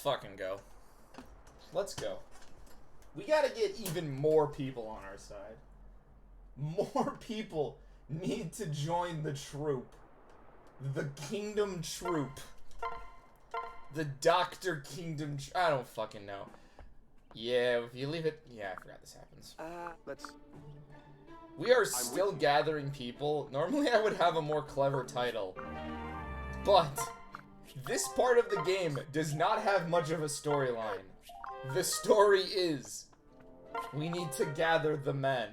fucking go. Let's go. We gotta get even more people on our side. More people need to join the troop. The Kingdom Troop. The Dr. Kingdom... I don't fucking know. Yeah, if you leave it... Yeah, I forgot this happens. We are still gathering people. Normally I would have a more clever title. But this part of the game does not have much of a storyline. The story is... we need to gather the men.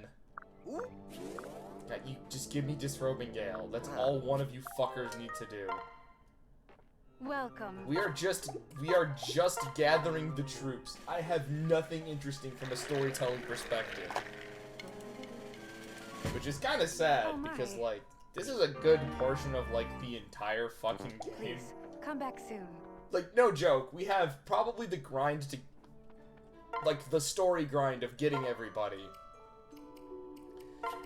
God, you just give me Disrobing Gale. That's all one of you fuckers need to do. Welcome. We are just gathering the troops. I have nothing interesting from a storytelling perspective. Which is kind of sad, because, like, this is a good portion of, like, the entire fucking game. Please, come back soon. Like, no joke, we have probably the grind to... like, the story grind of getting everybody.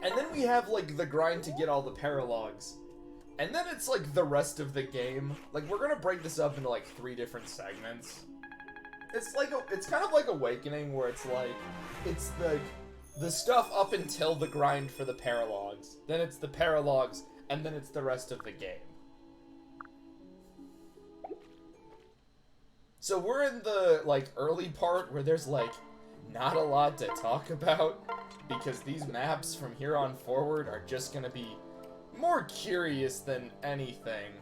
And then we have, like, the grind to get all the paralogs. And then it's, like, the rest of the game. Like, we're gonna break this up into, like, 3 different segments. It's like, it's kind of like Awakening, where it's, like, it's the stuff up until the grind for the paralogs. Then it's the paralogs, and then it's the rest of the game. So we're in the, like, early part where there's, like, not a lot to talk about, because these maps from here on forward are just gonna be more curious than anything.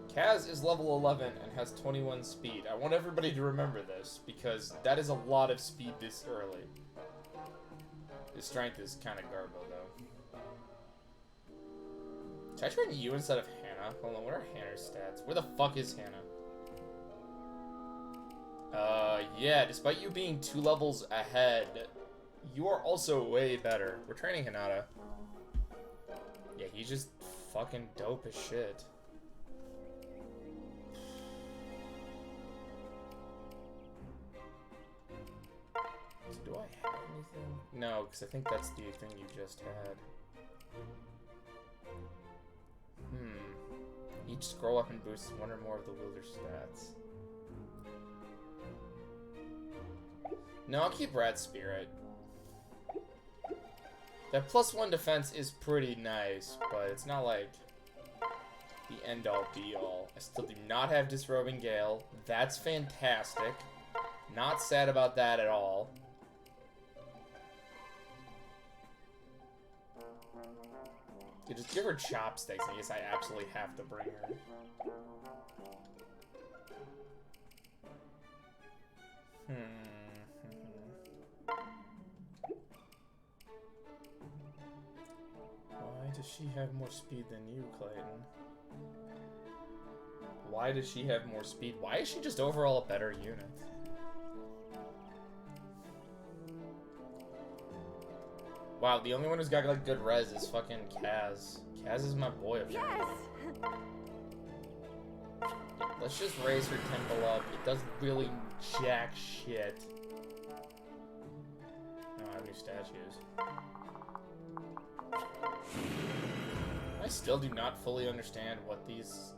Kaz is level 11 and has 21 speed. I want everybody to remember this, because that is a lot of speed this early. His strength is kind of garbo, though. Should I train you instead of Hannah? Hold on, what are Hannah's stats? Where the fuck is Hannah? Yeah, despite you being 2 levels ahead, you are also way better. We're training Hinata. Yeah, he's just fucking dope as shit. So do I have anything? No, because I think that's the thing you just had. Each scroll weapon boosts 1 or more of the wielder stats. No, I'll keep Rat Spirit. That +1 defense is pretty nice, but it's not like the end-all be-all. I still do not have Disrobing Gale. That's fantastic. Not sad about that at all. You just give her chopsticks, I guess I absolutely have to bring her. Why does she have more speed than you, Clayton? Why does she have more speed? Why is she just overall a better unit? Wow, the only one who's got, like, good res is fucking Kaz. Kaz is my boy up there. Yes! Let's just raise her tempo up. It does really jack shit. I don't have any statues. I still do not fully understand what these...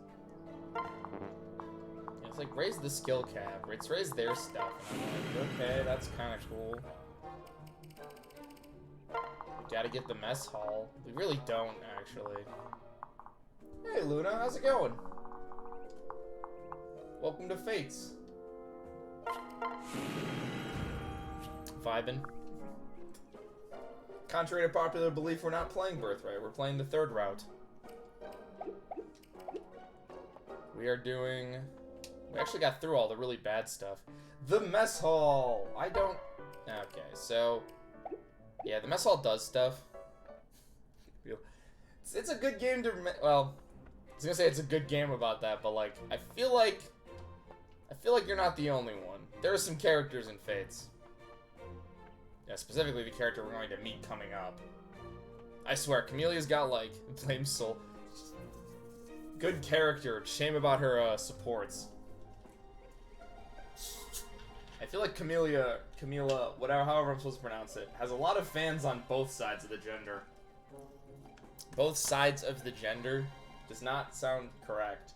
It's like, raise the skill cap. It's raise their stuff. And I'm like, okay, that's kind of cool. We gotta get the mess hall. We really don't, actually. Hey, Luna, how's it going? Welcome to Fates. Vibin'. Contrary to popular belief, we're not playing Birthright. We're playing the 3rd route. We are doing... We actually got through all the really bad stuff. The mess hall! I don't... Okay, so... Yeah, the mess hall does stuff. It's a good game to... Well, I was gonna say it's a good game about that, but, like, I feel like you're not the only one. There are some characters in Fates. Yeah, specifically the character we're going to meet coming up. I swear, Camelia's got, like, Blame Soul. Good character. Shame about her, supports. I feel like Camila, whatever, however I'm supposed to pronounce it, has a lot of fans on both sides of the gender. Both sides of the gender does not sound correct.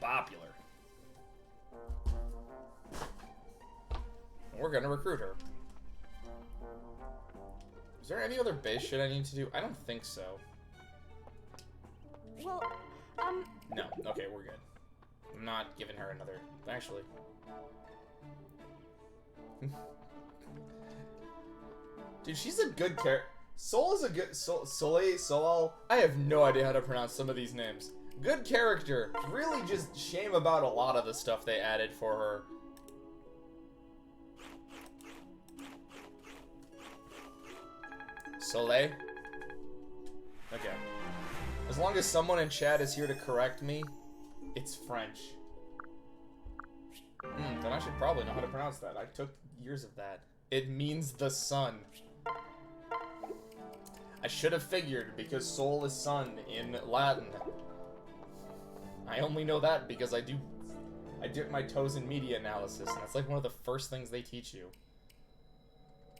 popular. We're gonna recruit her. Is there any other base shit I need to do? I don't think so. Well, No. Okay, we're good. I'm not giving her another... Actually. Dude, she's a good character. Soul is a good... Soul... I have no idea how to pronounce some of these names. Good character. Really just shame about a lot of the stuff they added for her. Soleil? Okay. As long as someone in chat is here to correct me, it's French. Then I should probably know how to pronounce that. I took years of that. It means the sun. I should have figured, because soul is sun in Latin. I only know that because I dip my toes in media analysis, and that's like one of the first things they teach you.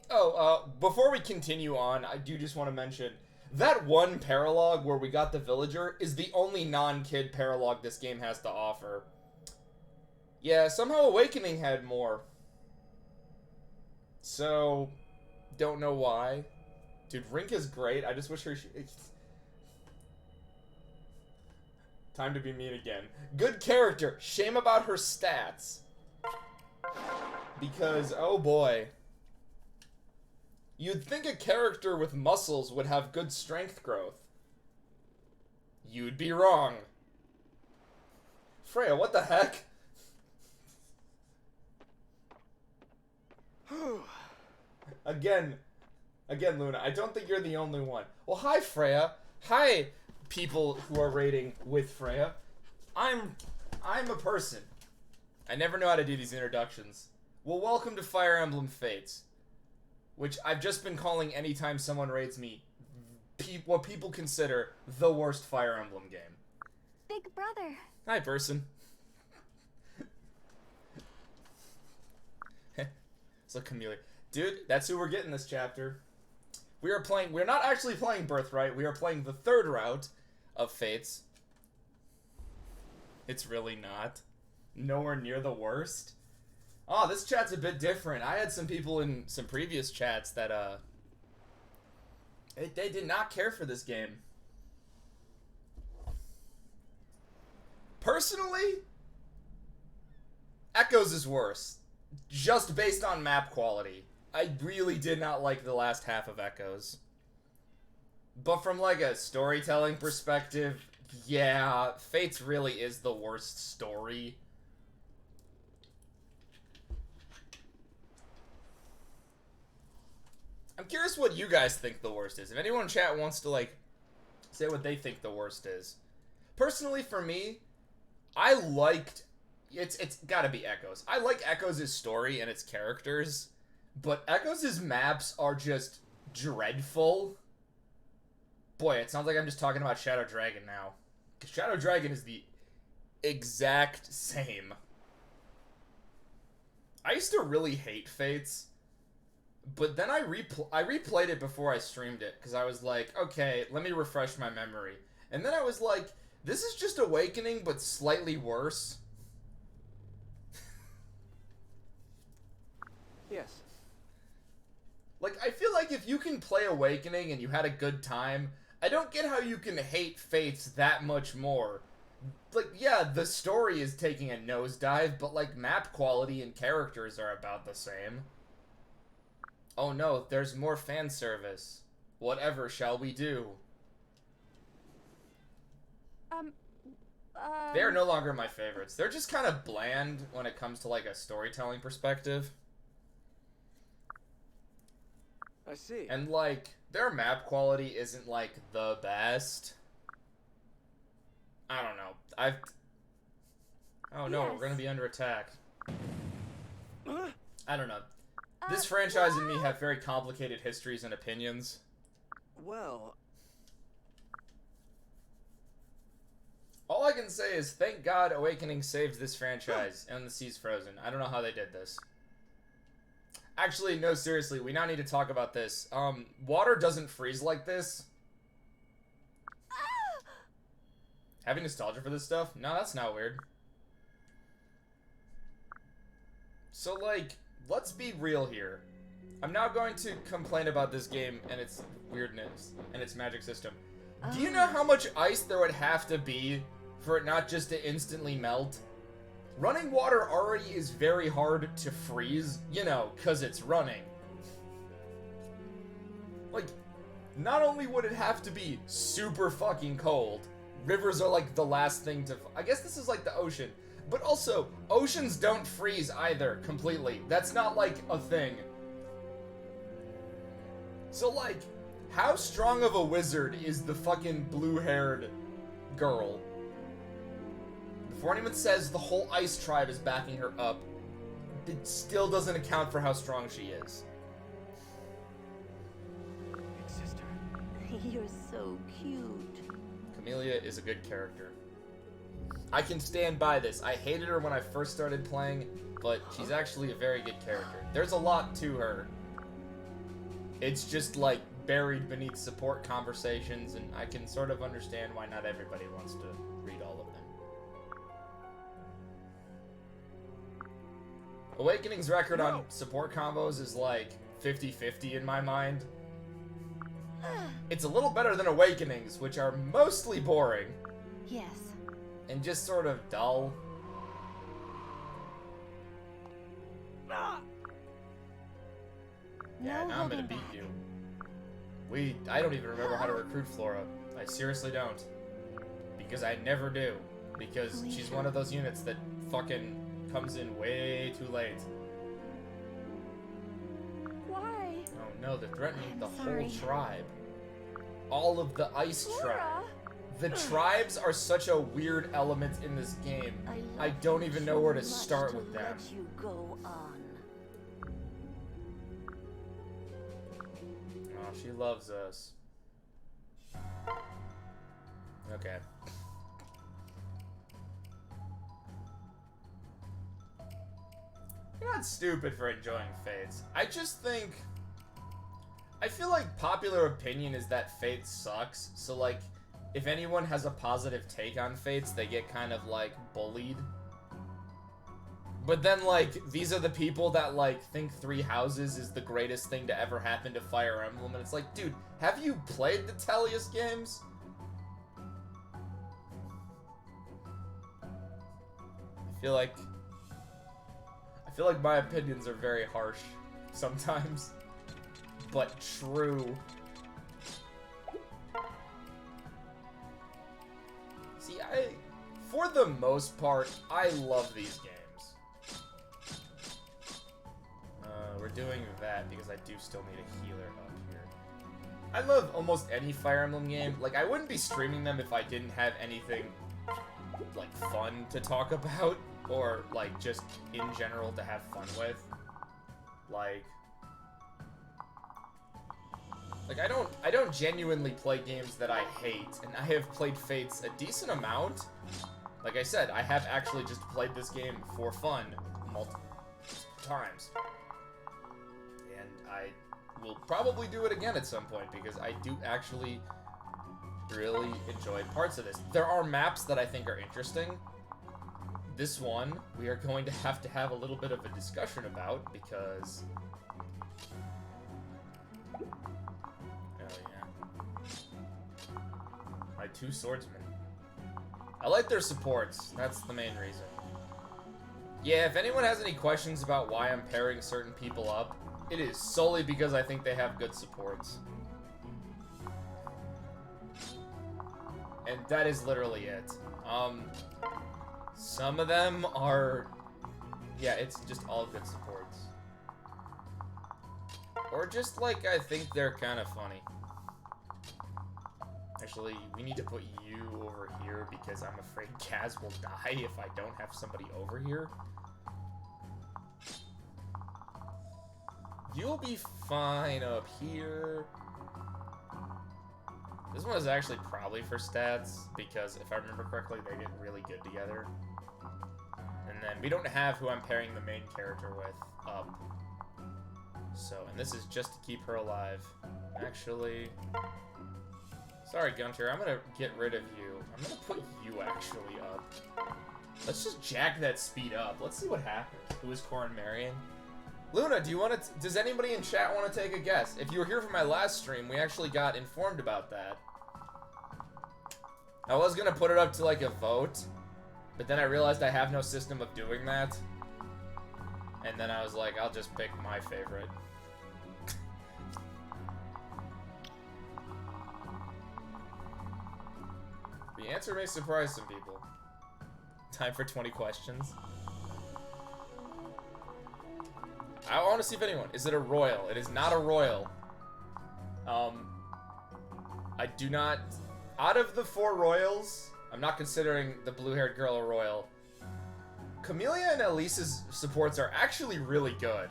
Oh, before we continue on, I do just want to mention, that one paralogue where we got the villager is the only non-kid paralogue this game has to offer. Yeah, somehow Awakening had more. So, don't know why. Dude, Rink is great. I just wish her... Time to be mean again. Good character. Shame about her stats. Because, oh boy. You'd think a character with muscles would have good strength growth. You'd be wrong. Freya, what the heck? Again, Luna, I don't think you're the only one. Well, hi, Freya. Hi, people who are raiding with Freya. I'm a person. I never know how to do these introductions. Well, welcome to Fire Emblem Fates, which I've just been calling anytime someone raids me what people consider the worst Fire Emblem game. Big brother. Hi, person. It's a chameleon. Dude, that's who we're getting this chapter. We're not actually playing Birthright, we are playing the third route of Fates. It's really not. Nowhere near the worst. Oh, this chat's a bit different. I had some people in some previous chats that, they did not care for this game. Personally, Echoes is worse. Just based on map quality. I really did not like the last half of Echoes. But from, like, a storytelling perspective, yeah, Fates really is the worst story. I'm curious what you guys think the worst is. If anyone in chat wants to, like, say what they think the worst is. Personally, for me, I liked... It's gotta be Echoes. I like Echoes' story and its characters, but Echoes' maps are just dreadful. Boy, it sounds like I'm just talking about Shadow Dragon now. Because Shadow Dragon is the exact same. I used to really hate Fates, but then I replayed it before I streamed it, because I was like, okay, let me refresh my memory. And then I was like, this is just Awakening, but slightly worse. Yes. Like, I feel like if you can play Awakening and you had a good time, I don't get how you can hate Fates that much more. Like, yeah, the story is taking a nosedive, but, like, map quality and characters are about the same. Oh no, there's more fan service. Whatever shall we do? They're no longer my favorites. They're just kind of bland when it comes to, like, a storytelling perspective. I see. And, like, their map quality isn't, like, the best. I don't know. Oh no, Yes. we're gonna be under attack. Huh? I don't know. This franchise and me have very complicated histories and opinions. Well, All I can say is, thank God Awakening saved this franchise and the sea's frozen. I don't know how they did this. Actually, no, seriously, we now need to talk about this. Water doesn't freeze like this. Having nostalgia for this stuff? No, that's not weird. So, like, let's be real here. I'm now going to complain about this game and its weirdness and its magic system. Do you know how much ice there would have to be for it not just to instantly melt? Running water already is very hard to freeze, you know, because it's running. Like, not only would it have to be super fucking cold, rivers are like the last thing to... I guess this is like the ocean. But also, oceans don't freeze either, completely. That's not like a thing. So like, how strong of a wizard is the fucking blue-haired girl? Before anyone says the whole ice tribe is backing her up, it still doesn't account for how strong she is. Big sister. You're so cute. Camellia is a good character. I can stand by this. I hated her when I first started playing, but she's actually a very good character. There's a lot to her. It's just like buried beneath support conversations, and I can sort of understand why not everybody wants to read all of them. Awakening's record on support combos is like 50-50 in my mind. It's a little better than Awakening's, which are mostly boring. Yes. And just sort of dull. Yeah, now I'm gonna beat you. I don't even remember how to recruit Flora. I seriously don't. Because I never do. Because she's one of those units that fucking comes in way too late. Why? Oh no, they're threatening the sorry. whole tribe. All of the ice tribe. Flora? The tribes are such a weird element in this game. I don't even know where to start with them. Let you go on. Oh, she loves us. Okay. You're not stupid for enjoying Fates. I just think... I feel like popular opinion is that Fates sucks, so like, if anyone has a positive take on Fates, they get kind of like bullied. But then like, these are the people that like think Three Houses is the greatest thing to ever happen to Fire Emblem, and it's like, dude, have you played the Tellius games? I feel like my opinions are very harsh sometimes, but true. See, for the most part, I love these games. We're doing that because I do still need a healer up here. I love almost any Fire Emblem game. Like, I wouldn't be streaming them if I didn't have anything, like, fun to talk about. Or, like, just in general to have fun with. Like, I don't genuinely play games that I hate, and I have played Fates a decent amount. Like I said, I have actually just played this game for fun multiple times. And I will probably do it again at some point, because I do actually really enjoy parts of this. There are maps that I think are interesting. This one, we are going to have a little bit of a discussion about, because... Oh, yeah. My two swordsmen. I like their supports. That's the main reason. Yeah, if anyone has any questions about why I'm pairing certain people up, it is solely because I think they have good supports. And that is literally it. Some of them are... Yeah, it's just all good supports. Or just, like, I think they're kind of funny. Actually, we need to put you over here because I'm afraid Kaz will die if I don't have somebody over here. You'll be fine up here. This one is actually probably for stats, because if I remember correctly, they get really good together. And then we don't have who I'm pairing the main character with up. So, and this is just to keep her alive. Actually... Sorry, Gunter, I'm gonna get rid of you. I'm gonna put you actually up. Let's just jack that speed up. Let's see what happens. Who is Corin marrying? Luna, do you want to? Does anybody in chat want to take a guess? If you were here for my last stream, we actually got informed about that. I was gonna put it up to like a vote, but then I realized I have no system of doing that. And then I was like, I'll just pick my favorite. The answer may surprise some people. Time for 20 questions. I want to see if anyone... Is it a royal? It is not a royal. I do not... Out of the 4 royals, I'm not considering the blue-haired girl a royal. Camellia and Elise's supports are actually really good.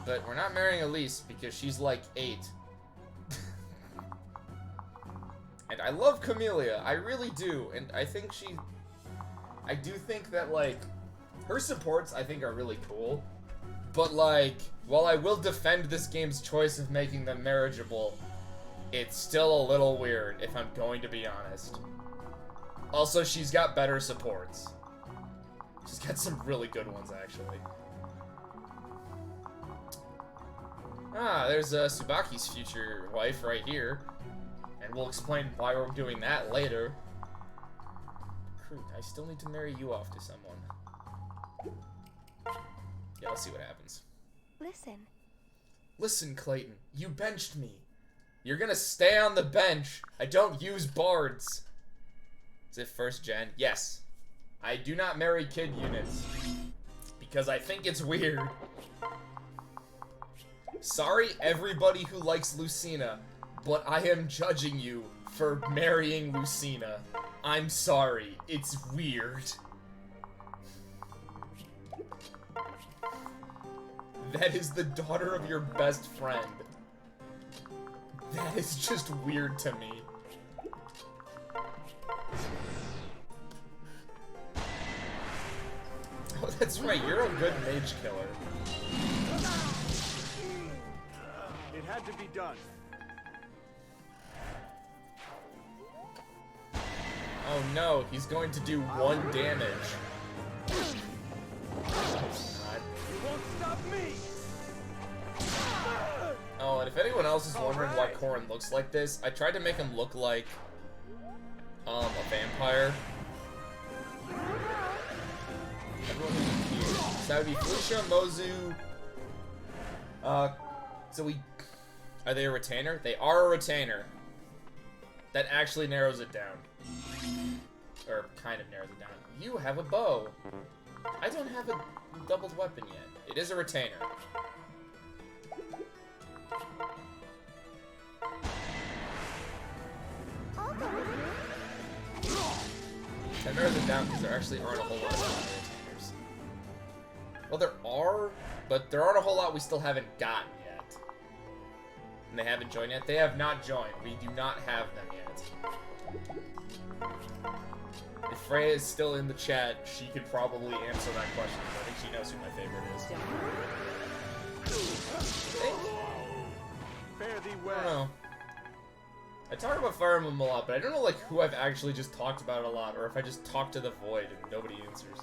But we're not marrying Elise because she's like 8. And I love Camellia, I really do, and I think I do think that, like, her supports, I think, are really cool. But, like, while I will defend this game's choice of making them marriageable, it's still a little weird, if I'm going to be honest. Also, she's got better supports. She's got some really good ones, actually. Ah, there's Tsubaki's future wife right here. And we'll explain why we're doing that later. Creek, I still need to marry you off to someone. Yeah, let's see what happens. Listen. Listen, Clayton, you benched me. You're gonna stay on the bench. I don't use bards. Is it first gen? Yes. I do not marry kid units. Because I think it's weird. Sorry, everybody who likes Lucina. But I am judging you for marrying Lucina. I'm sorry. It's weird. That is the daughter of your best friend. That is just weird to me. Oh, that's right. You're a good mage killer. It had to be done. Oh no, he's going to do 1 damage. God. You won't stop me. Oh, and if anyone else is wondering why Corin looks like this, I tried to make him look like a vampire. Everyone who's confused. So that would be Felicia, Mozu. Are they a retainer? They are a retainer. That actually narrows it down. Or kind of narrows it down. You have a bow. I don't have a doubled weapon yet. It is a retainer. That narrows it down because there actually aren't a whole lot of retainers. Well, there are, but there aren't a whole lot we still haven't gotten yet. And they haven't joined yet. They have not joined. We do not have them yet. If Freya is still in the chat, she could probably answer that question. I think she knows who my favorite is. Hey. Fare thee I don't well. know. I talk about Fire Emblem a lot, but I don't know like who I've actually just talked about it a lot, or if I just talk to the void and nobody answers.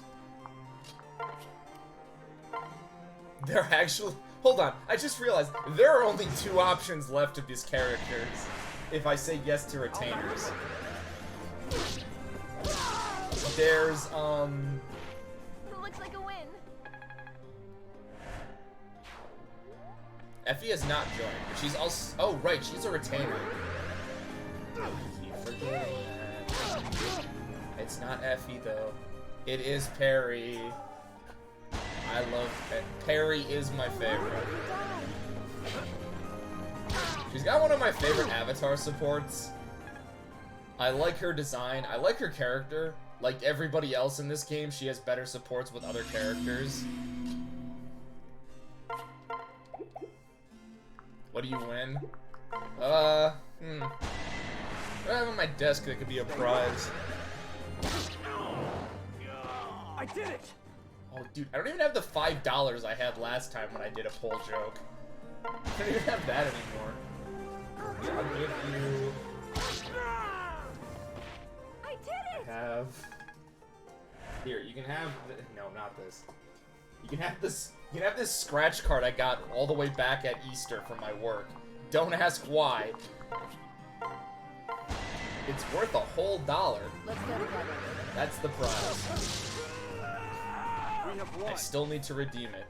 There actually... Hold on, I just realized there are only 2 options left of these characters if I say yes to retainers. There's, Looks like a win. Effie has not joined, but she's also... Oh, right, she's a retainer. I keep forgetting that. It's not Effie, though. It is Perry. I love Perry is my favorite. She's got one of my favorite avatar supports. I like her design. I like her character. Like everybody else in this game, she has better supports with other characters. What do you win? What do I have on my desk that could be a prize? I did it. Oh, dude, I don't even have the $5 I had last time when I did a poll joke. I don't even have that anymore. I'll give you... I did it. have... Here, you can have no, not this. You can have this. You can have this scratch card I got all the way back at Easter from my work. Don't ask why. It's worth a whole $1. Let's go together. That's the prize. We have won. I still need to redeem it.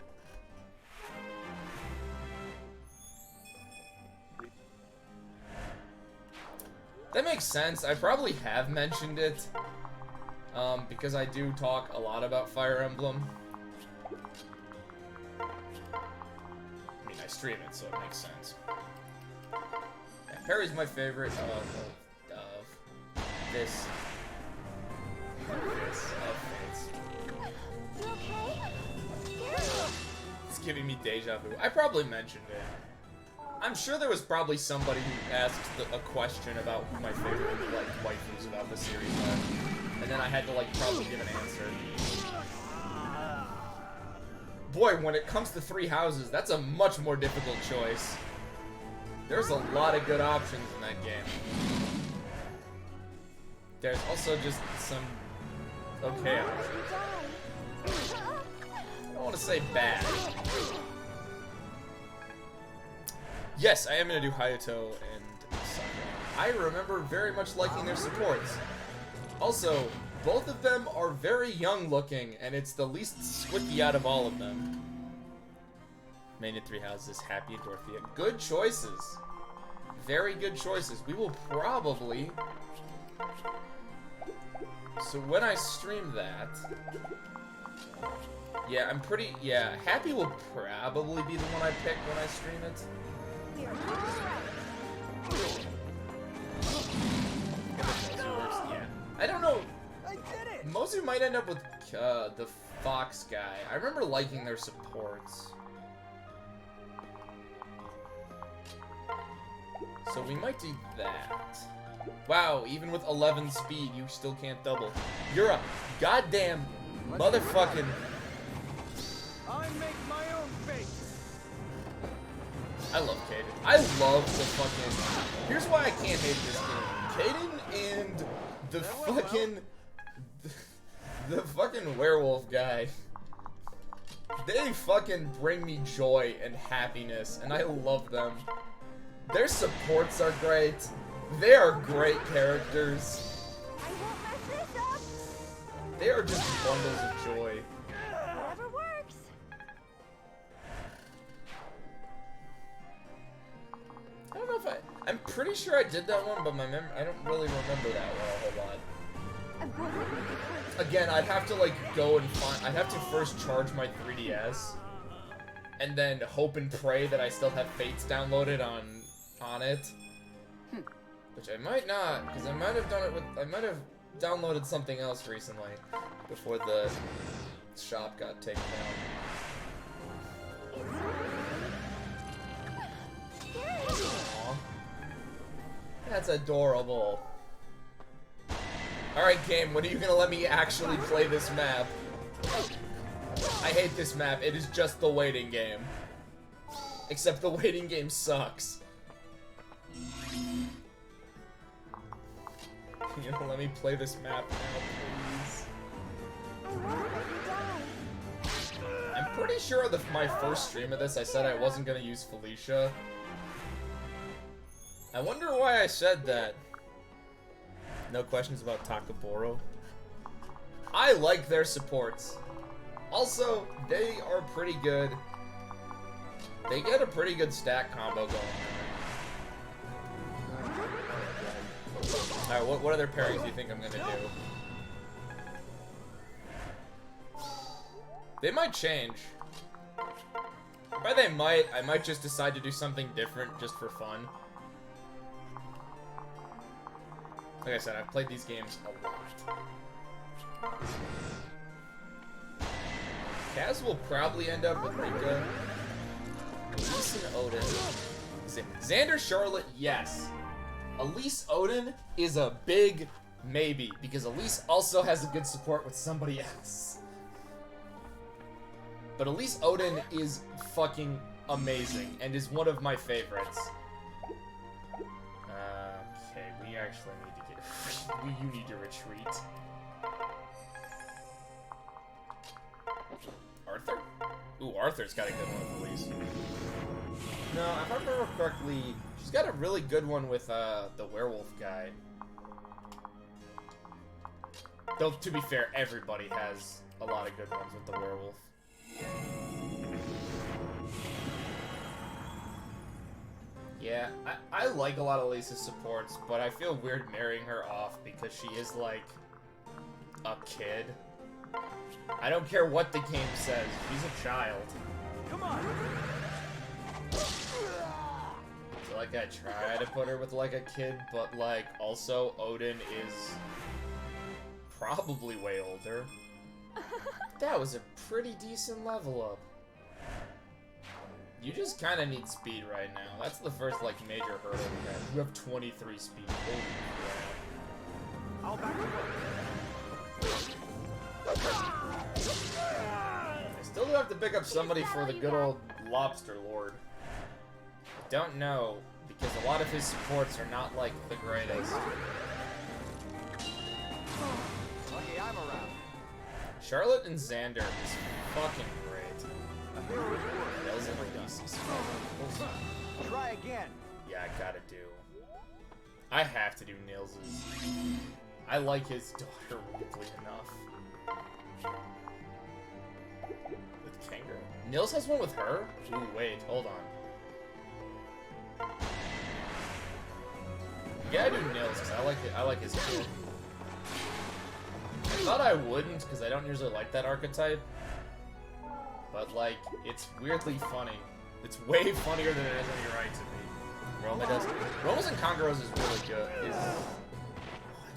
That makes sense. I probably have mentioned it. Because I do talk a lot about Fire Emblem. I mean, I stream it, so it makes sense. And Perry's my favorite of this. Of Fates. You okay? It's giving me deja vu. I probably mentioned it. I'm sure there was probably somebody who asked a question about who my favorite, like, waifus about the series were. And then I had to, like, probably give an answer. Boy, when it comes to 3 houses, that's a much more difficult choice. There's a lot of good options in that game. There's also just some okay options. I don't want to say bad. Yes, I am going to do Hayato and Sakura. I remember very much liking their supports. Also, both of them are very young looking, and it's the least squicky out of all of them. Main in 3 houses, Happy and Dorothea. Good choices. Very good choices. We will probably... So when I stream that... Yeah, I'm pretty... Yeah, Happy will probably be the one I pick when I stream it. Yeah. I don't know. I did it. Mozu might end up with the Fox guy. I remember liking their supports. So we might do that. Wow, even with 11 speed, you still can't double. You're a goddamn motherfucking... I make my own fate. I love Kaden. I love the fucking... Here's why I can't hate this game. Kaden and the fucking... The fucking werewolf guy. They fucking bring me joy and happiness, and I love them. Their supports are great. They are great characters. I won't mess this up. They are just bundles of joy. Whatever works. I don't know if I'm pretty sure I did that one, but I don't really remember that one a whole lot. I'm going with it. Again, I'd have to like go and find. I'd have to first charge my 3DS, and then hope and pray that I still have Fates downloaded on it. Which I might not, because I might have done it with. I might have downloaded something else recently before the shop got taken down. Aww. That's adorable. Alright, game, when are you gonna let me actually play this map? I hate this map. It is just the waiting game. Except the waiting game sucks. You know, let me play this map now, please. I won't let you die. I'm pretty sure my first stream of this, I said I wasn't gonna use Felicia. I wonder why I said that. No questions about Takaboro. I like their supports. Also, they are pretty good. They get a pretty good stat combo going on. Alright, what other pairings do you think I'm gonna do? They might change. By they might, I might just decide to do something different just for fun. Like I said, I've played these games a lot. Kaz will probably end up with Rika. Elise and Odin. Xander Charlotte, yes. Elise Odin is a big maybe, because Elise also has a good support with somebody else. But Elise Odin is fucking amazing, and is one of my favorites. Okay, we actually need to get... You need to retreat. Arthur's got a good one with Elise. No, if I remember correctly, she's got a really good one with the werewolf guy. Though, to be fair, everybody has a lot of good ones with the werewolf. Yeah, I like a lot of Elise's supports, but I feel weird marrying her off because she is, like, a kid. I don't care what the game says, she's a child. Come on. So, like, I try to put her with, like, a kid, but, like, also, Odin is probably way older. That was a pretty decent level up. You just kind of need speed right now. That's the first, like, major hurdle you have. You have 23 speed. Holy crap. I'll back you up. I still do have to pick up somebody for the good old Lobster Lord. I don't know, because a lot of his supports are not, like, the greatest. Lucky I'm around. Charlotte and Xander is fucking great. A hero's work. Nils and Elise. Try again. Yeah, I gotta do. I have to do Nils's. I like his daughter weirdly enough. With Kangaroo. Nils has one with her? Ooh, wait, hold on. Yeah, I do Nils, because I like his kid. I thought I wouldn't, because I don't usually like that archetype. But, like, it's weirdly funny. It's way funnier than it has any right to be. Roma does. Roma's and Conquerors is really good.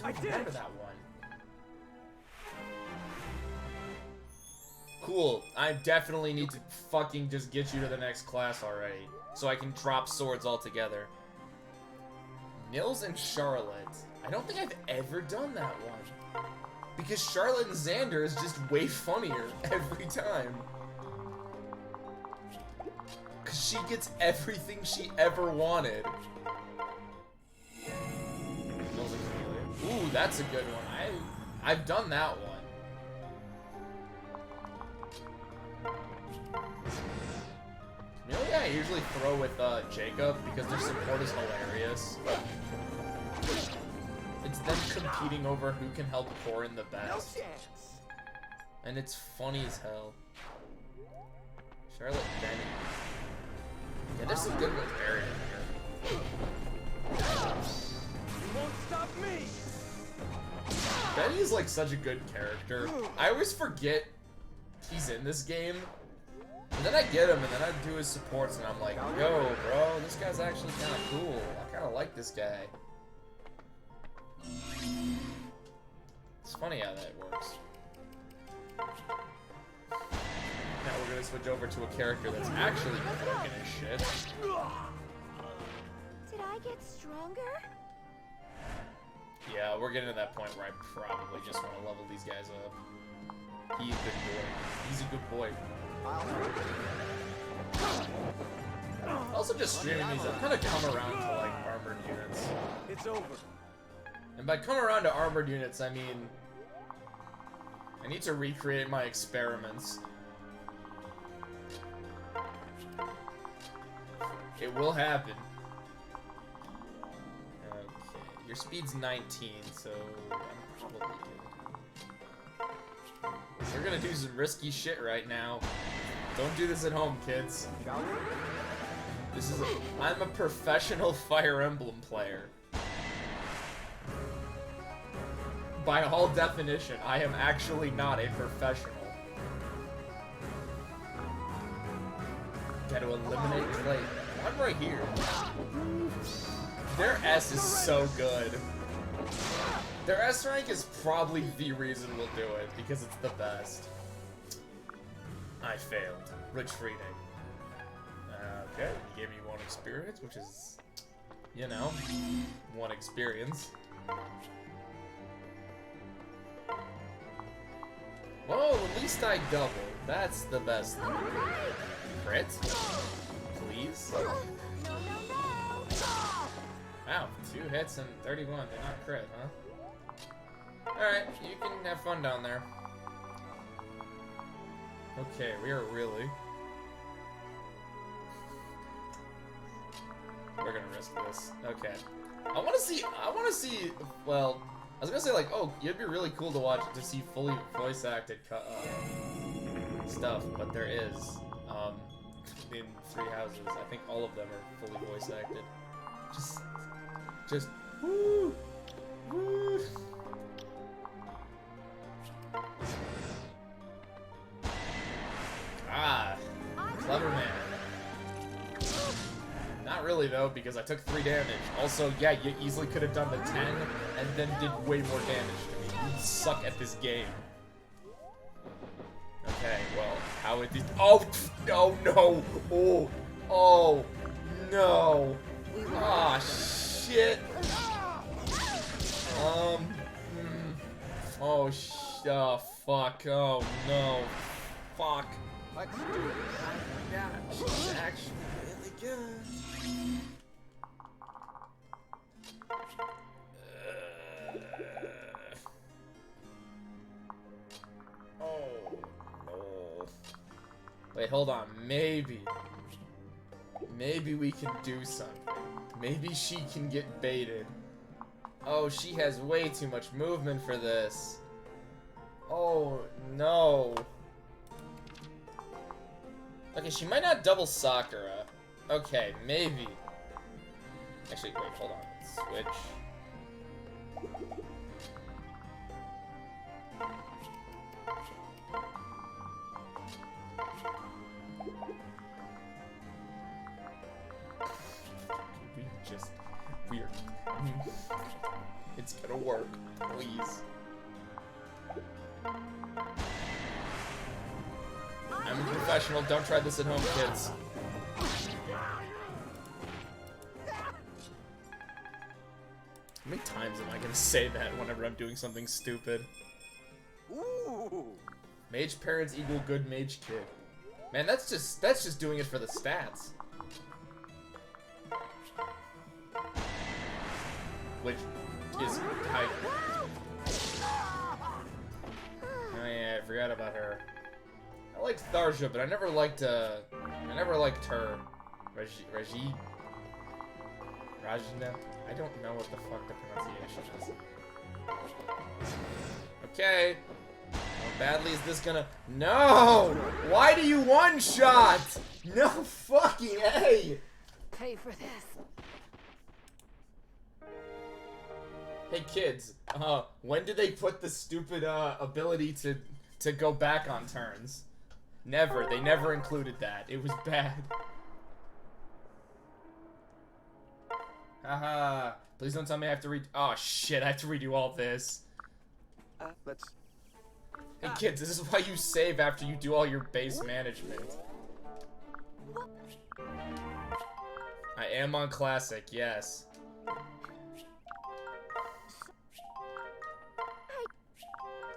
I don't remember that one. Cool. I definitely need to fucking just get you to the next class already, so I can drop swords altogether. Nils and Charlotte. I don't think I've ever done that one. Because Charlotte and Xander is just way funnier every time. Because she gets everything she ever wanted. Nils and Camellia. Ooh, that's a good one. I've done that one. Camellia I usually throw with Jacob because their support is hilarious. It's them competing over who can help Corin the best. No chance. And it's funny as hell. Charlotte Benny. Yeah, there's some good ones buried in here. You won't stop me. Benny is like such a good character. I always forget he's in this game. And then I get him and then I do his supports and I'm like, yo, bro, this guy's actually kind of cool. I kind of like this guy. It's funny how that works. Now we're gonna switch over to a character that's actually broken as shit. Did I get stronger? Yeah, we're getting to that point where I probably just want to level these guys up. He's a good boy. He's a good boy. Also just streaming these, I've kind of come around to like armored units. It's over. And by come around to armored units, I mean I need to recreate my experiments. It will happen. Okay, your speed's 19, so I'm probably good. We're gonna do some risky shit right now. Don't do this at home, kids. This is I'm a professional Fire Emblem player. By all definition, I am actually not a professional. Gotta eliminate Clay. One right here. Their S is so good. Their S rank is probably the reason we'll do it, because it's the best. I failed. Retreating. Okay, you gave me 1 experience, which is, you know, 1 experience. Whoa, at least I doubled. That's the best thing. Crit? Please? No, no, no! Wow, 2 hits and 31. They're not crit, huh? Alright, you can have fun down there. Okay, we are really We're gonna risk this. Okay. I wanna see, well, I was gonna say, like, oh, it'd be really cool to see fully voice acted stuff, but there is, in Three Houses, I think all of them are fully voice acted. Just, woo! Woo! Ah, clever man. Not really though, because I took 3 damage. Also, yeah, you easily could have done the 10 and then did way more damage to me. You suck at this game. Okay, well, how would these? Oh, no, no, oh, no. Ah, shit. Oh, fuck. Oh, no. Fuck. Let's do it. Oh my god, she's actually really good. Oh, no. Wait, hold on. Maybe we can do something. Maybe she can get baited. Oh, she has way too much movement for this. Oh, no. Okay, she might not double Sakura. Okay, maybe. Actually, wait, hold on. Switch. Weird. It's gonna work, please. I'm a professional, don't try this at home, kids. How many times am I gonna say that whenever I'm doing something stupid? Ooh. Mage parents equal good mage kid. Man, that's just doing it for the stats. Which is high. Oh yeah, I forgot about her. I like Tharja, but I never liked her. Rajina? I don't know what the fuck the pronunciation is. Okay. How badly is this gonna? No! Why do you one-shot? No fucking A! Pay for this. Hey kids, when did they put the stupid ability to go back on turns? Never. They never included that. It was bad. Haha. Please don't tell me I have to read. Oh shit! I have to redo all this. Let's. Hey kids, this is why you save after you do all your base management. I am on classic, yes.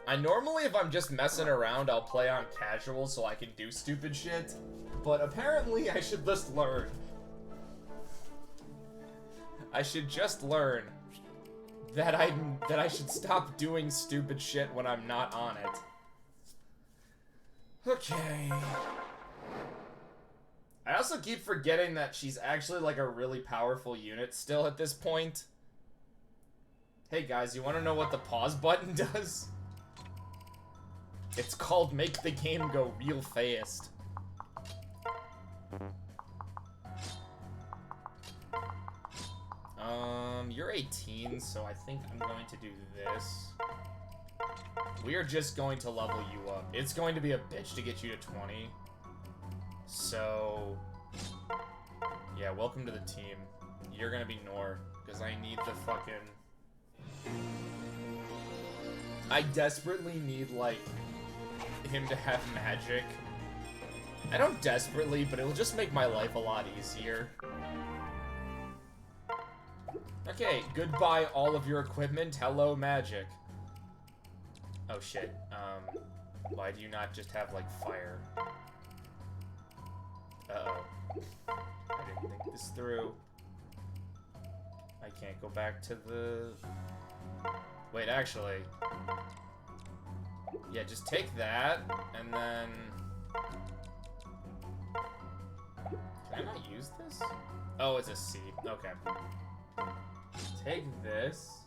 I normally, if I'm just messing around, I'll play on casual so I can do stupid shit. But apparently, I should just learn. I should just learn that I should stop doing stupid shit when I'm not on it. Okay. I also keep forgetting that she's actually like a really powerful unit still at this point. Hey guys, you want to know what the pause button does? It's called make the game go real fast. You're 18, so I think I'm going to do this. We are just going to level you up. It's going to be a bitch to get you to 20. So, yeah, welcome to the team. You're gonna be Nor, because I need the fucking... I desperately need, like, him to have magic. I don't desperately, but it'll just make my life a lot easier. Okay, goodbye all of your equipment. Hello, magic. Oh shit. Why do you not just have, like, fire? Uh-oh. I didn't think this through. I can't go back to the... Wait, actually... Yeah, just take that, and then... Can I not use this? Oh, it's a C. Okay. Take this.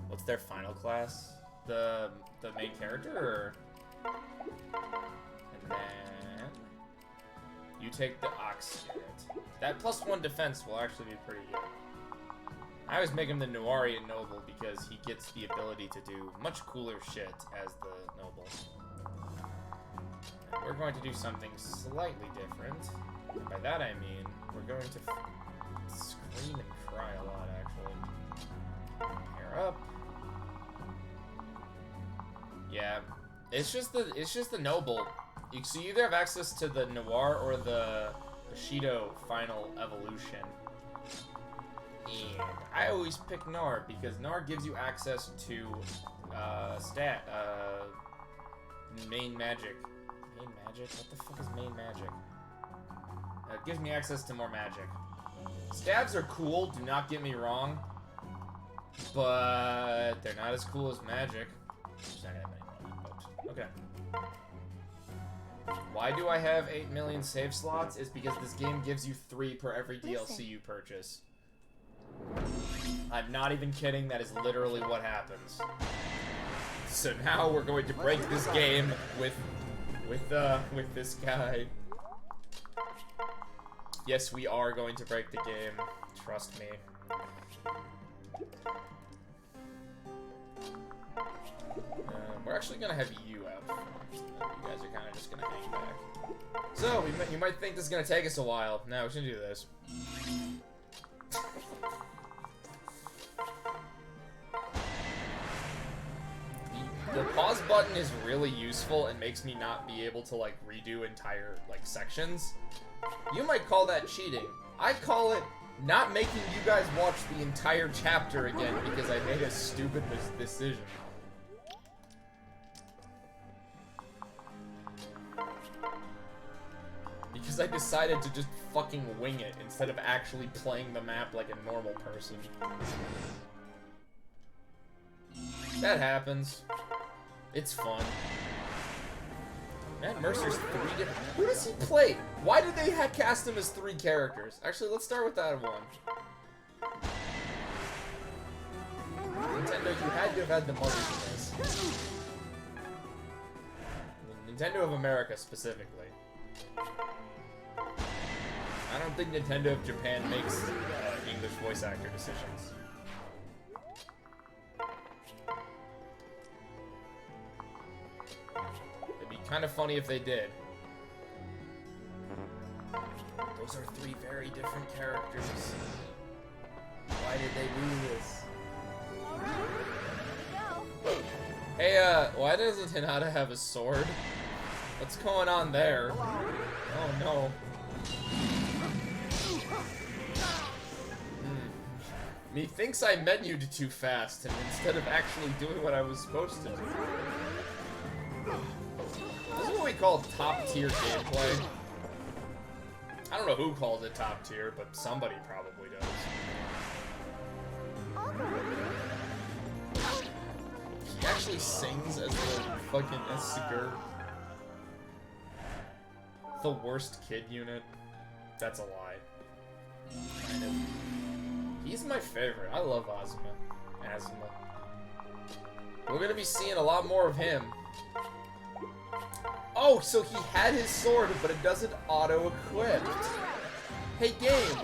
What's their final class? The main character, or? And then you take the Ox Spirit. That +1 defense will actually be pretty good. I always make him the Noirian Noble because he gets the ability to do much cooler shit as the Noble. And we're going to do something slightly different. And by that I mean, we're going to scream and cry a lot, actually. Pair up. Yeah, it's just the Noble. So you either have access to the Noir or the Bushido final evolution. And I always pick Noir because Noir gives you access to main magic. Main magic? What the fuck is main magic? It gives me access to more magic. Stabs are cool, do not get me wrong. But they're not as cool as magic. Just not gonna have any more folks. Okay. Why do I have 8 million save slots? Is because this game gives you 3 per every DLC you purchase. I'm not even kidding, that is literally what happens. So now we're going to break this game with this guy. Yes, we are going to break the game. Trust me. We're actually gonna have you out front. You guys are kind of just gonna hang back. So, you might think this is gonna take us a while. No, we should do this. The pause button is really useful and makes me not be able to, like, redo entire, like, sections. You might call that cheating. I call it not making you guys watch the entire chapter again because I made a stupid decision. Because I decided to just fucking wing it instead of actually playing the map like a normal person. That happens. It's fun. Matt Mercer's 3 different... Who does he play? Why did they cast him as 3 characters? Actually, let's start with that one. Nintendo, you had to have had the money for this. Nintendo of America, specifically. I don't think Nintendo of Japan makes English voice actor decisions. It'd be kind of funny if they did. Those are 3 very different characters. Why did they do this? Hey, why doesn't Hinata have a sword? What's going on there? Oh no. Methinks I menued too fast, and instead of actually doing what I was supposed to do. This is what we call top-tier gameplay. I don't know who calls it top-tier, but somebody probably does. He actually sings as the fucking Sigurd. The worst kid unit. That's a lie. Kind of. He's my favorite. I love Azuma. We're gonna be seeing a lot more of him. Oh, so he had his sword, but it doesn't auto-equip. Hey, game.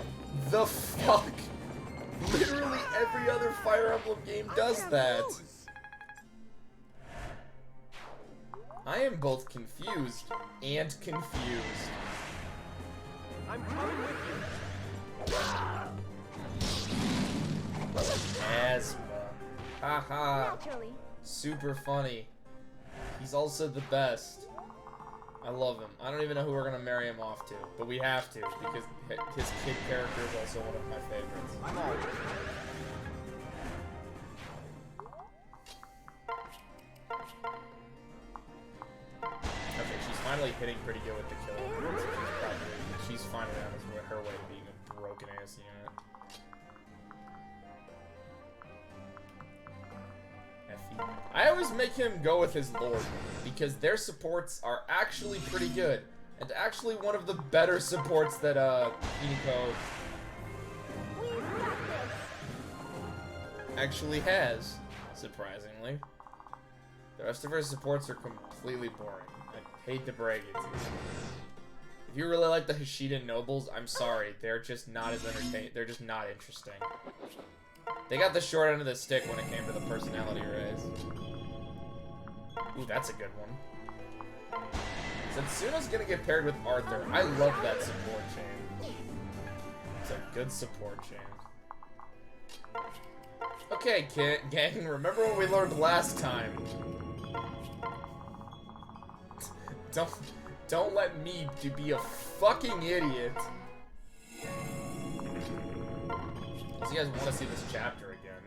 The fuck? Literally every other Fire Emblem game does that. I am both confused and confused. I'm coming with you. Asma. Haha. Naturally. Super funny. He's also the best. I love him. I don't even know who we're gonna marry him off to, but we have to because his kid character is also one of my favorites. I'm all. Okay, she's finally hitting pretty good with the killing. She's finally on her way to being a broken ass unit. I always make him go with his lord because their supports are actually pretty good. And actually one of the better supports that, Hiniko We've got this. actually has, surprisingly. The rest of her supports are completely boring. I hate to break it to you. If you really like the Hashida Nobles, I'm sorry. They're just not as entertaining. They're just not interesting. They got the short end of the stick when it came to the personality raise. Ooh, that's a good one. Setsuna's gonna get paired with Arthur. I love that support chain. It's a good support chain. Okay, gang, remember what we learned last time. Don't let me be a fucking idiot. Unless you guys want to see this chapter again.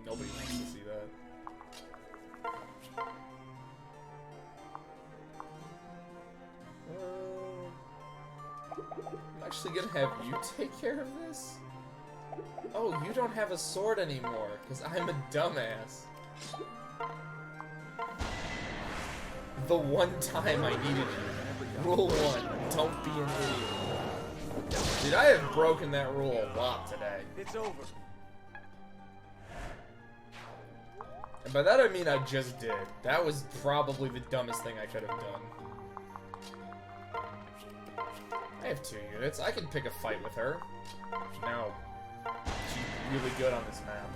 Nobody wants to see that. I'm actually gonna have you take care of this? Oh, you don't have a sword anymore, because I'm a dumbass. The one time I needed you. Rule 1, don't be an idiot. Dude, I have broken that rule a lot today. It's over. And by that I mean I just did. That was probably the dumbest thing I could have done. I have 2 units. I can pick a fight with her. No. She's really good on this map.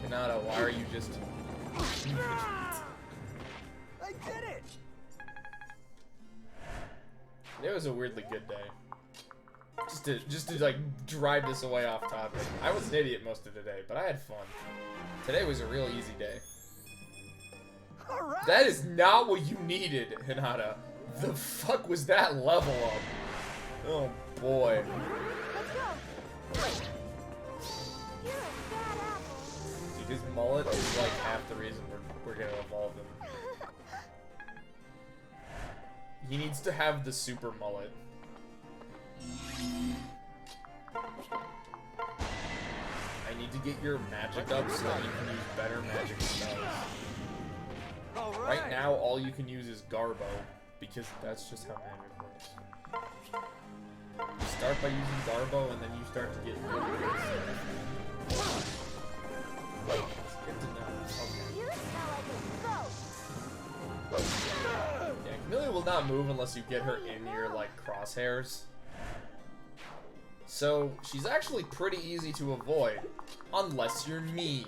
Hinata, why are you just... I did it! It was a weirdly good day. Just to like drive this away off topic. I was an idiot most of the day, but I had fun. Today was a real easy day. All right. That is not what you needed, Hinata. The fuck was that level up? Oh boy. Let's go. You're a bad apple. Dude, his mullet is like half the reason we're gonna evolve him. He needs to have the super mullet. I need to get your magic up so that you can use better magic spells. All Right now, all you can use is Garbo, because that's just how magic works. You start by using Garbo, and then you start to get really good stuff. It's good to know. Okay. You smell like a ghost. Yeah, Camellia will not move unless you get her in your, like, crosshairs. So, she's actually pretty easy to avoid, unless you're me.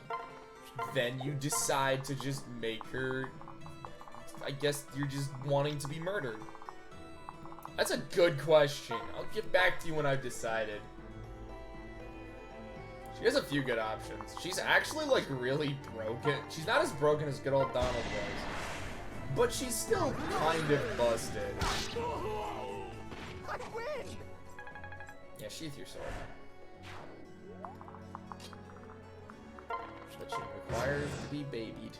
Then you decide to just make her... I guess you're just wanting to be murdered. That's a good question. I'll get back to you when I've decided. She has a few good options. She's actually, like, really broken. She's not as broken as good old Donald was. But she's still kind of busted. I win. Yeah, sheath your sword. But she requires to be babied.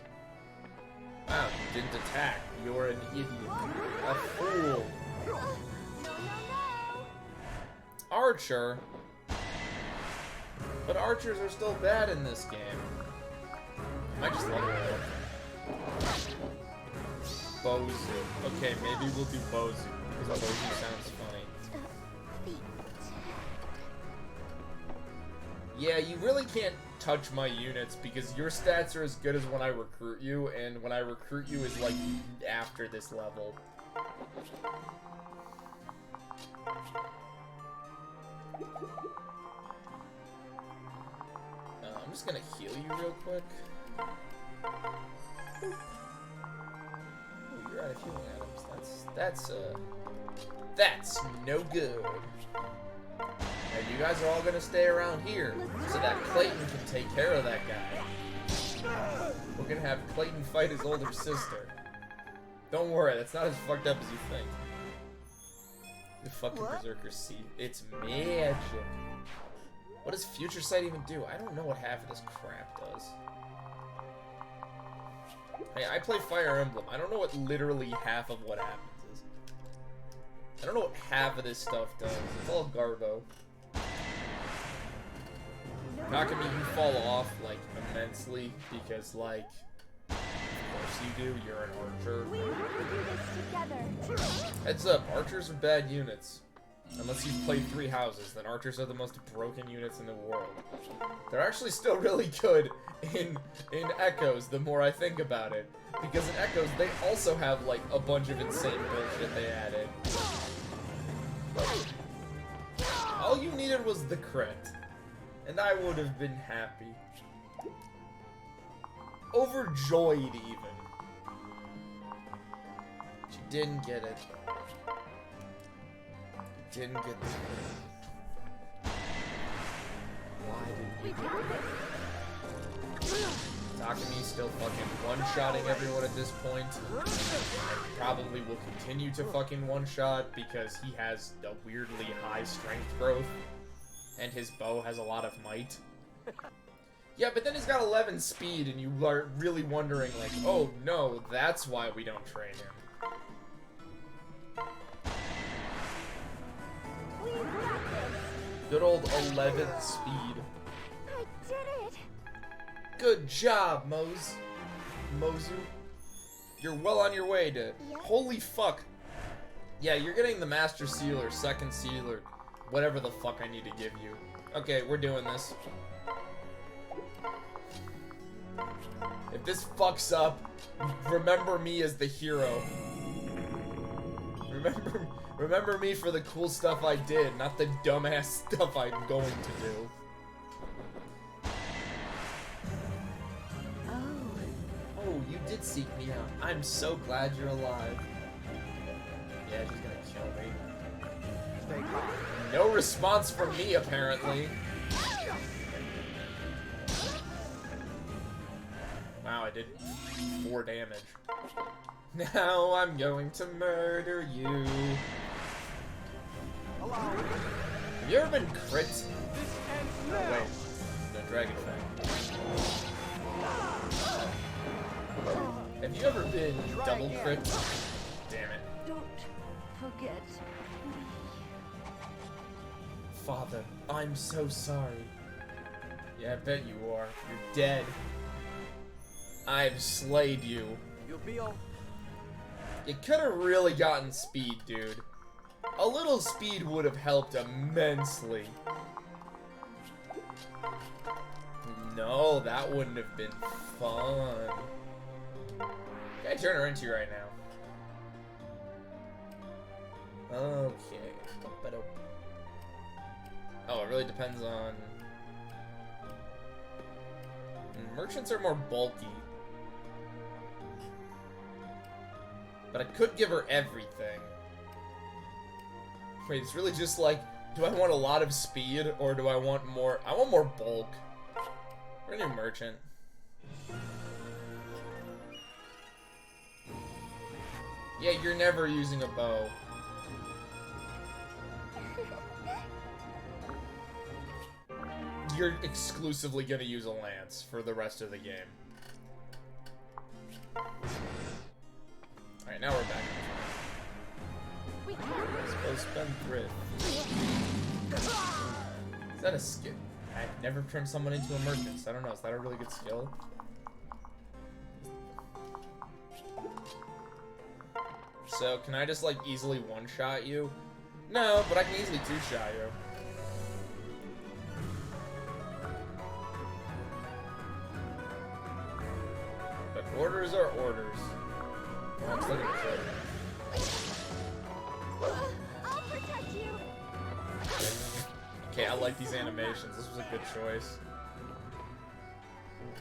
Wow, you didn't attack. You're an idiot. A fool. No. Archer? But archers are still bad in this game. I might just level it up. Bozu. Okay, maybe we'll do Bozu, because Bozu sounds funny. Yeah, you really can't touch my units because your stats are as good as when I recruit you, and when I recruit you is like after this level. I'm just gonna heal you real quick. Ooh, you're out of healing items. That's no good. Now you guys are all gonna stay around here so that Clayton can take care of that guy. We're gonna have Clayton fight his older sister. Don't worry, that's not as fucked up as you think. The fucking Berserker see. It's magic. What does Future Sight even do? I don't know what half of this crap does. Hey, I play Fire Emblem. I don't know what literally half of what happens is. I don't know what half of this stuff does. It's all Garbo. Nakami, you fall off, like, immensely, because, like, of course you do. You're an archer. We have to do this together. Heads up, archers are bad units. Unless you've played 3 houses, then archers are the most broken units in the world. They're actually still really good in Echoes, the more I think about it. Because in Echoes, they also have, like, a bunch of insane bullshit they added. All you needed was the crit. And I would have been happy. Overjoyed, even. But you didn't get it. You didn't get the crit. Why did you get it? Takami's still fucking one-shotting everyone at this point. And probably will continue to fucking one-shot because he has a weirdly high strength growth. And his bow has a lot of might. Yeah, but then he's got 11 speed and you are really wondering like, oh no, that's why we don't train him. We got this. Good old 11 speed. I did it. Good job, Mozu. You're well on your way to... Yep. Holy fuck. Yeah, you're getting the Master Seal or Second Seal or whatever the fuck I need to give you. Okay, we're doing this. If this fucks up, remember me as the hero. Remember me for the cool stuff I did, not the dumbass stuff I'm going to do. Oh, you did seek me out. I'm so glad you're alive. Yeah, she's gonna kill me. Stay calm. No response from me, apparently. Wow, I did 4 damage. Now I'm going to murder you. Allow me. Have you ever been crit? This ends Oh, now. wait. No, Dragon Fang. Have you ever been double crit? Damn it. Don't forget me. Father, I'm so sorry. Yeah, I bet you are. You're dead. I've slayed you. You'll be all. You could have really gotten speed, dude. A little speed would have helped immensely. No, that wouldn't have been fun. Can I turn her into right now? Okay. Oh, it really depends on... Merchants are more bulky. But I could give her everything. Wait, it's really just like, do I want a lot of speed, or do I want more... I want more bulk. We're gonna do merchant. Yeah, you're never using a bow. You're exclusively gonna use a lance for the rest of the game. Alright, now we're back. We can't. Supposed to spend grit. Is that a skill? I've never turned someone into a merchant, so I don't know. Is that a really good skill? So, can I just, like, easily one-shot you? No, but I can easily two-shot you. But orders are orders. Oh, I'm still gonna kill you. I'll protect you. Okay, I like these animations. This was a good choice.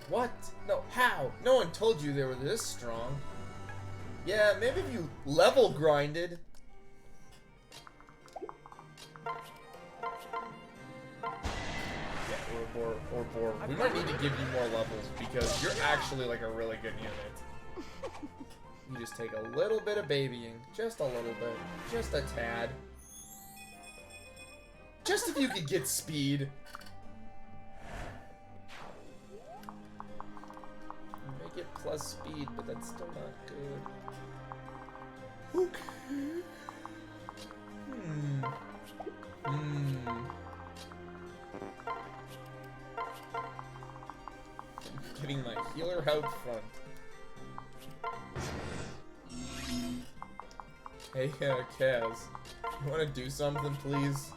What? No, how? No one told you they were this strong. Yeah, maybe if you level grinded. Yeah, or we might need to give you more levels because you're actually like a really good unit. You just take a little bit of babying. Just a little bit. Just a tad. Just if you could get speed. Make it plus speed, but that's still not good. Okay. Getting my healer out front. Hey, Kaz. You wanna do something, please?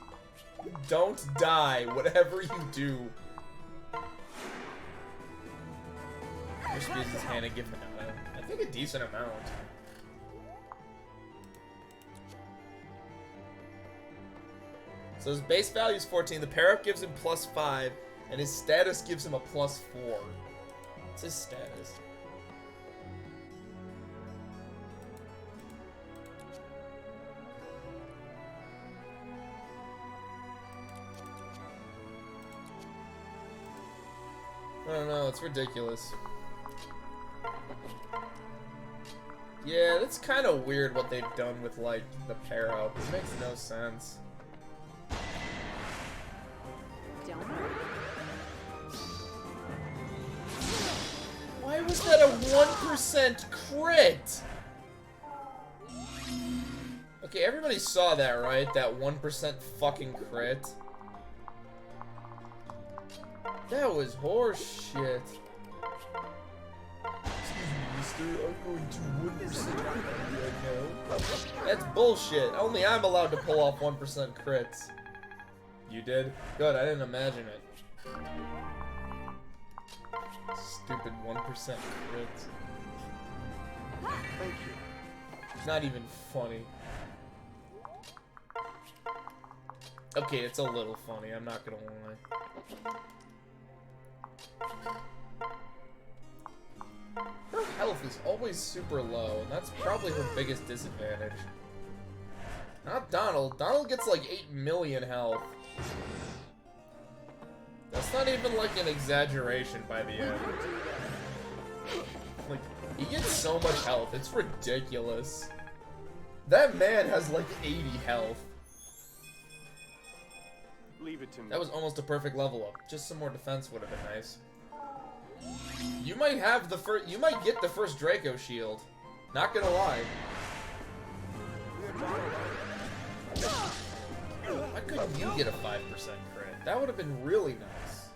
Don't die, whatever you do. Just use his hand and give him I think a decent amount. So his base value is 14, the pair-up gives him +5, and his status gives him a +4. What's his status? I don't know, it's ridiculous. Yeah, that's kind of weird what they've done with, like, the pair-up. It makes no sense. Why was that a 1% crit? Okay, everybody saw that, right? That 1% fucking crit. That was horse shit. Excuse me, mister. I'm going to 1% crit right now. That's bullshit. Only I'm allowed to pull off 1% crits. You did? Good, I didn't imagine it. Stupid 1% crits. Thank you. It's not even funny. Okay, it's a little funny, I'm not gonna lie. Her health is always super low, and that's probably her biggest disadvantage. Not Donald. Donald gets like 8 million health. That's not even like an exaggeration by the end. Like, he gets so much health, it's ridiculous. That man has like 80 health. Leave it to me. That was almost a perfect level up. Just some more defense would have been nice. You might have the first. You might get the first Draco shield. Not gonna lie. Why couldn't you get a 5% crit? That would have been really nice.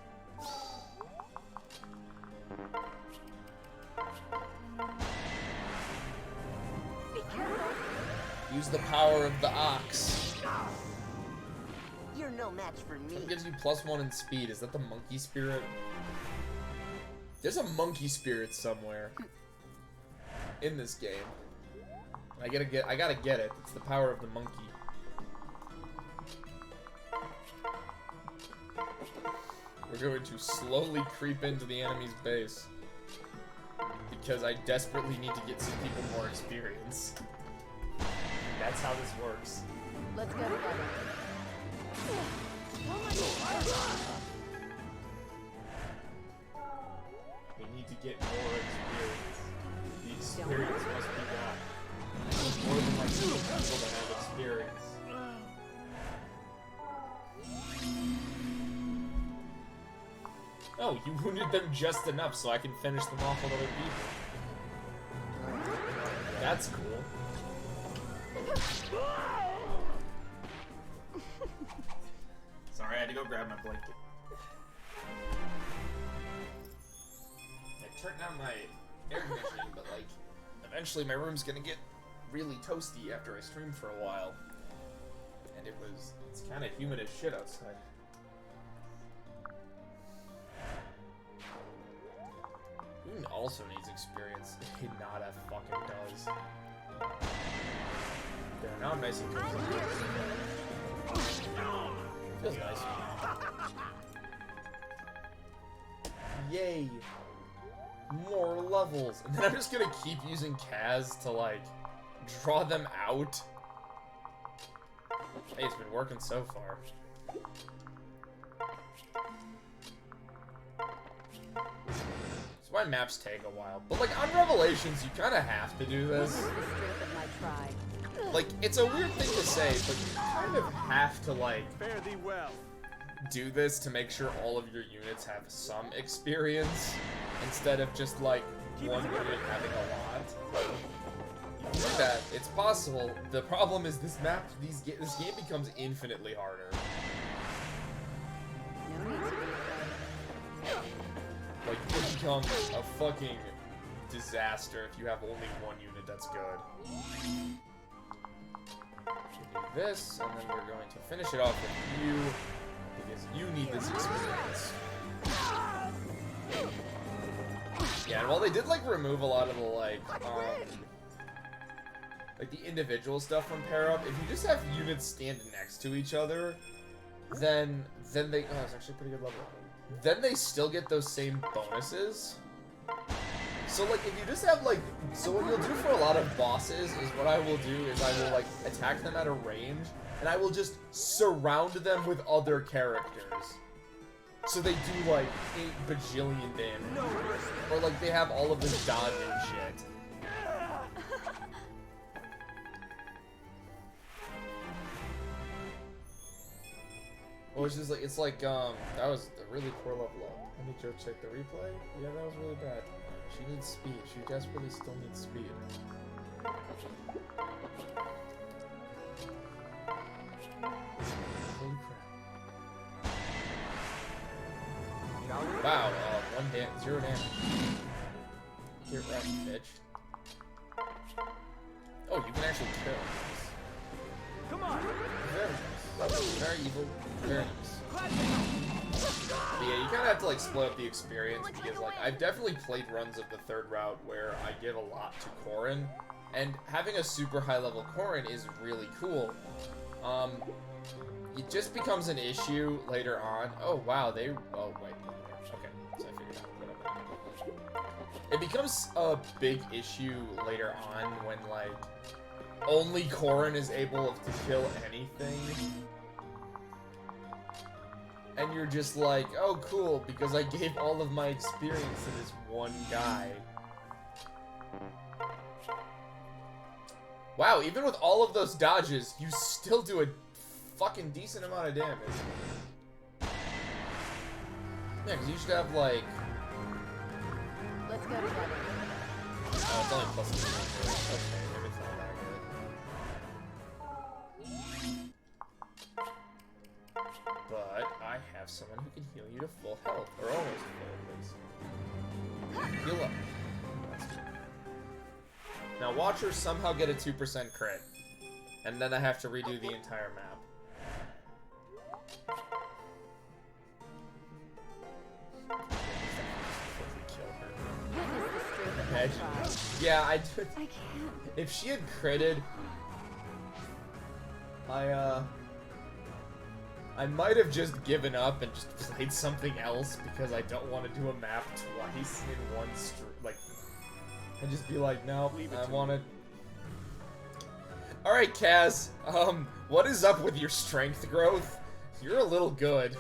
Use the power of the ox. You're no match for me. It gives you +1 in speed. Is that the monkey spirit? There's a monkey spirit somewhere in this game. I gotta get it. It's the power of the monkey. We're going to slowly creep into the enemy's base because I desperately need to get some people more experience. That's how this works. Let's go together. We need to get more experience. The experience must be got. There's more than like 2 people that have experience. Oh, you wounded them just enough so I can finish them off with other people. That's cool. Sorry, I had to go grab my blanket. I turned down my air conditioning, but like, eventually my room's gonna get really toasty after I stream for a while. And it's kind of humid as shit outside. Moon also needs experience. Hinata fucking does. There, now I'm nice and cozy. Feels nice. Yay! More levels! And then I'm just gonna keep using Kaz to, like, draw them out. Hey, it's been working so far. That's why maps take a while. But, like, on Revelations, you kind of have to do this. Like, it's a weird thing to say, but you kind of have to, like, Fare thee well. do this to make sure all of your units have some experience, instead of just, like, one unit having a lot. You can do that. It's possible. The problem is this map, this game becomes infinitely harder. No need to be afraid. Like, it becomes a fucking disaster if you have only one unit that's good. We'll do this, and then we're going to finish it off with you, because you need this experience. Yeah, and while they did, like, remove a lot of the, like the individual stuff from pair up, if you just have units standing next to each other, then they, oh, it's actually a pretty good level. Then they still get those same bonuses. So, like, if you just have, like, so what you'll do for a lot of bosses is what I will do is I will, like, attack them at a range, and I will just surround them with other characters. So they do, like, 8 bajillion damage. Or, like, they have all of this dodge and shit. Well, it's just like, it's like, that was a really poor level up. Let me go check the replay. Yeah, that was really bad. She needs speed. She desperately still needs speed. Holy crap. Wow, 0 damage. Here, rat, bitch. Oh, you can actually kill. Come on. Very nice. Very evil. Very nice. But yeah, you kind of have to, like, split up the experience, because, like, I've definitely played runs of the third route where I give a lot to Corrin, and having a super high level Corrin is really cool. It just becomes an issue later on. Oh, wow, oh, wait. Okay, so I figured out. It becomes a big issue later on when, like, only Corrin is able to kill anything. And you're just like, oh, cool, because I gave all of my experience to this one guy. Wow, even with all of those dodges, you still do a fucking decent amount of damage. Yeah, because you should have, like... Let's go together. Oh, it's only plus 2. Okay, maybe it's not that good. But I have someone who can heal you to full health, or almost full, at least. Heal up. That's good. Now watch her somehow get a 2% crit, and then I have to redo the entire map. Imagine. Yeah, I can't. If she had critted, I might have just given up and just played something else, because I don't want to do a map twice in one like, and just be like, no, I want it. All right, Kaz. What is up with your strength growth? You're a little good.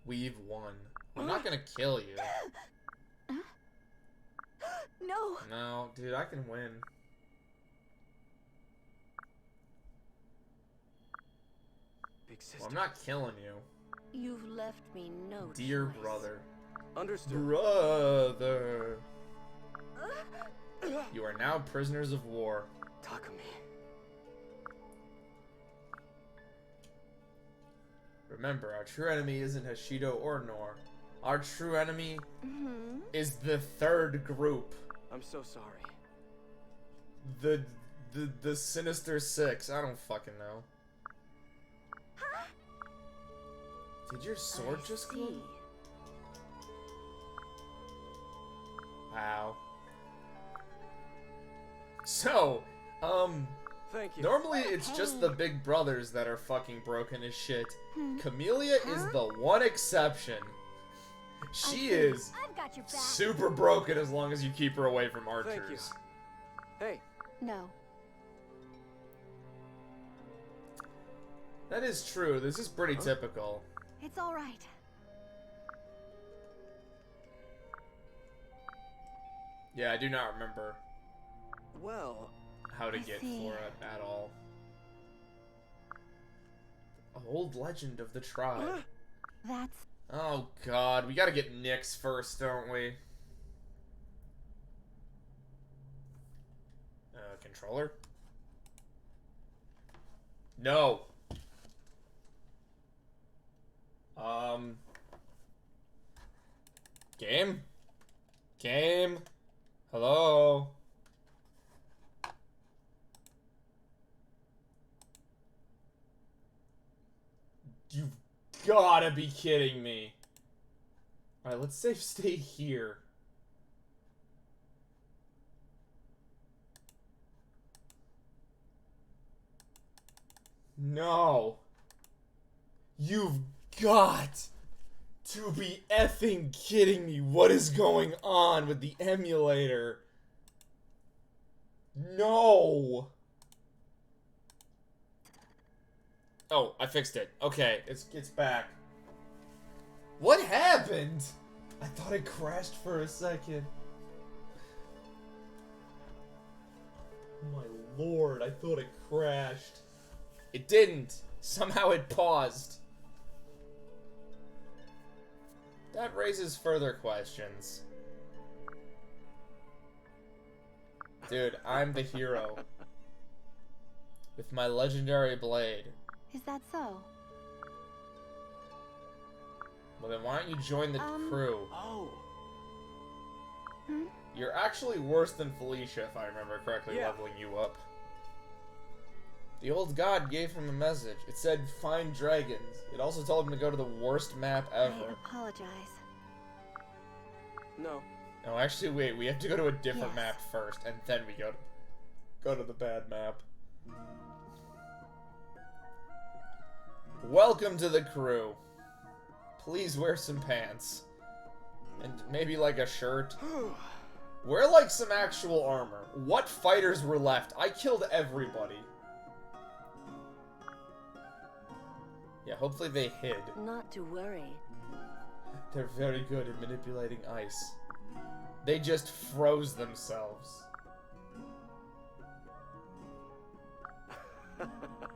We've won. I'm not gonna kill you. No. No, dude, I can win. Big sister. Well, I'm not killing you. You've left me no Dear choice. brother. Understood. Brother. You are now prisoners of war. Takumi. Remember, our true enemy isn't Hashido or Nor. Our true enemy is the third group. I'm so sorry. The Sinister Six. I don't fucking know. Did your sword just go? Wow. So, Thank you. normally it's just the big brothers that are fucking broken as shit. Camellia is the one exception. She is I've got your back. super broken as long as you keep her away from archers. Thank you. Hey, No. That is true. This is pretty typical. It's all right. Yeah, I do not remember well, how to I get see. Flora at all. Old legend of the tribe. That's Oh god, we gotta get Nyx first, don't we? Controller? No. Game? Game? Hello? You've gotta be kidding me. Alright, let's stay here. No. You've got to be effing kidding me. What is going on with the emulator? No. Oh, I fixed it. Okay, it's back. What happened? I thought it crashed for a second. My lord, I thought it crashed. It didn't. Somehow it paused. That raises further questions. Dude, I'm the hero. With my legendary blade. Is that so? Well then why don't you join the crew? Oh. Hmm? You're actually worse than Felicia, if I remember correctly, Yeah. leveling you up. The old god gave him a message. It said, find dragons. It also told him to go to the worst map I ever. apologize. No. No, actually, wait. We have to go to a different Yes. map first, and then we go to the bad map. Welcome to the crew. Please wear some pants. And maybe, like, a shirt. Wear, like, some actual armor. What fighters were left? I killed everybody. Yeah, hopefully they hid. Not to worry. They're very good at manipulating ice. They just froze themselves.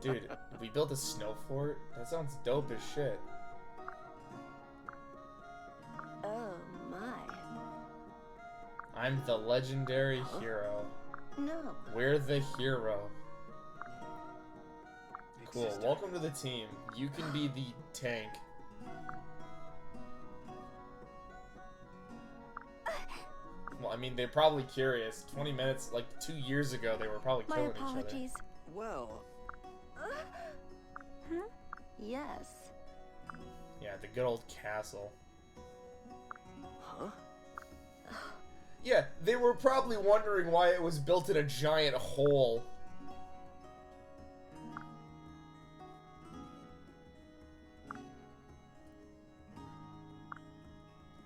Dude, we built a snow fort? That sounds dope as shit. Oh my. I'm the legendary hero. No. We're the hero. Cool, welcome to the team. You can be the tank. Well, I mean, they're probably curious. 20 minutes, like 2 years ago, they were probably My killing each other. apologies. Well, Huh? Yes. Yeah, the good old castle. huh? Yeah, they were probably wondering why it was built in a giant hole.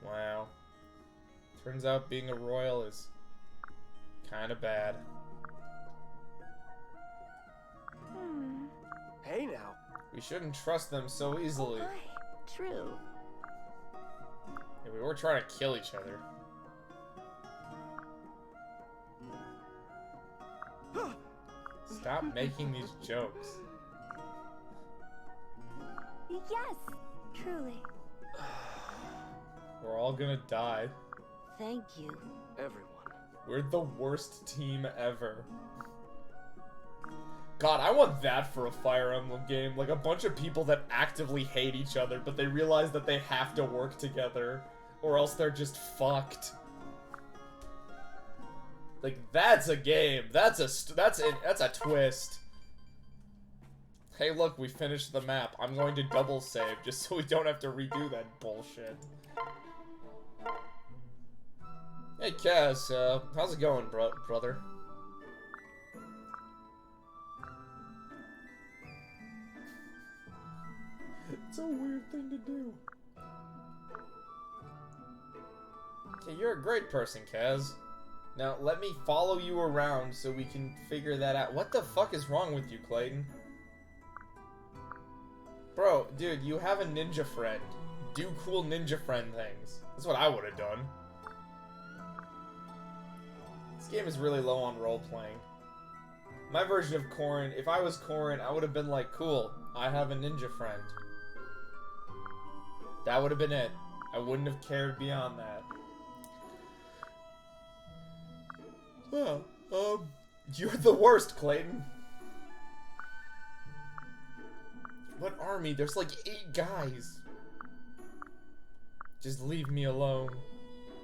Wow. Turns out being a royal is kind of bad. Hmm. Hey now. We shouldn't trust them so easily. Why? True. Yeah, we were trying to kill each other. Stop making these jokes. Yes. Truly. We're all gonna die. Thank you. Everyone. We're the worst team ever. God, I want that for a Fire Emblem game. Like, a bunch of people that actively hate each other, but they realize that they have to work together, or else they're just fucked. Like, that's a game. That's a twist. Hey, look, we finished the map. I'm going to double save, just so we don't have to redo that bullshit. Hey, Kaz, how's it going, brother? It's a weird thing to do. Okay, you're a great person, Kaz. Now, let me follow you around so we can figure that out. What the fuck is wrong with you, Clayton? Bro, dude, you have a ninja friend. Do cool ninja friend things. That's what I would have done. This game is really low on role-playing. My version of Corrin, if I was Corrin, I would have been like, cool, I have a ninja friend. That would have been it. I wouldn't have cared beyond that. Well, you're the worst, Clayton. What army? There's like 8 guys. Just leave me alone.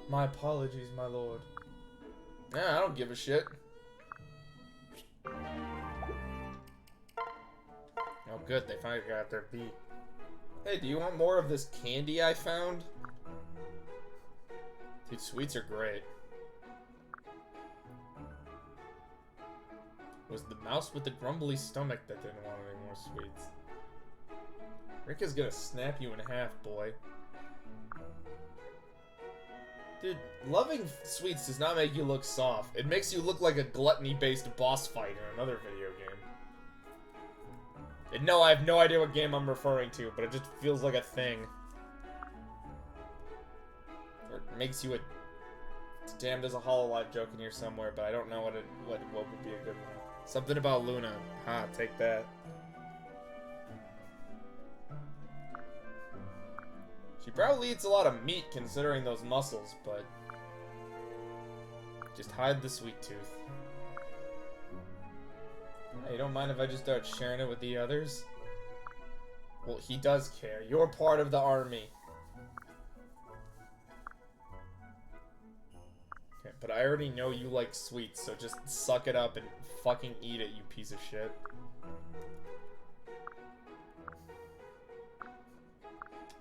My apologies, my lord. Nah, I don't give a shit. Oh good, they finally got their beat. Hey, do you want more of this candy I found? Dude, sweets are great. Was the mouse with the grumbly stomach that didn't want any more sweets. Rika's gonna snap you in half, boy. Dude, loving sweets does not make you look soft. It makes you look like a gluttony-based boss fight in another video game. And no, I have no idea what game I'm referring to, but it just feels like a thing. Or it makes you a... Damn, there's a Hololive joke in here somewhere, but I don't know what would be a good one. Something about Luna. Ha, take that. She probably eats a lot of meat considering those muscles, but... Just hide the sweet tooth. Hey, you don't mind if I just start sharing it with the others? Well, he does care. You're part of the army. Okay, but I already know you like sweets, so just suck it up and fucking eat it, you piece of shit.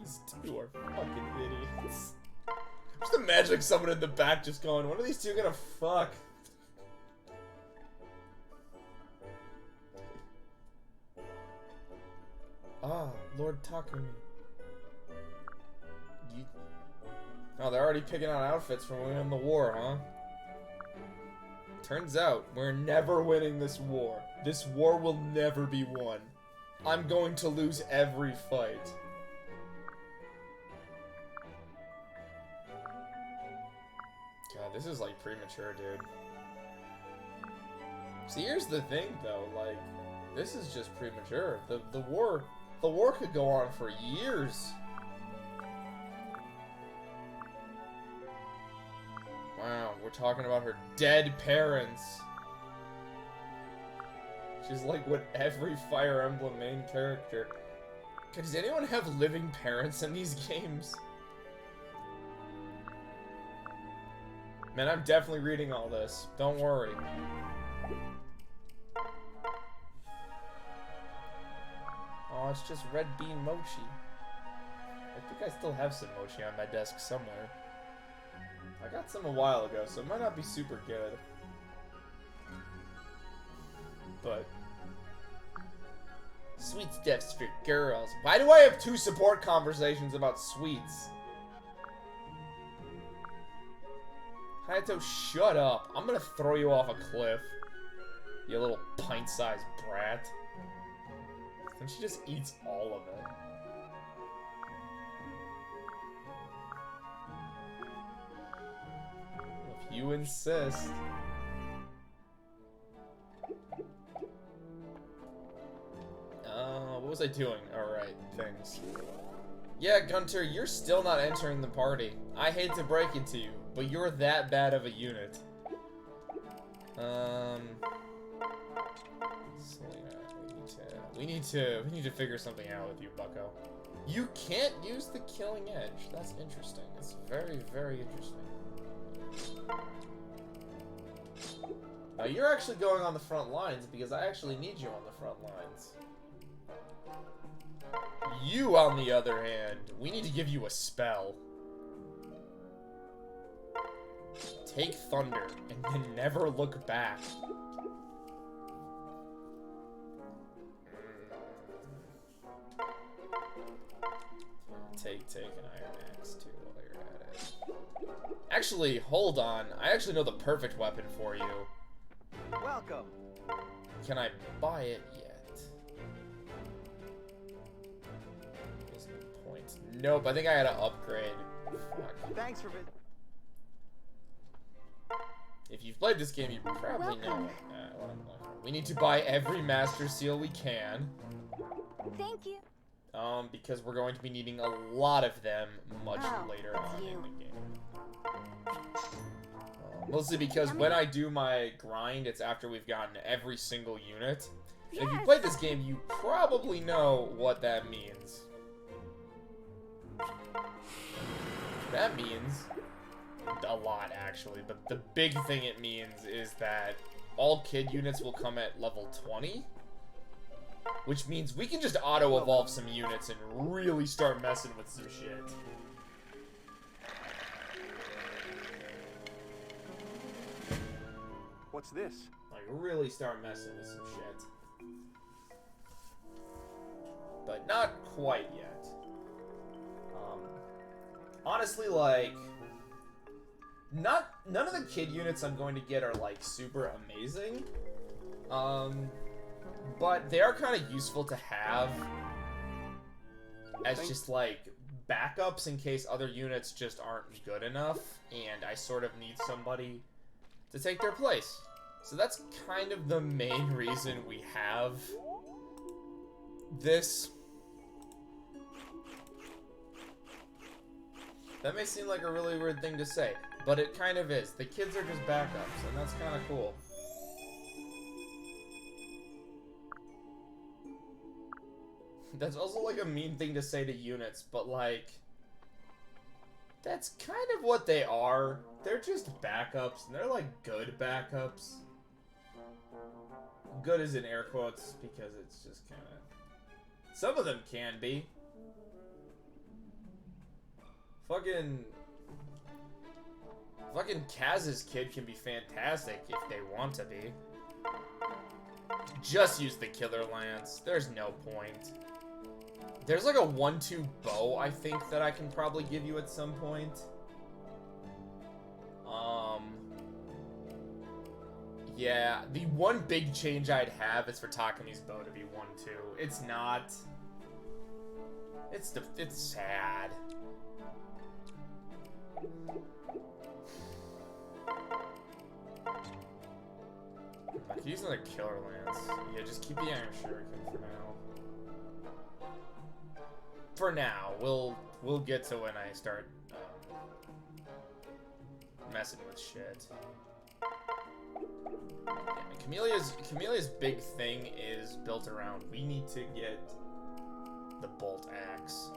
These two are fucking idiots. Just imagine someone in the back just going, when are these two gonna fuck? Ah, Lord Takumi. Oh, they're already picking out outfits for when we win the war, huh? Turns out, we're never winning this war. This war will never be won. I'm going to lose every fight. God, this is like premature, dude. See, here's the thing, though. Like, this is just premature. The war could go on for years. Wow, we're talking about her dead parents. She's like what every Fire Emblem main character. Does anyone have living parents in these games? Man, I'm definitely reading all this. Don't worry. Oh, it's just red bean mochi. I think I still have some mochi on my desk somewhere. I got some a while ago, so it might not be super good. But... Sweet stuff's for girls. Why do I have two support conversations about sweets? Hayato, shut up. I'm gonna throw you off a cliff. You little pint-sized brat. And she just eats all of it. If you insist. What was I doing? Alright, things. Yeah, Gunter, you're still not entering the party. I hate to break it to you, but you're that bad of a unit. We need to figure something out with you, bucko. You can't use the killing edge. That's interesting. It's very, very interesting. Now you're actually going on the front lines because I actually need you on the front lines. You, on the other hand, we need to give you a spell. Take thunder and then never look back. Take an iron axe too while you're at it. Actually, hold on. I actually know the perfect weapon for you. Welcome. Can I buy it yet? Points. Nope, I think I gotta upgrade. Fuck. Thanks for If you've played this game, you probably know what I'm looking for. We need to buy every Master Seal we can. Thank you. Because we're going to be needing a lot of them much later on in the game. Mostly because when I do my grind, it's after we've gotten every single unit. Yes. If you played this game, you probably know what that means. That means a lot, actually, but the big thing it means is that all kid units will come at level 20, which means we can just auto-evolve some units and really start messing with some shit. What's this? Like, really start messing with some shit. But not quite yet. Honestly, like, none of the kid units I'm going to get are, like, super amazing. But they are kind of useful to have as just, like, backups in case other units just aren't good enough, and I sort of need somebody to take their place. So that's kind of the main reason we have this. That may seem like a really weird thing to say, but it kind of is. The kids are just backups, and that's kind of cool. That's also like a mean thing to say to units, but like, that's kind of what they are. They're just backups, and they're like good backups. Good is in air quotes, because it's just kind of... Some of them can be. Fucking Kaz's kid can be fantastic if they want to be. Just use the Killer Lance. There's no point. There's like a 1-2 bow, I think, that I can probably give you at some point. Yeah, the one big change I'd have is for Takami's bow to be 1-2. It's not. It's sad. Like, using a Killer Lance. Yeah, just keep the Iron Shuriken for now. For now, we'll get to when I start messing with shit. Yeah, Camellia's big thing is built around, we need to get the Bolt Axe.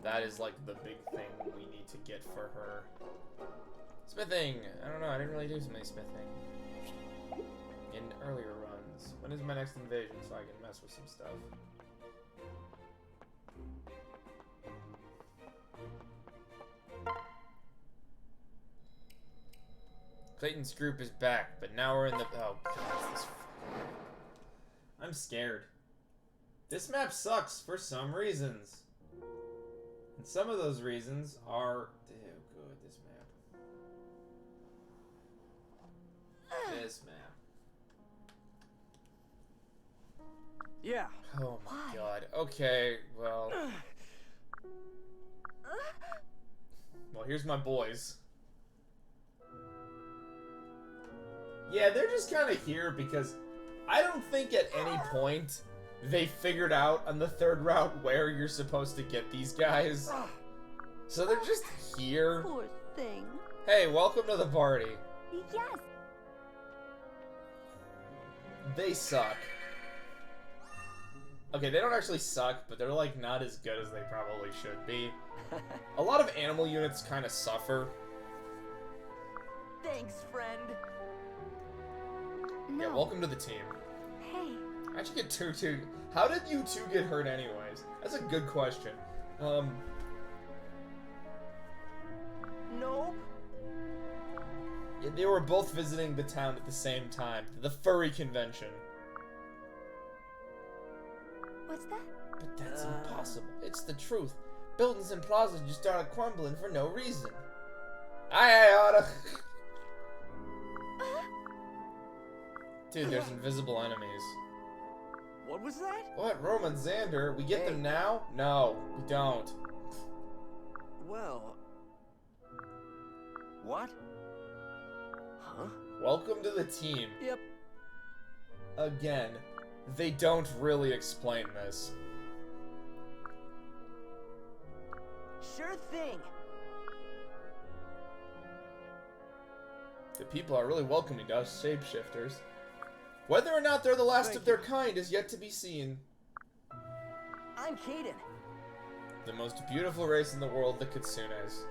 That is like the big thing we need to get for her. Smithing! I don't know, I didn't really do so many smithing in earlier runs. When is my next invasion so I can mess with some stuff? Clayton's group is back, but now we're in the... Oh, God, this... I'm scared. This map sucks for some reasons. And some of those reasons are... Oh, good, this map. This map. Yeah. Oh my God. Okay, well... Well, here's my boys. Yeah, they're just kind of here because I don't think at any point they figured out on the third route where you're supposed to get these guys. So they're just here. Poor thing. Hey, welcome to the party. Yes. They suck. Okay, they don't actually suck, but they're like not as good as they probably should be. A lot of animal units kind of suffer. Thanks, friend. No. Yeah, welcome to the team. Hey. How'd you get two? How did you two get hurt anyways? That's a good question. Nope. Yeah, they were both visiting the town at the same time. The furry convention. What's that? But that's impossible. It's the truth. Buildings and plazas just started crumbling for no reason. Aye, Otta. Dude, there's invisible enemies. What was that? What? Roman Xander? We get them now? No, we don't. Well... What? Huh? Welcome to the team. Yep. Again, they don't really explain this. Sure thing. The people are really welcoming us shapeshifters. Whether or not they're the last of their kind is yet to be seen. I'm Caden. The most beautiful race in the world, the Kitsunes.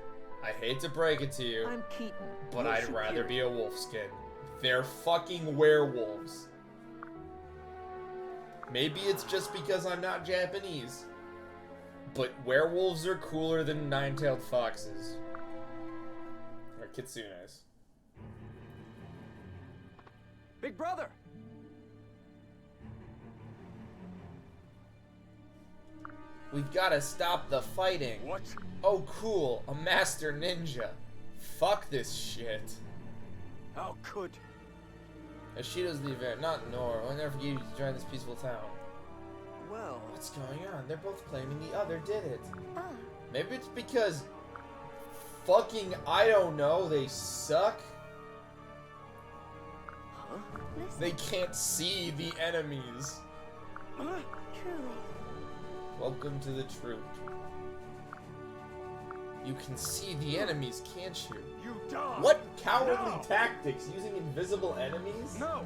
I hate to break it to you, I'm Keaton. but your I'd rather superior. be a wolf skin. They're fucking werewolves. Maybe it's just because I'm not Japanese. But werewolves are cooler than nine-tailed foxes. Or kitsunes. Big brother! We've gotta stop the fighting. What? Oh cool, a master ninja. Fuck this shit. How could? Ashido's the event, not Nor. I'll never forget you to join this peaceful town. Well, What's going on? They're both claiming the other did it. Ah, Maybe it's because fucking, I don't know, they suck? huh? listen. They can't see the enemies. Huh? Truly. Welcome to the truth. You can see the enemies, can't you? You dog! What cowardly No. tactics? Using invisible enemies? No!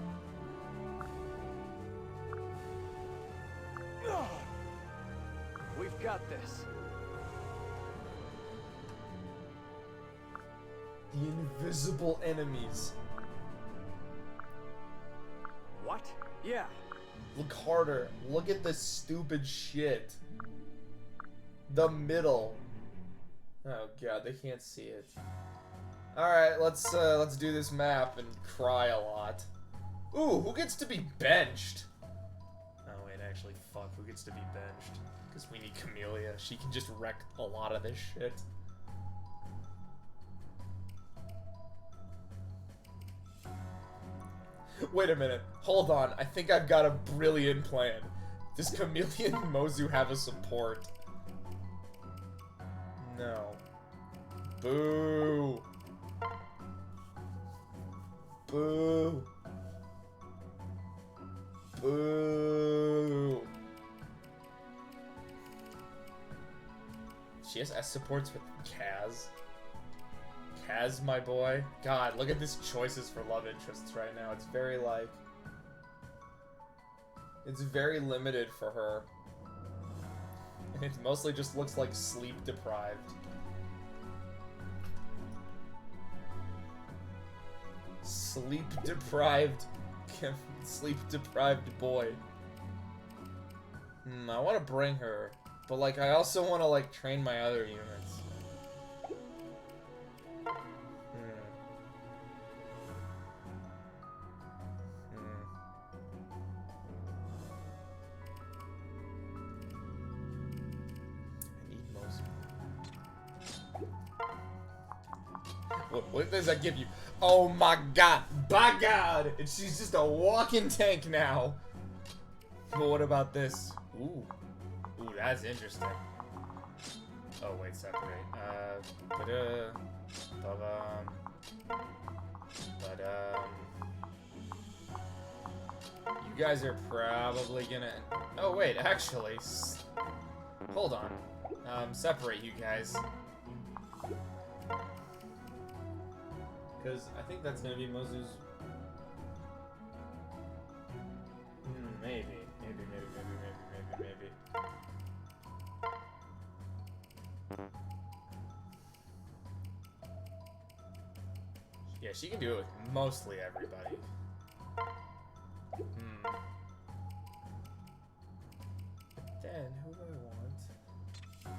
Ugh. We've got this. The invisible enemies. What? Yeah. Look harder. Look at this stupid shit. The middle. Oh god, they can't see it. Alright, let's do this map and cry a lot. Ooh, who gets to be benched? Oh wait, actually, fuck, who gets to be benched? Because we need Camellia. She can just wreck a lot of this shit. Wait a minute. Hold on. I think I've got a brilliant plan. Does Camellia and Mozu have a support? No. Boo. Boo. Boo. She has S supports with Kaz. Kaz, my boy. God, look at this choices for love interests right now. It's very, like... It's very limited for her. And it mostly just looks like sleep deprived. Sleep deprived. Sleep deprived boy. I want to bring her. But, like, I also want to, like, train my other units. What does that give you? Oh my god! By god! And she's just a walking tank now! But what about this? Ooh. Ooh, that's interesting. Oh, wait, separate. You guys are probably gonna... Oh, wait, actually... Hold on. Separate you guys. Because I think that's gonna be Mozu's... Maybe. Yeah, she can do it with mostly everybody. Then, who do I want?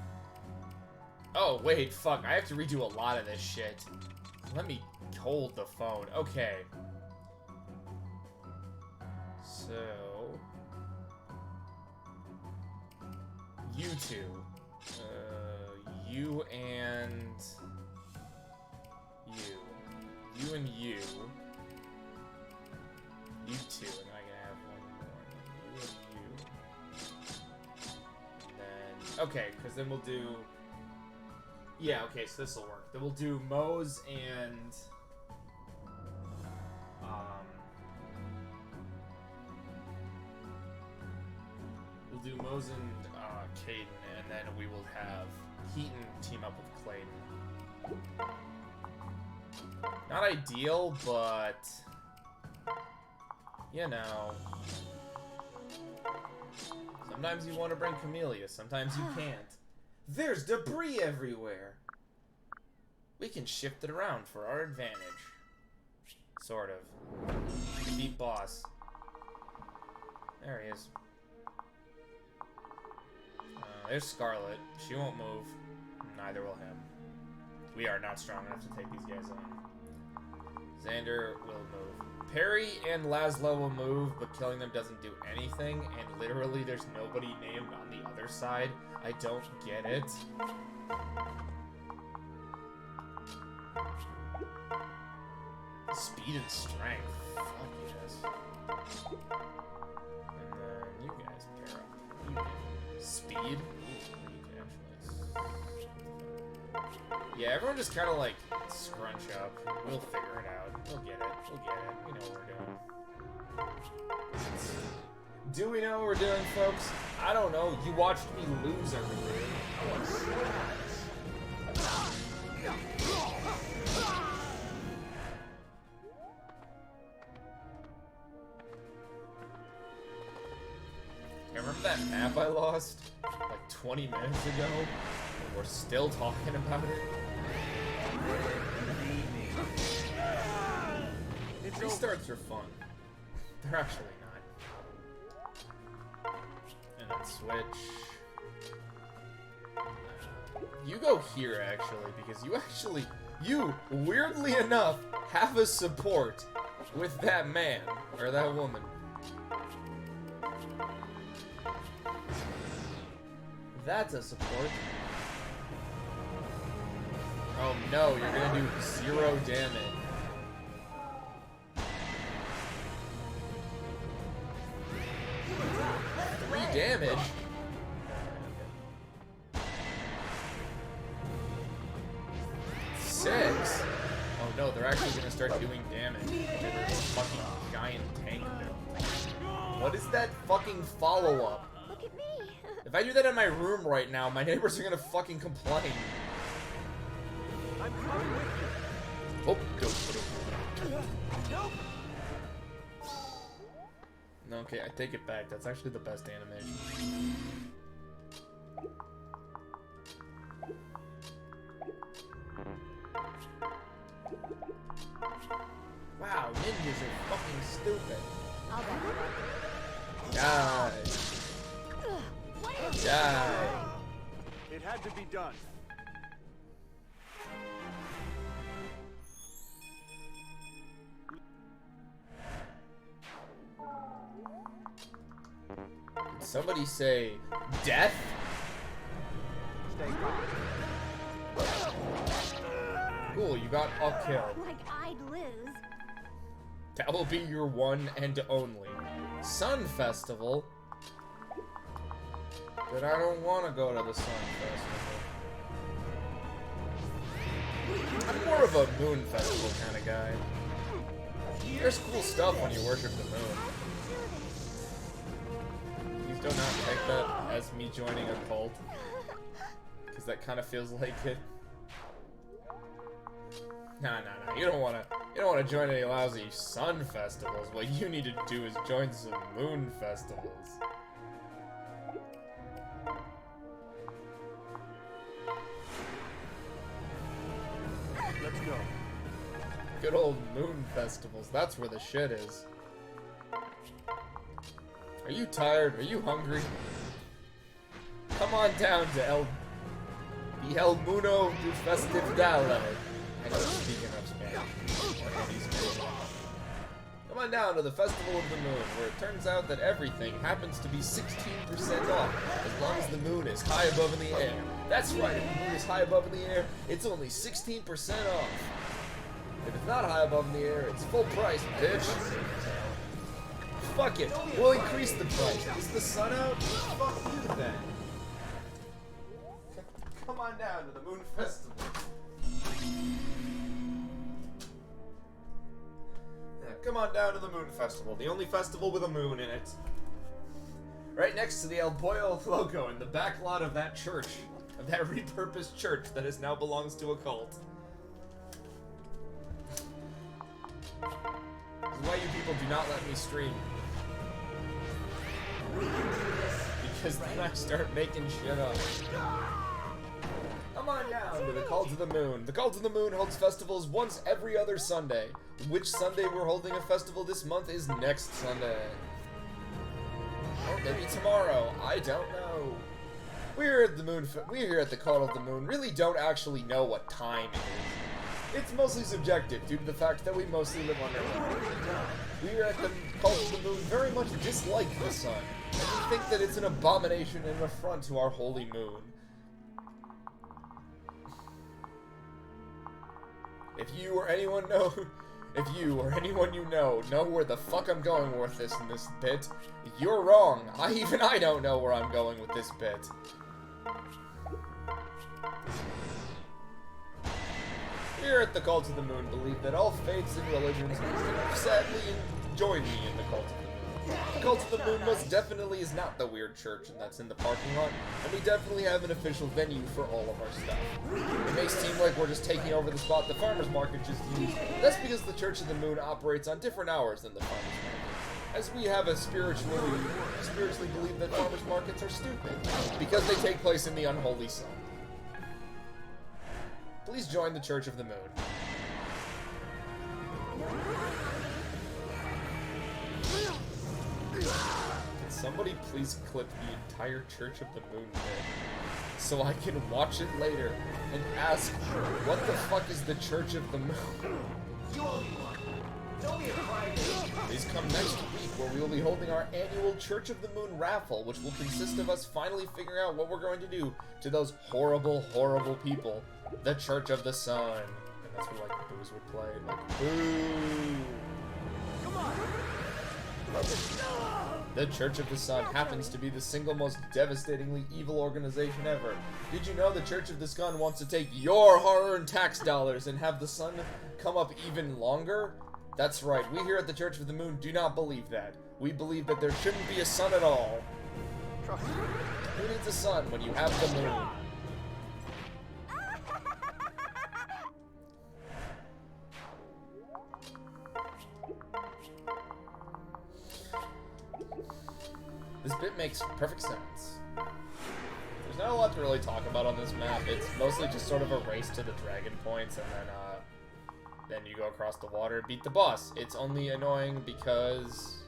Oh, wait, fuck. I have to redo a lot of this shit. Let me hold the phone. Okay. So... You two. You and... You. You and you. You two. And I can have one more. You and you. And then... Okay, because then we'll do... Yeah, okay, so this'll work. Then we'll do Moze and... We'll do Moze and Caden, and then we will have Keaton team up with Clayton. Not ideal, but... You know... Sometimes you want to bring Camellia, sometimes you can't. There's debris everywhere. We can shift it around for our advantage. Sort of. Defeat boss. There he is. There's Scarlet. She won't move. Neither will him. We are not strong enough to take these guys on. Xander will move. Perry and Laszlo will move, but killing them doesn't do anything, and literally there's nobody named on the other side. I don't get it. Speed and strength. Fuck yes. And then you guys pair up. You get speed. Yeah, everyone just kind of like scrunch up. We'll figure it out. We'll get it. We'll get it. We know what we're doing. Do we know what we're doing, folks? I don't know. You watched me lose everything. I want to see what happens. Remember that map I lost like 20 minutes ago? And we're still talking about it? Restarts are fun. They're actually not. And then switch. You go here, actually, because you, weirdly enough, have a support with that man, or that woman. That's a support. Oh no, you're gonna do 0 damage. 3 damage? 6? Oh no, they're actually gonna start doing damage. They're a fucking giant tank build. What is that fucking follow-up? Look at me. If I do that in my room right now, my neighbors are gonna fucking complain. I'm coming with you. Oh, go. Nope. No, okay, I take it back. That's actually the best animation. Wow, ninjas are fucking stupid. I'll bet. Die. Die. It had to be done. Did somebody say death? Stay calm. Cool, you got a kill. Like I'd lose. That will be your one and only. Sun Festival? But I don't want to go to the Sun Festival. I'm more of a Moon Festival kind of guy. There's cool stuff when you worship the moon. Please do not take that as me joining a cult. Because that kind of feels like it. Nah. You don't wanna join any lousy sun festivals. What you need to do is join some moon festivals. Let's go. Good old moon festivals. That's where the shit is. Are you tired? Are you hungry? Come on down to the El Mundo du Festividale. I know speaking of Spanish. Come on down to the Festival of the Moon, where it turns out that everything happens to be 16% off, as long as the moon is high above in the air. That's right, if the moon is high above in the air, it's only 16% off. If it's not high above in the air, it's full price, bitch. Fuck it, we'll increase the price. Is the sun out? Fuck you then. Come on down to the Moon Festival. Yeah, come on down to the Moon Festival, the only festival with a moon in it. Right next to the El Pollo logo in the back lot of that church, of that repurposed church that is now belongs to a cult. This is why you people do not let me stream. Because then I start making shit up. Come on down to the Cult of the Moon. The Cult of the Moon holds festivals once every other Sunday. Which Sunday we're holding a festival this month is next Sunday. Or maybe tomorrow. I don't know. We here at the Cult of the Moon really don't actually know what time it is. It's mostly subjective due to the fact that we mostly live underground. We here at the Cult of the Moon very much dislike the sun, and we think that it's an abomination and an affront to our holy moon. If you or anyone you know where the fuck I'm going with this in this bit, you're wrong. Even I don't know where I'm going with this bit. Here at the Cult of the Moon believe that all faiths and religions sadly join me in the Cult of the Moon. The Cult of the Moon most definitely is not the weird church that's in the parking lot, and we definitely have an official venue for all of our stuff. It may seem like we're just taking over the spot the farmer's market just used. That's because the Church of the Moon operates on different hours than the farmer's market, as we have a spiritually believe that farmer's markets are stupid, because they take place in the unholy sun. Please join the Church of the Moon. Can somebody please clip the entire Church of the Moon bit so I can watch it later and ask, what the fuck is the Church of the Moon? Please come next week where we will be holding our annual Church of the Moon raffle, which will consist of us finally figuring out what we're going to do to those horrible, horrible people. The Church of the Sun. And that's where, like, booze would play. Like, boo! Come on! The Church of the Sun happens to be the single most devastatingly evil organization ever. Did you know the Church of the Sun wants to take your hard-earned tax dollars and have the sun come up even longer? That's right, we here at the Church of the Moon do not believe that. We believe that there shouldn't be a sun at all. Who needs a sun when you have the moon? This bit makes perfect sense. There's not a lot to really talk about on this map. It's mostly just sort of a race to the dragon points, and then you go across the water and beat the boss. It's only annoying because,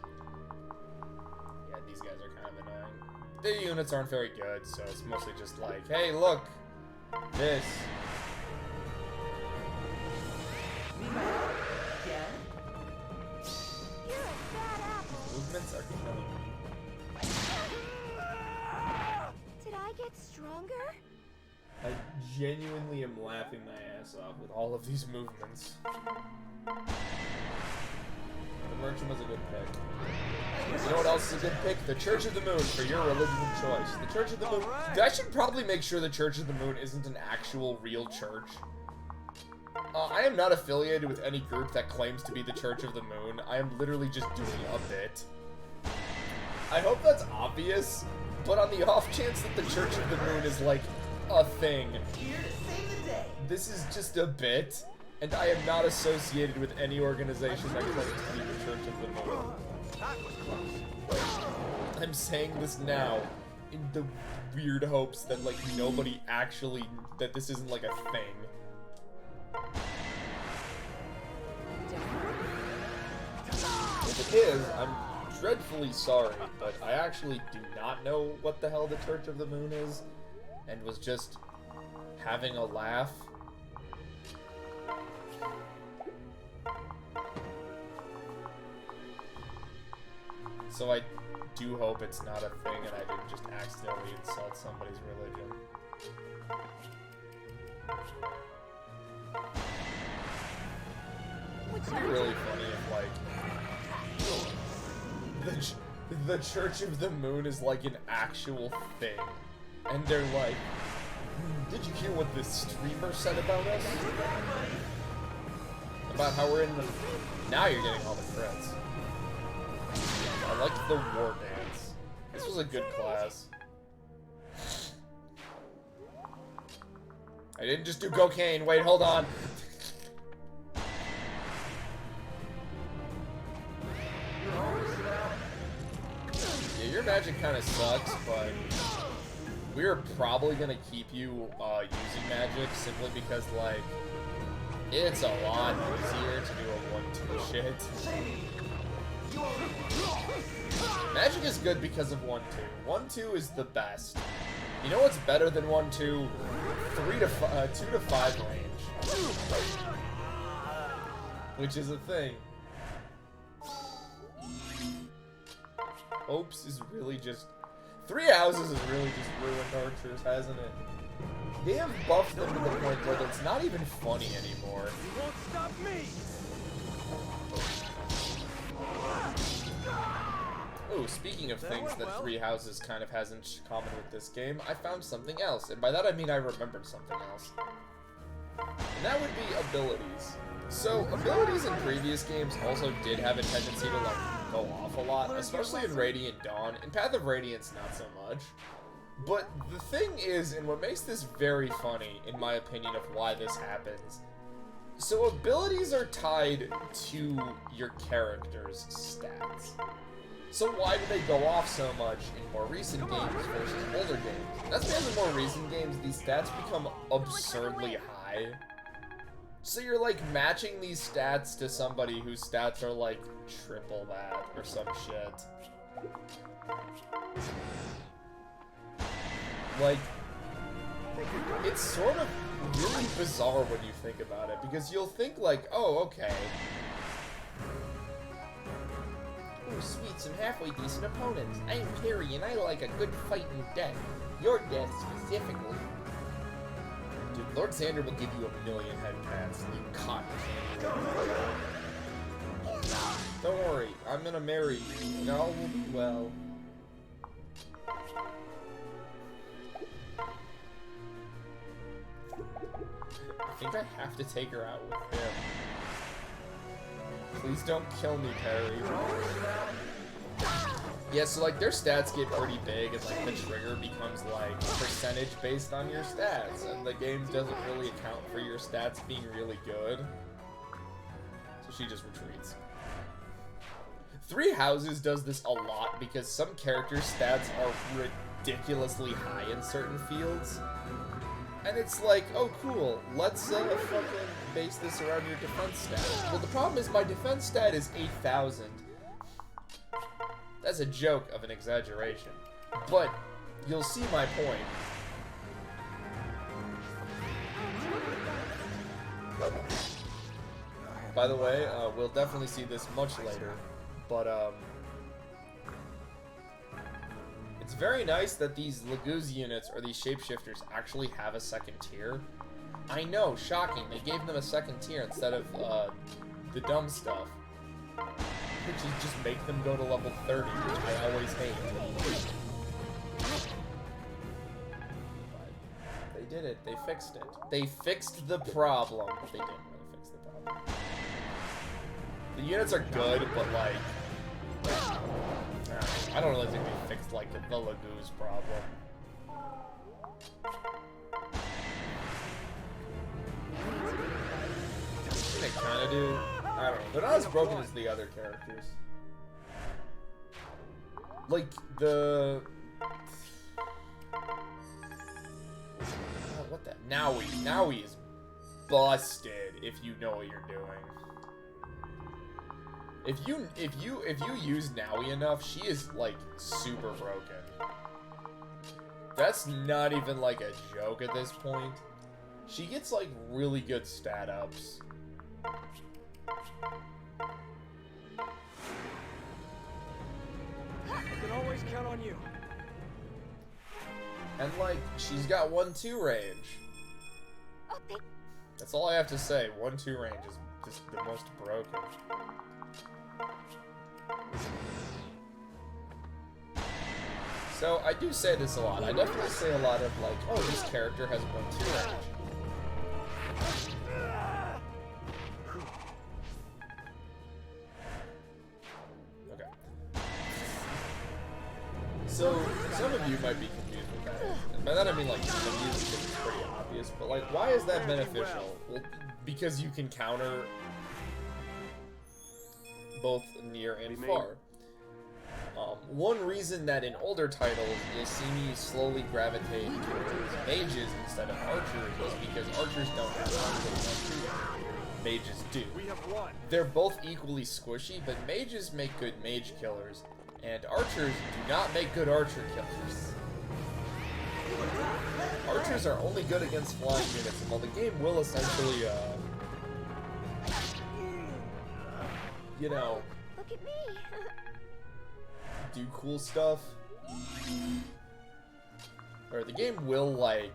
yeah, these guys are kind of annoying. The units aren't very good, so it's mostly just like, hey, look, this. Movements are killing me. Did I get stronger? I genuinely am laughing my ass off with all of these movements. The Merchant was a good pick. You know what else is a good pick? The Church of the Moon for your religion of choice. The Church of the Moon. I should probably make sure the Church of the Moon isn't an actual real church. I am not affiliated with any group that claims to be the Church of the Moon. I am literally just doing a bit. I hope that's obvious, but on the off chance that the Church of the Moon is like a thing, this is just a bit, and I am not associated with any organization that claims to be the Church of the Moon. I'm saying this now in the weird hopes that like nobody actually, that this isn't like a thing. If it is, I'm dreadfully sorry, but I actually do not know what the hell the Church of the Moon is, and was just having a laugh. So I do hope it's not a thing and I didn't just accidentally insult somebody's religion. It'd be really funny if, like, the Church of the Moon is like an actual thing, and they're like, did you hear what this streamer said about us? About how we're in the... Now you're getting all the creds. I liked the war dance. This was a good class. I didn't just do cocaine. Wait, hold on. Yeah, your magic kind of sucks, but we're probably gonna keep you using magic simply because, like, it's a lot easier to do a 1-2 shit. Magic is good because of 1-2. 1-2 is the best. You know what's better than 1-2? 2 to 5 range. Which is a thing. Hopes is really just... 3 houses has really just ruined archers, hasn't it? They have buffed them to the point where it's not even funny anymore. You won't stop me! Oh, speaking of things that 3 houses kind of has in common with this game, I found something else. And by that I mean I remembered something else. And that would be abilities. So, abilities in previous games also did have a tendency to, like, go off a lot, especially in Radiant Dawn. In Path of Radiance, not so much. But the thing is, and what makes this very funny, in my opinion, of why this happens, so abilities are tied to your character's stats. So why do they go off so much in more recent games versus older games? That's because in more recent games, these stats become absurdly high. So you're, like, matching these stats to somebody whose stats are, like, triple that or some shit. Like, it's sort of really bizarre when you think about it, because you'll think, like, oh, okay. Oh, sweet, some halfway decent opponents. I'm Perry, and I like a good fight in death. Your death, specifically. Dude, Lord Xander will give you a million head pats. You cotton candy. Don't worry, I'm gonna marry you, and all will be well. I think I have to take her out with him. Please don't kill me, Perry. Yeah, so, like, their stats get pretty big, and, like, the trigger becomes, like, percentage based on your stats, and the game doesn't really account for your stats being really good. So she just retreats. 3 Houses does this a lot because some characters' stats are ridiculously high in certain fields. And it's like, oh cool, let's fucking base this around your defense stat. Well, the problem is my defense stat is 8,000. That's a joke of an exaggeration. But you'll see my point. By the way, we'll definitely see this much later, but it's very nice that these Laguz units, or these shapeshifters, actually have a second tier. I know, shocking, they gave them a second tier instead of the dumb stuff. Which is just make them go to level 30, which I always hate. But they did it, they fixed it. They fixed the problem. They didn't really fix the problem. The units are good, but like... I don't really think they fixed, like, the Laguz problem. I think they kinda do. I don't know. They're not as broken as the other characters. Like, the... what the... Naui is busted if you know what you're doing. If you use Naui enough, she is, like, super broken. That's not even, like, a joke at this point. She gets, like, really good stat ups. I can always count on you. And, like, she's got 1-2 range. Oh, That's all I have to say. 1-2 range is just the most broken. So, I do say this a lot. I definitely say a lot of, like, oh, this character has 1-2 range. Okay. So, some of you might be confused with that. And by that I mean, like, some of you think it's pretty obvious, but, like, why is that beneficial? Well, because you can counter both near and far. One reason that in older titles you'll see me slowly gravitate towards mages instead of archers is because archers don't have archers. Mages do. We have won. They're both equally squishy, but mages make good mage killers, and archers do not make good archer killers. Archers are only good against flying units, and while the game will essentially, you know, Look at me. do cool stuff, or the game will, like,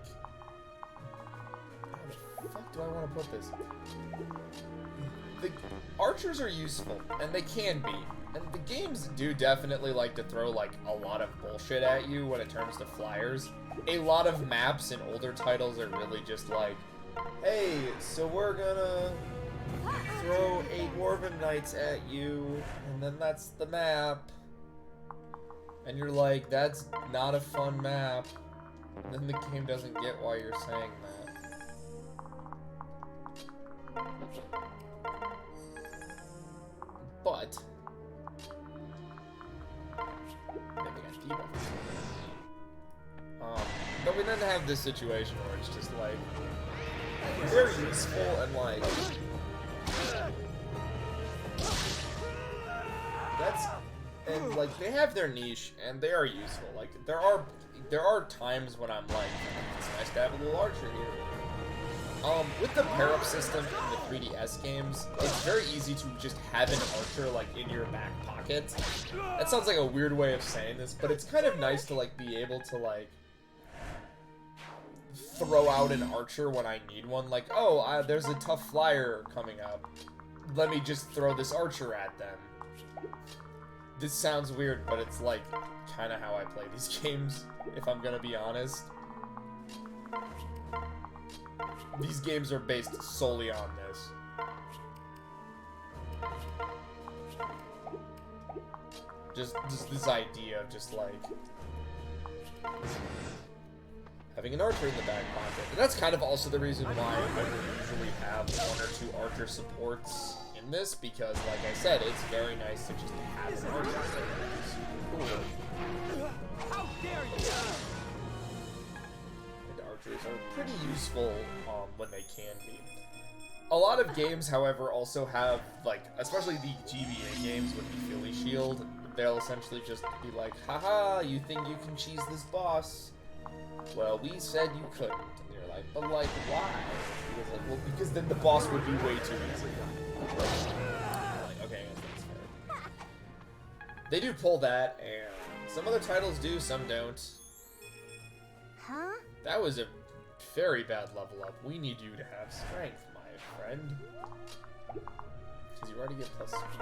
how the fuck do I want to put this? The archers are useful, and they can be, and the games do definitely like to throw, like, a lot of bullshit at you when it comes to flyers. A lot of maps in older titles are really just like, hey, so we're gonna throw 8 Dwarven Knights at you, and then that's the map. And you're like, that's not a fun map. And then the game doesn't get why you're saying that. But maybe I got debuffed. But we then have this situation where it's just like very useful and like that's and like they have their niche and they are useful. Like there are times when I'm like, it's nice to have a little archer here. With the pair-up system in the 3DS games, it's very easy to just have an archer, like, in your back pocket. That sounds like a weird way of saying this, but it's kind of nice to, like, be able to, like, throw out an archer when I need one. Like, oh, there's a tough flyer coming up. Let me just throw this archer at them. This sounds weird, but it's, like, kind of how I play these games, if I'm gonna be honest. These games are based solely on this. Just this idea of just like having an archer in the back pocket. And that's kind of also the reason why I would usually have 1 or 2 archer supports in this, because like I said, it's very nice to just have an archer. Cool. How dare you! Archers are pretty useful when they can be. A lot of games, however, also have, like, especially the GBA games with the Philly Shield, they'll essentially just be like, haha, you think you can cheese this boss? Well, we said you couldn't. And you're like, but like, why? Because, like, well, because then the boss would be way too easy. Like, okay, that's fair. They do pull that, and some other titles do, some don't. Huh? That was a very bad level up. We need you to have strength, my friend. Because you already get plus speed.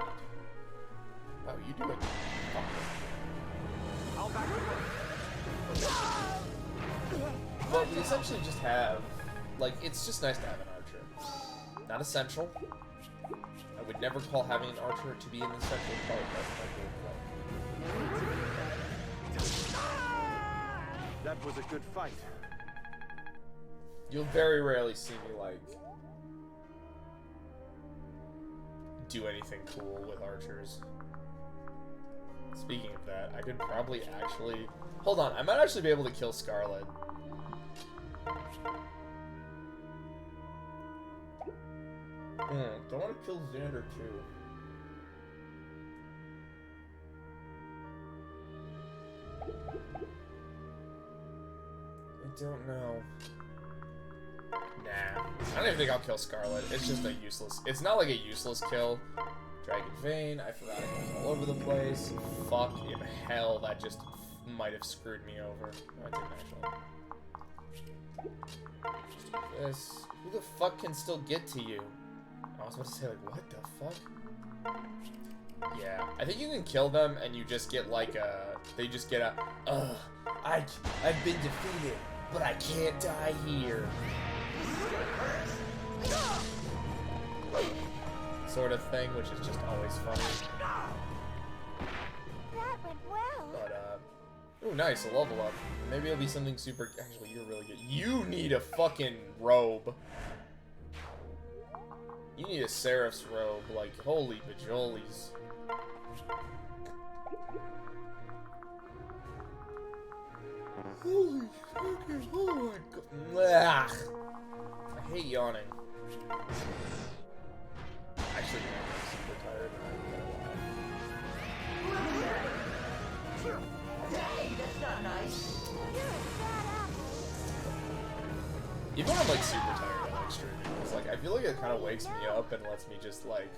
Wow, you do it. I'll back you up. But we essentially just have, like, it's just nice to have an archer. Not essential. I would never call having an archer to be an essential part of my gameplay. That was a good fight. You'll very rarely see me, like, do anything cool with archers. Speaking of that, I could probably actually... Hold on, I might actually be able to kill Scarlet. Don't want to kill Xander, too. I don't know. Nah. I don't even think I'll kill Scarlet. It's just a useless... It's not like a useless kill. Dragon Vein, I forgot it was all over the place. Fuck in hell, that just might have screwed me over. No, it didn't actually. Just do this. Who the fuck can still get to you? I was about to say, like, what the fuck? Yeah, I think you can kill them and you just get like a... They just get a... I've been defeated, but I can't die here. Sort of thing, which is just always funny. That went well. But, ooh, nice, a level up. Maybe it'll be something super... Actually, you're really good. You need a fucking robe. You need a Seraph's robe, like, holy bajolies. Holy fucking, oh my god. I hate yawning. Actually, I'm super tired. Hey, that's not nice. Even when I'm like super tired, I like streaming. It's like I feel like it kind of wakes me up and lets me just like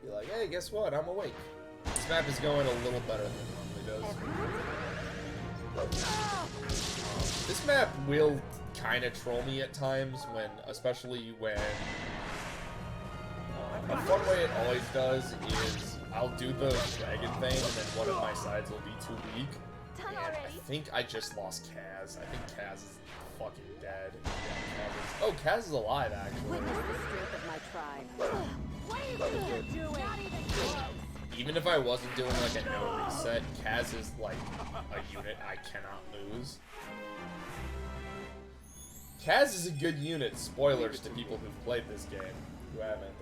be like, hey, guess what? I'm awake. This map is going a little better than it normally does. This map will kind of troll me at times when, especially when. A fun way it always does is I'll do the dragon thing and then one of my sides will be too weak. And I think I just lost Kaz. I think Kaz is fucking dead. Yeah, oh, Kaz is alive, actually. Witness the strength of my tribe. What are you doing? Not even close. Even if I wasn't doing like a no reset, Kaz is like a unit I cannot lose. Kaz is a good unit. Spoilers to people who've played this game. Who haven't,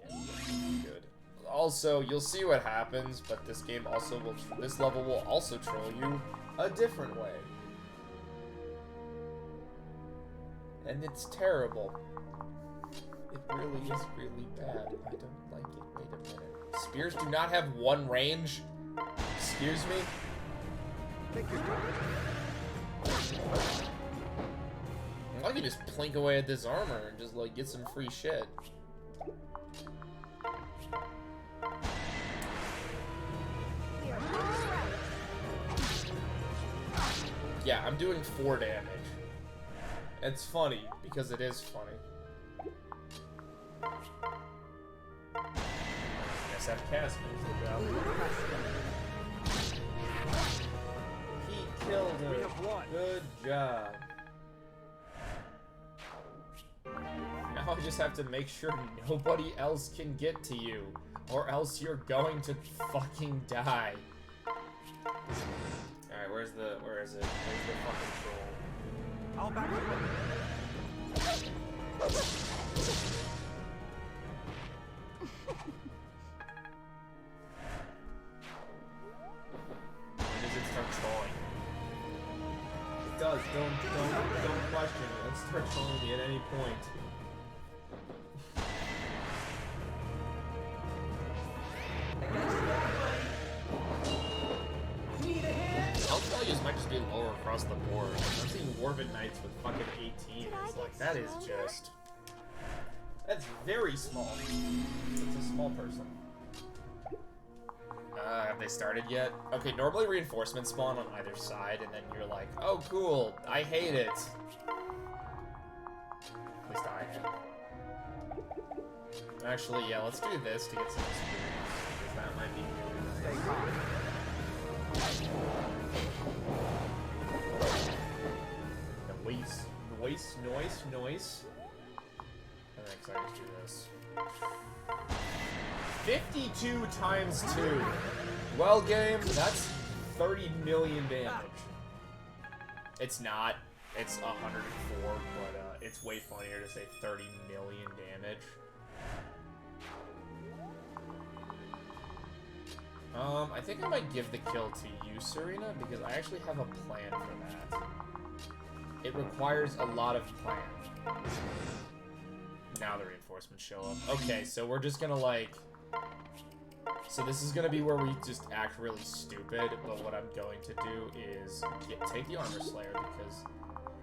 I mean. Good. Also, you'll see what happens, but this game also will, this level will also troll you a different way. And it's terrible. It really is really bad. I don't like it. Wait a minute. Spears do not have one range? Excuse me? I can just plink away at this armor and just like get some free shit. Yeah, I'm doing 4 damage. It's funny, because it is funny. Guess that cast finished the job. He killed her. We have won. Good job. Now I just have to make sure nobody else can get to you, or else you're going to fucking die. Alright, where is it? Where's the fucking troll? I'll back you up. When does it start trolling? It does. Don't question it. Let's start trolling me at any point. Health values might just be lower across the board. I'm seeing Dwarven Knights with fucking 18. It's like, that is just... That's very small. It's a small person. Have they started yet? Okay, normally reinforcements spawn on either side, and then you're like, oh cool, I hate it. At least I have. Actually, yeah, let's do this to get some experience, because that might be really nice. Noise. And then I just do this. 52 times 2. Well, game, that's 30 million damage. It's not. It's 104, but it's way funnier to say 30 million damage. I think I might give the kill to you, Serena, because I actually have a plan for that. It requires a lot of plan. Now the reinforcements show up. Okay, so we're just gonna like... So this is gonna be where we just act really stupid, but what I'm going to do is take the Armor Slayer, because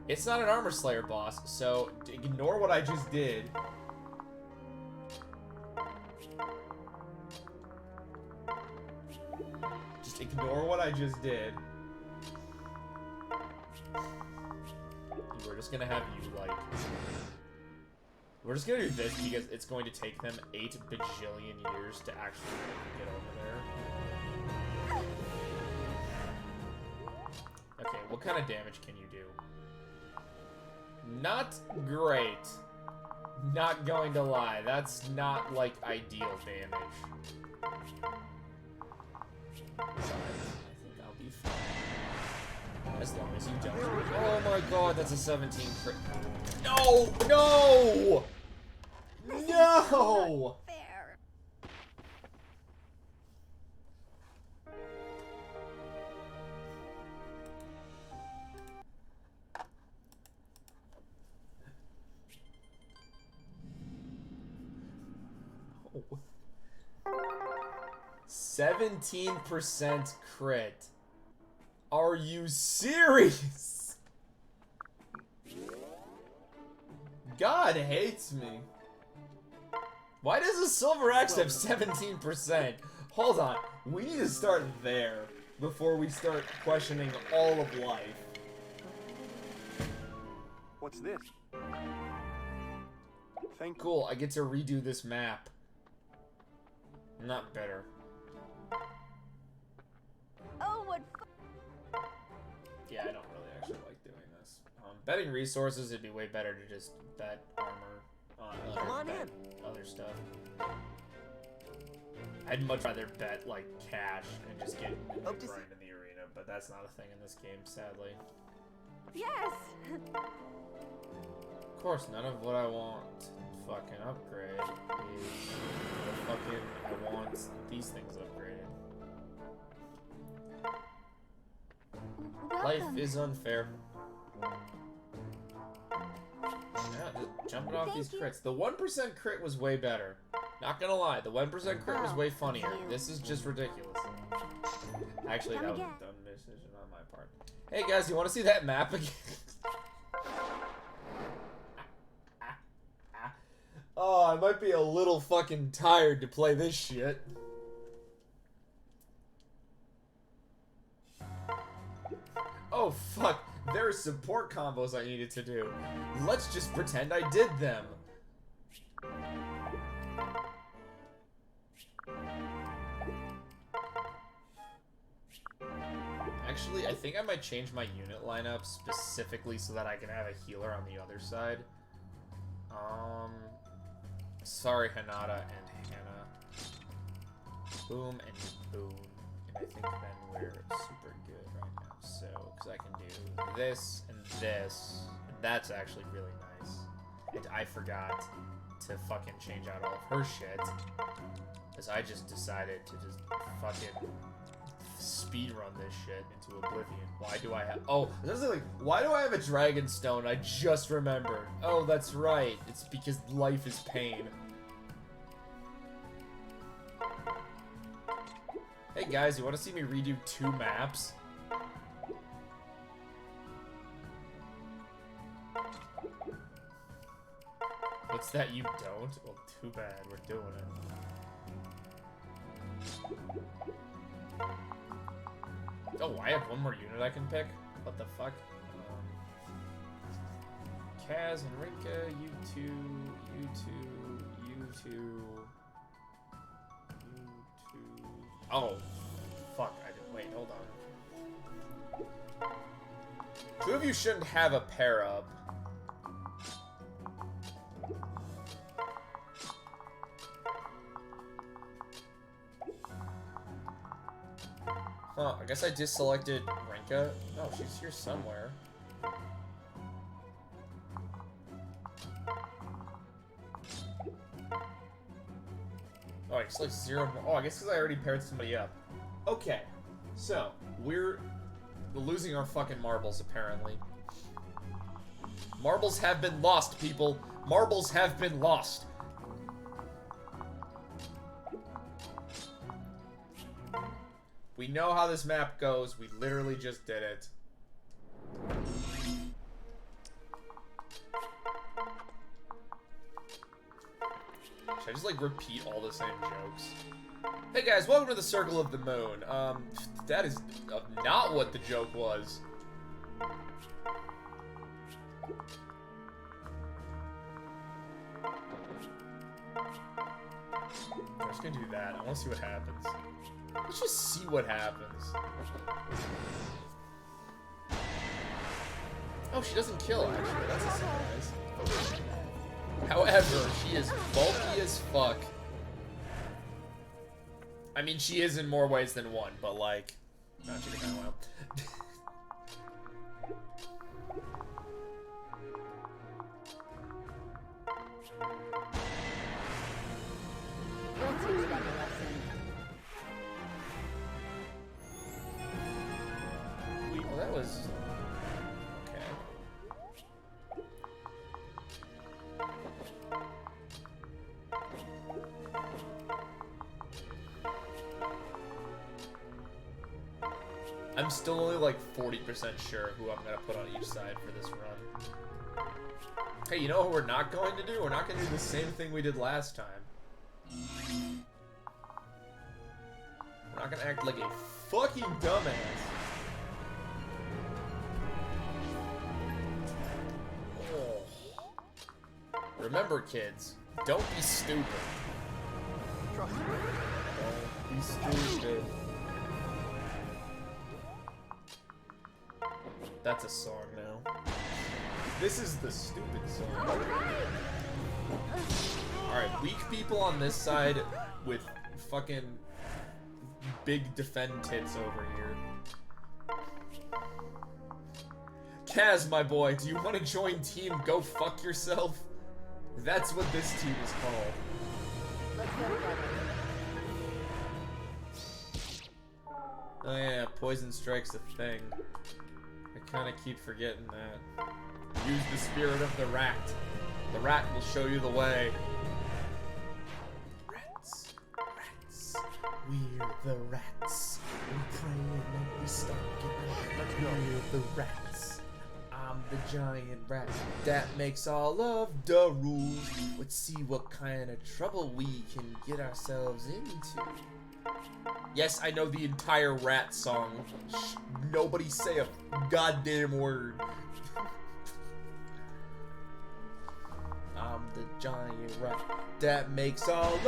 it's not an Armor Slayer boss, so ignore what I just did. Just ignore what I just did. We're just gonna have you, like... We're just gonna do this because it's going to take them 8 bajillion years to actually get over there. Okay, what kind of damage can you do? Not great. Not going to lie, that's not, like, ideal damage. But I think I'll be fine. As long as you don't. Oh my god, that's a 17 crit. No! No! No! Fair. 17% crit. Are you serious? God hates me. Why does a Silver Axe have 17%? Hold on. We need to start there before we start questioning all of life. What's this? Thank you. Cool, I get to redo this map. Not better. Oh, what Yeah, I don't really actually like doing this. Betting resources, it'd be way better to just bet armor on Come on bet other stuff. I'd much rather bet like cash and just get Hope to see- grind in the arena, but that's not a thing in this game, sadly. Yes! Of course, none of what I want to fucking upgrade is fucking I want these things upgraded. Life Welcome. is unfair. Yeah, just jumping off these Thank you. crits. The 1% crit was way better. Not gonna lie, the 1% crit was Oh, way funnier. you. This is just ridiculous. Actually, Come that was a again. dumb decision on my part. Hey guys, you want to see that map again? Oh, I might be a little fucking tired to play this shit. Oh fuck, there are support combos I needed to do. Let's just pretend I did them. Actually, I think I might change my unit lineup specifically so that I can have a healer on the other side. Sorry, Hinata and Hannah. Boom and boom. And I think then we're super good right now. So, because I can do this and this. And that's actually really nice. And I forgot to fucking change out all of her shit. Because I just decided to just fucking speedrun this shit into oblivion. Why do I have... Oh, this is like, why do I have a dragon stone? I just remembered. Oh, that's right. It's because life is pain. Hey guys, you want to see me redo 2 maps? What's that you don't? Well, too bad. We're doing it. Oh, I have one more unit I can pick? What the fuck? Kaz and Rinka, you two, you two, you two, you two. Oh, fuck, I didn't, wait, hold on. 2 of you shouldn't have a pair up. Huh, I guess I just selected Rinka. No, she's here somewhere. Oh, I just like 0 more. Oh, I guess because I already paired somebody up. Okay, so, we're losing our fucking marbles, apparently. Marbles have been lost, people. Marbles have been lost. We know how this map goes. We literally just did it. Should I just, like, repeat all the same jokes? Hey, guys, welcome to the Circle of the Moon. That is not what the joke was. I'm just gonna do that. I want to see what happens. Let's just see what happens. Oh, she doesn't kill, actually. That's a surprise. However, she is bulky as fuck. I mean, she is in more ways than one, but like... Not she kind of wild. We'll teach them a lesson. Well, that was... Okay. I'm still only like 40% sure who I'm gonna put on each side for this run. Hey, you know what we're not going to do? We're not going to do the same thing we did last time. We're not going to act like a fucking dumbass. Oh. Remember, kids, don't be stupid. Trust me. Don't be stupid. That's a song now. This is the stupid song. Alright, weak people on this side with fucking big defend tits over here. Kaz, my boy, do you want to join team Go Fuck Yourself? That's what this team is called. Let's go together. Oh yeah, poison strike's a thing. I kind of keep forgetting that. Use the spirit of the rat. The rat will show you the way. Rats, rats, we're the rats. We pray and we stalk it. Let's go. We're the rats. I'm the giant rat that makes all of the rules. Let's see what kind of trouble we can get ourselves into. Yes, I know the entire rat song. Shh, nobody say a goddamn word. I'm the giant rat that makes all of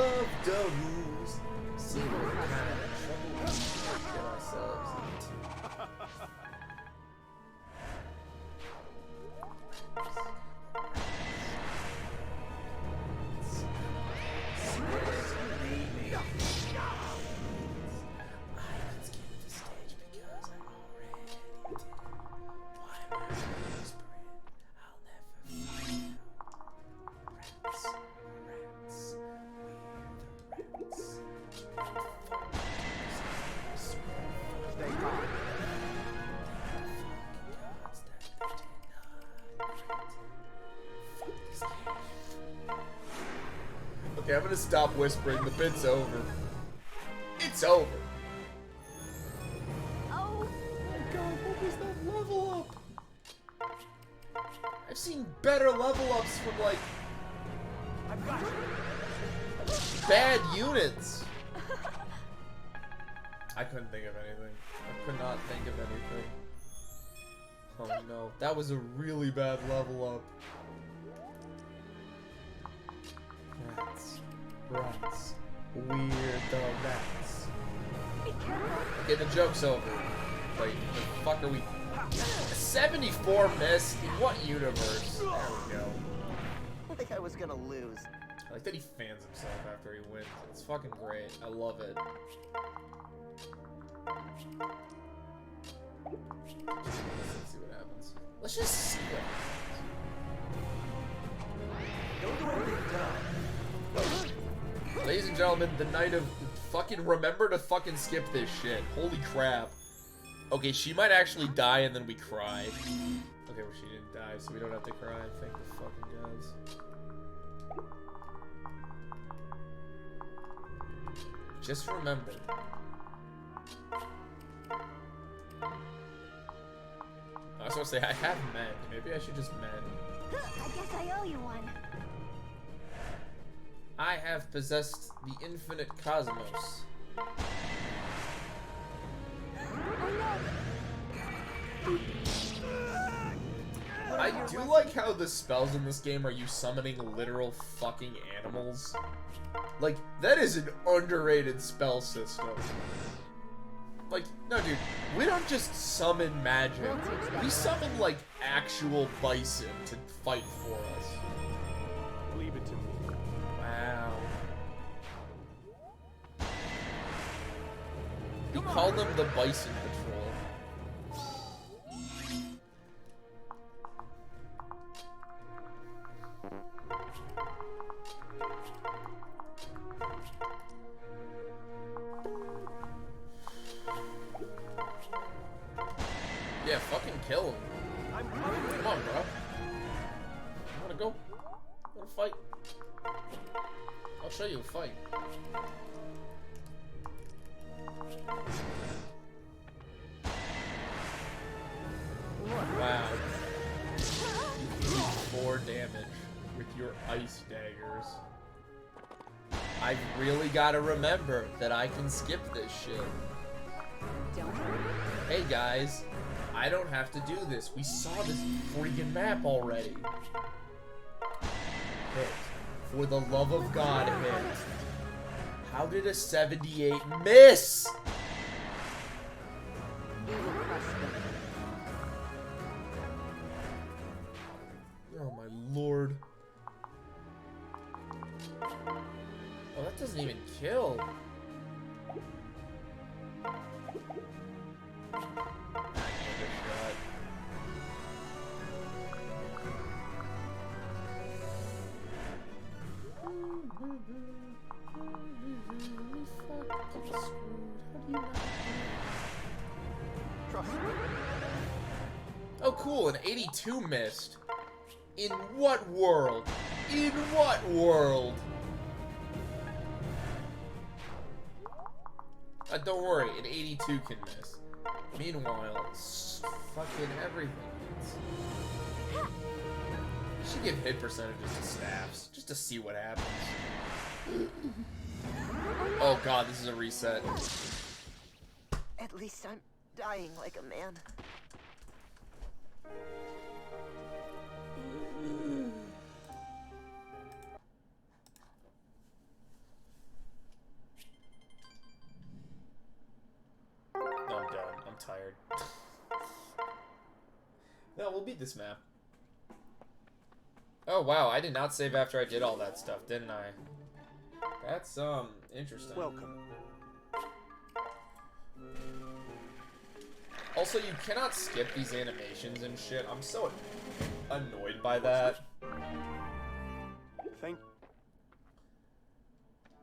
the rules. See what kind of trouble we can get ourselves into. Okay, I'm gonna stop whispering. The bit's over. It's over. Oh, My God, what was that level up? I've seen better level ups from like I've got you. bad units. I couldn't think of anything. I could not think of anything. Oh no, that was a really bad level up. Rats. Rats. We're the rats. be careful. Okay, the joke's over. Wait, the fuck are we? 74 miss? In what universe? There we go. Like I was gonna lose. I like that he fans himself after he wins. It's fucking great. I love it. Let's see what happens. Let's just see what happens. Don't do anything dumb. Ladies and gentlemen, the night of fucking remember to fucking skip this shit. Holy crap. Okay, she might actually die and then we cry. Okay, well she didn't die, so we don't have to cry. Thank the fucking gods. Just remember. I was gonna say, I have mend. Maybe I should just mend. I guess I owe you one. I have possessed the infinite cosmos. I do like how the spells in this game are you summoning literal fucking animals. Like, that is an underrated spell system. Like, no dude, we don't just summon magic. We summon, like, actual bison to fight for us. Leave it to me. Wow. We call them the Bison Patrol. Yeah, fucking kill him. I'm coming. Come on, bro. You wanna go? You wanna fight? I'll show you a fight. damage with your ice daggers. I've really got to remember that I can skip this shit. Don't worry. Hey guys, I don't have to do this. We saw this freaking map already. Hit. For the love of God, hit. How did a 78 miss? We will crush them. Oh my lord. Oh, that doesn't even kill. I give it a shot. Trust me. Oh cool, an 82 missed. In what world? In what world? Don't worry, an 82 can miss. Meanwhile, fucking everything hits. You should give hit percentages to staffs, just to see what happens. Oh god, this is a reset. At least I'm dying like a man. No, I'm done. I'm tired. No, we'll beat this map. Oh wow, I did not save after I did all that stuff, didn't I? That's interesting. Welcome. Also, you cannot skip these animations and shit. I'm so annoyed by that. Thank.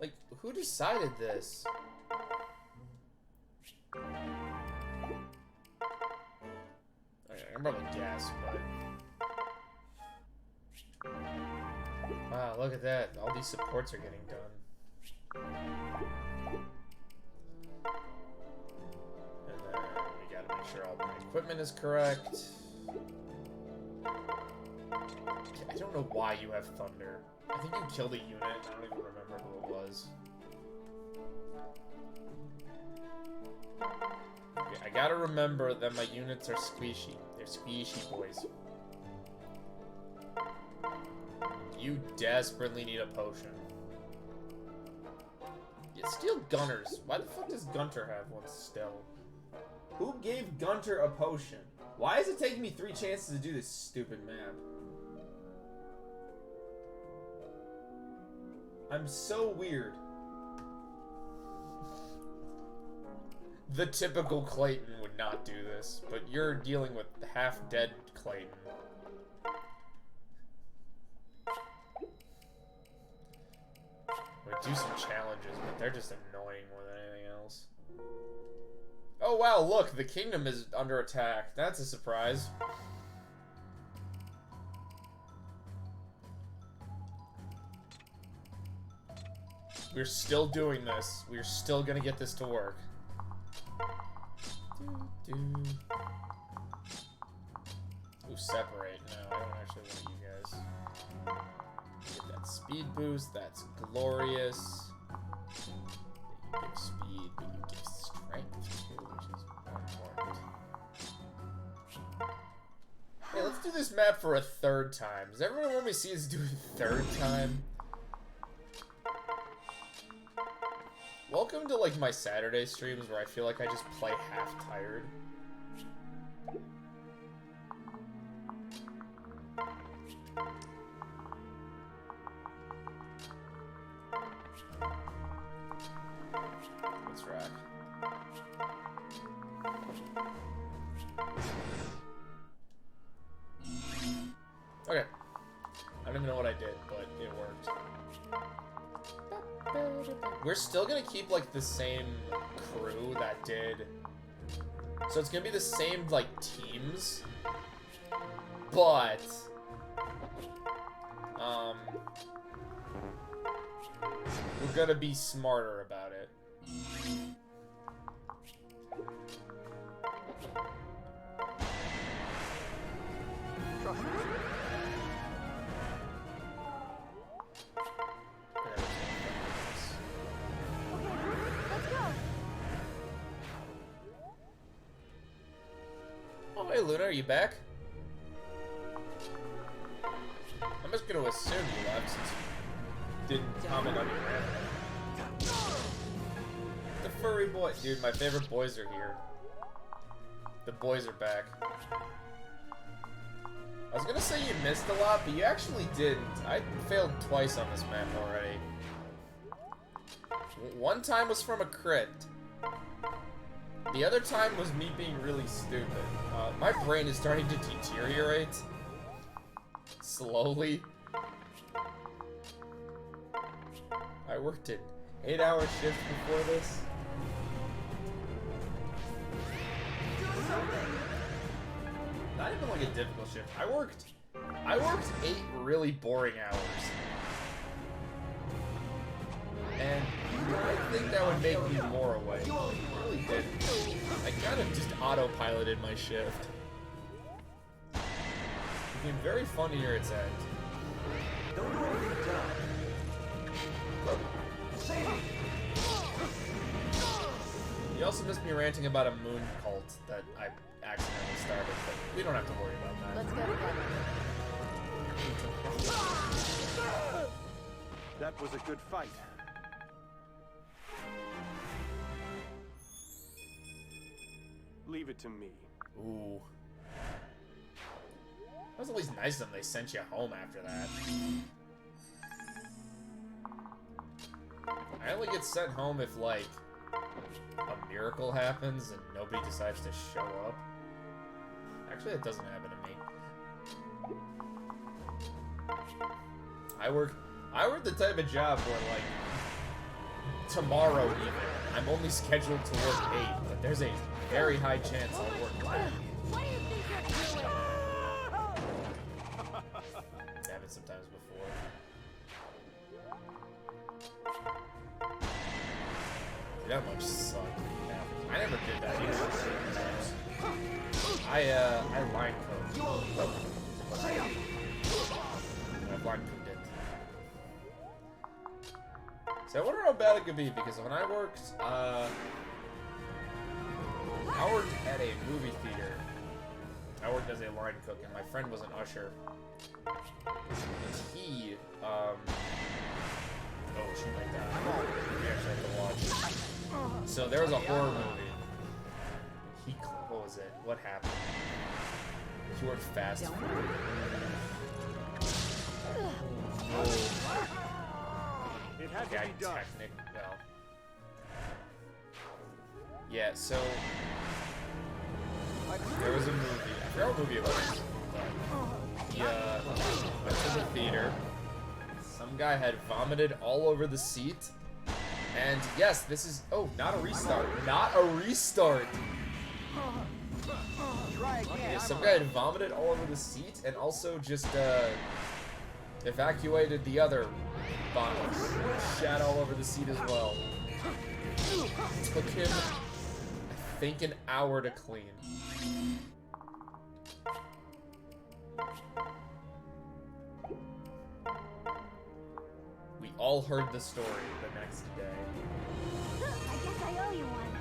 Like, who decided this? Okay, I'm probably guess, but... Wow, look at that. All these supports are getting done. And then we gotta make sure all the equipment is correct. I don't know why you have thunder. I think you killed a unit. I don't even remember who it was. Okay, I gotta remember that my units are squishy. They're squishy boys. You desperately need a potion. Yeah, steal Gunners. Why the fuck does Gunter have one still? Who gave Gunter a potion? Why is it taking me 3 chances to do this stupid map? I'm so weird. The typical Clayton would not do this, but you're dealing with half-dead Clayton. We do some challenges, but they're just annoying more than anything else. Oh wow, look, the kingdom is under attack. That's a surprise. We're still doing this. We're still gonna get this to work. Ooh, separate. No, I don't actually want you guys. Get that speed boost. That's glorious. You give speed, but you give strength too, which is more important. Hey, let's do this map for a 3rd time. Does everyone want me to see us do it a 3rd time? Welcome to, like, my Saturday streams where I feel like I just play half-tired. Let's rack. Okay. I don't even know what I did, but it worked. We're still gonna keep, like, the same crew that did... So it's gonna be the same, like, teams. But... we're gonna be smarter about it. Trust me. Hey Luna, are you back? I'm just gonna assume you left since you didn't comment on your rant. The furry boy. Dude, my favorite boys are here. The boys are back. I was gonna say you missed a lot, but you actually didn't. I failed twice on this map already. One time was from a crit. The other time was me being really stupid. My brain is starting to deteriorate. Slowly. I worked an 8-hour shift before this. Not even like a difficult shift. I worked 8 really boring hours. And I think that would make me more awake. It really didn't. I kind of just autopiloted my shift. It became very fun near its end. Don't do anything dumb. You also missed me ranting about a moon cult that I accidentally started, but we don't have to worry about that. Let's go together. That was a good fight. Leave it to me. Ooh. That was at least nice of them they sent you home after that. I only get sent home if, like, a miracle happens and nobody decides to show up. Actually, it doesn't happen to me. I work the type of job where, like, tomorrow even, I'm only scheduled to work 8, but there's a very high chance I'll work 9. What do you think you're doing? It happened sometimes before. Dude, that much sucked. Yeah, I never did that either. I line code. I line coded it. So I wonder how bad it could be, because when I worked at a movie theater. I worked as a line cook, and my friend was an usher. And he, oh, shoot like that. We actually have to watch. So there was a horror movie. What was it? What happened? He worked fast food. It had to be done. Well. Yeah, so there was a movie. I forgot what movie it was. He went to the theater. Some guy had vomited all over the seat. And yes, this is not a restart. Not a restart. Yeah, some guy had vomited all over the seat and also just evacuated the other bottles. Shat all over the seat as well. Took him, I think, an hour to clean. We all heard the story the next day. I guess I owe you one.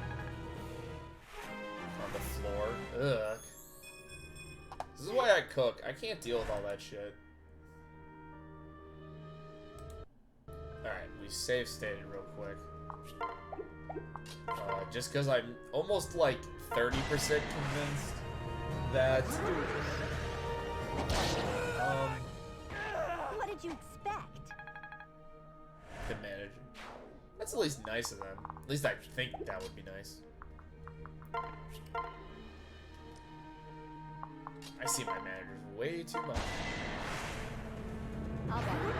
On the floor. Ugh. This is why I cook. I can't deal with all that shit. Alright, we save stated real quick. Just because I'm almost like 30% convinced that... What did you expect? Good managing. That's at least nice of them. At least I think that would be nice. I see my managers way too much. I'll back you up.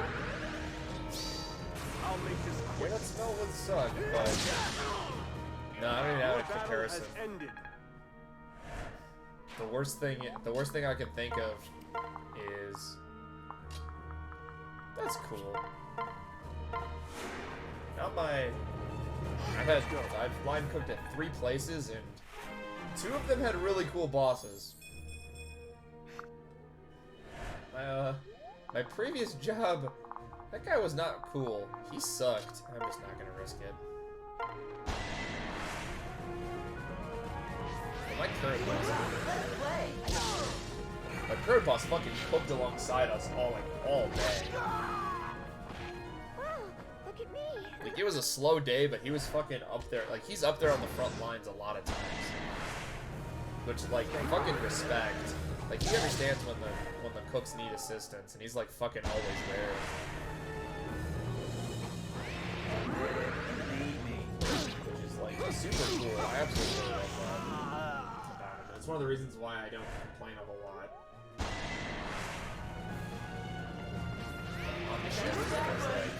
I'll make this Yeah, quick. that smell would suck, but no, I don't even have a Your battle comparison. has ended. The worst thing I can think of is that's cool. Not my. I've line cooked at 3 places and 2 of them had really cool bosses. My previous job, that guy was not cool. He sucked. I'm just not gonna risk it. My current boss. Let's play. But third boss fucking cooked alongside us all day. Wow, look at me. Like, it was a slow day, but he was fucking up there. Like, he's up there on the front lines a lot of times. Which, like, fucking respect. Like, he understands when the cooks need assistance, and he's, like, fucking always there. Which is, like, super cool. I absolutely love that about him. It's one of the reasons why I don't complain of a lot. On the ship, it's like...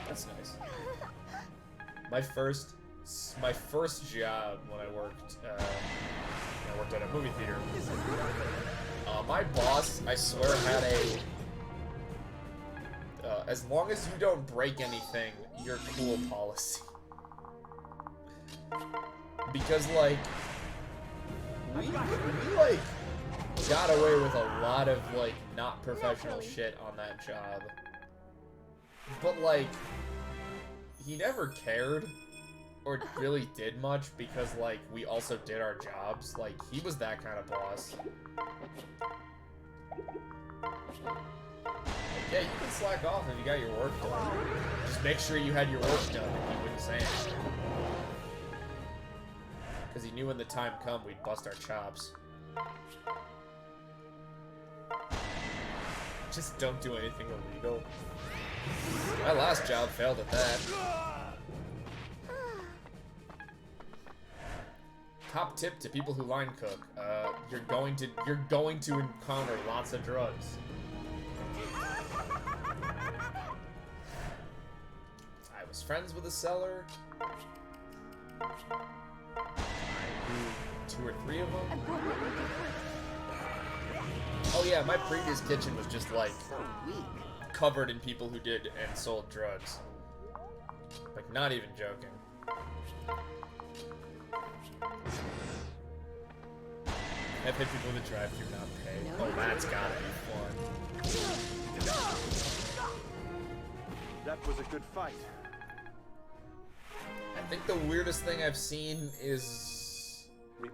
That's nice. My first job when I worked at a movie theater. My boss, I swear, had a as long as you don't break anything, you're cool policy. Because like we like got away with a lot of like not professional shit on that job. But like he never cared or really did much because like we also did our jobs. Like he was that kind of boss. Like, yeah, you can slack off if you got your work done. Just make sure you had your work done and he wouldn't say anything. Because he knew when the time come we'd bust our chops. Just don't do anything illegal. My last job failed at that. Top tip to people who line cook: you're going to encounter lots of drugs. I was friends with a seller. I knew 2 or 3 of them. Oh yeah, my previous kitchen was just like covered in people who did and sold drugs. Like, not even joking. I've hit people in the drive-thru not pay. Oh, that's gotta be fun. That was a good fight. I think the weirdest thing I've seen is I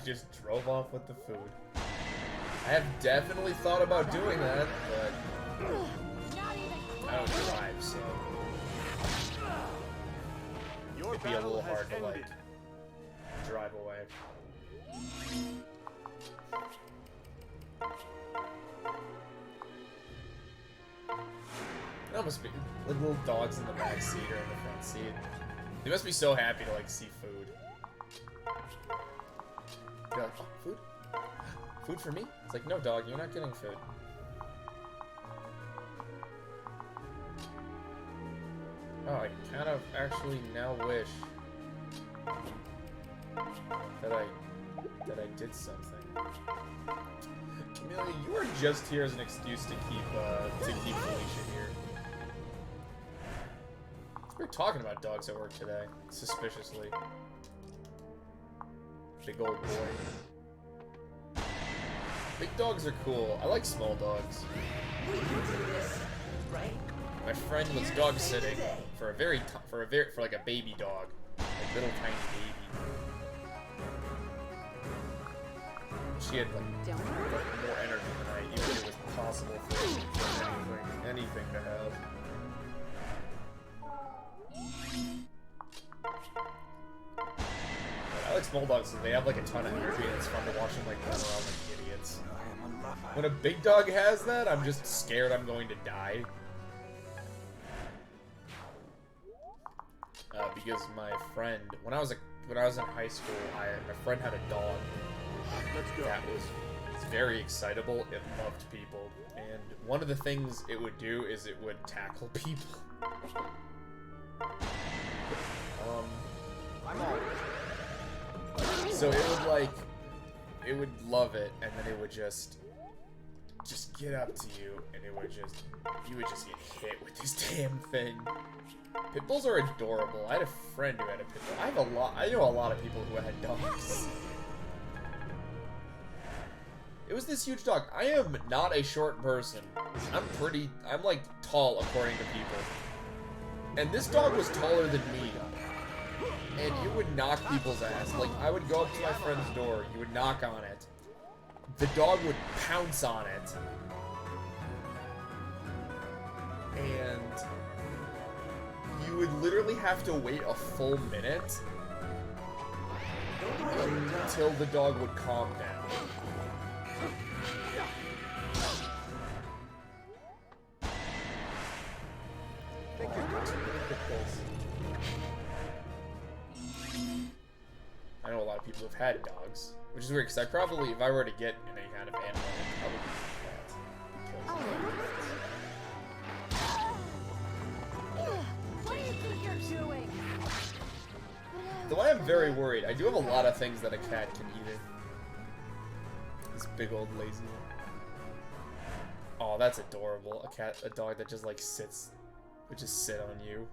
just drove off with the food. I have definitely thought about doing that, but I don't drive, so it'd be a little hard to like drive away. There must be like little dogs in the back seat or in the front seat. They must be so happy to like see food. You're like, oh, food? Food for me? It's like, no, dog, you're not getting food. Oh, I kind of actually now wish that I did something. Camellia, you are just here as an excuse to keep Felicia here. We were talking about dogs at work today, suspiciously. Big old boy. Big dogs are cool. I like small dogs. My friend was dog sitting for like a baby dog, like little tiny baby. She had like more energy than I even knew was possible for anything to have. But I like small dogs because they have like a ton of energy and it's fun to watch them like run around like idiots. When a big dog has that, I'm just scared I'm going to die. Because my friend, when I was in high school, my friend had a dog that was very excitable. It loved people, and one of the things it would do is it would tackle people. So it would love it, and then it would just get up to you, and you would just get hit with this damn thing. Pit bulls are adorable. I had a friend who had a pit bull. I know a lot of people who had dogs. It was this huge dog. I am not a short person. I'm like tall according to people. And this dog was taller than me. And you would knock people's ass. Like, I would go up to my friend's door, you would knock on it. The dog would pounce on it. And you would literally have to wait a full minute until the dog would calm down. I know a lot of people have had dogs, which is weird because I probably, if I were to get in any kind of animal, I'd probably What do you think you're doing? Though I am very worried. I do have a lot of things that a cat can eat. This big old lazy one. Oh, that's adorable. A dog that just like sits, would just sit on you.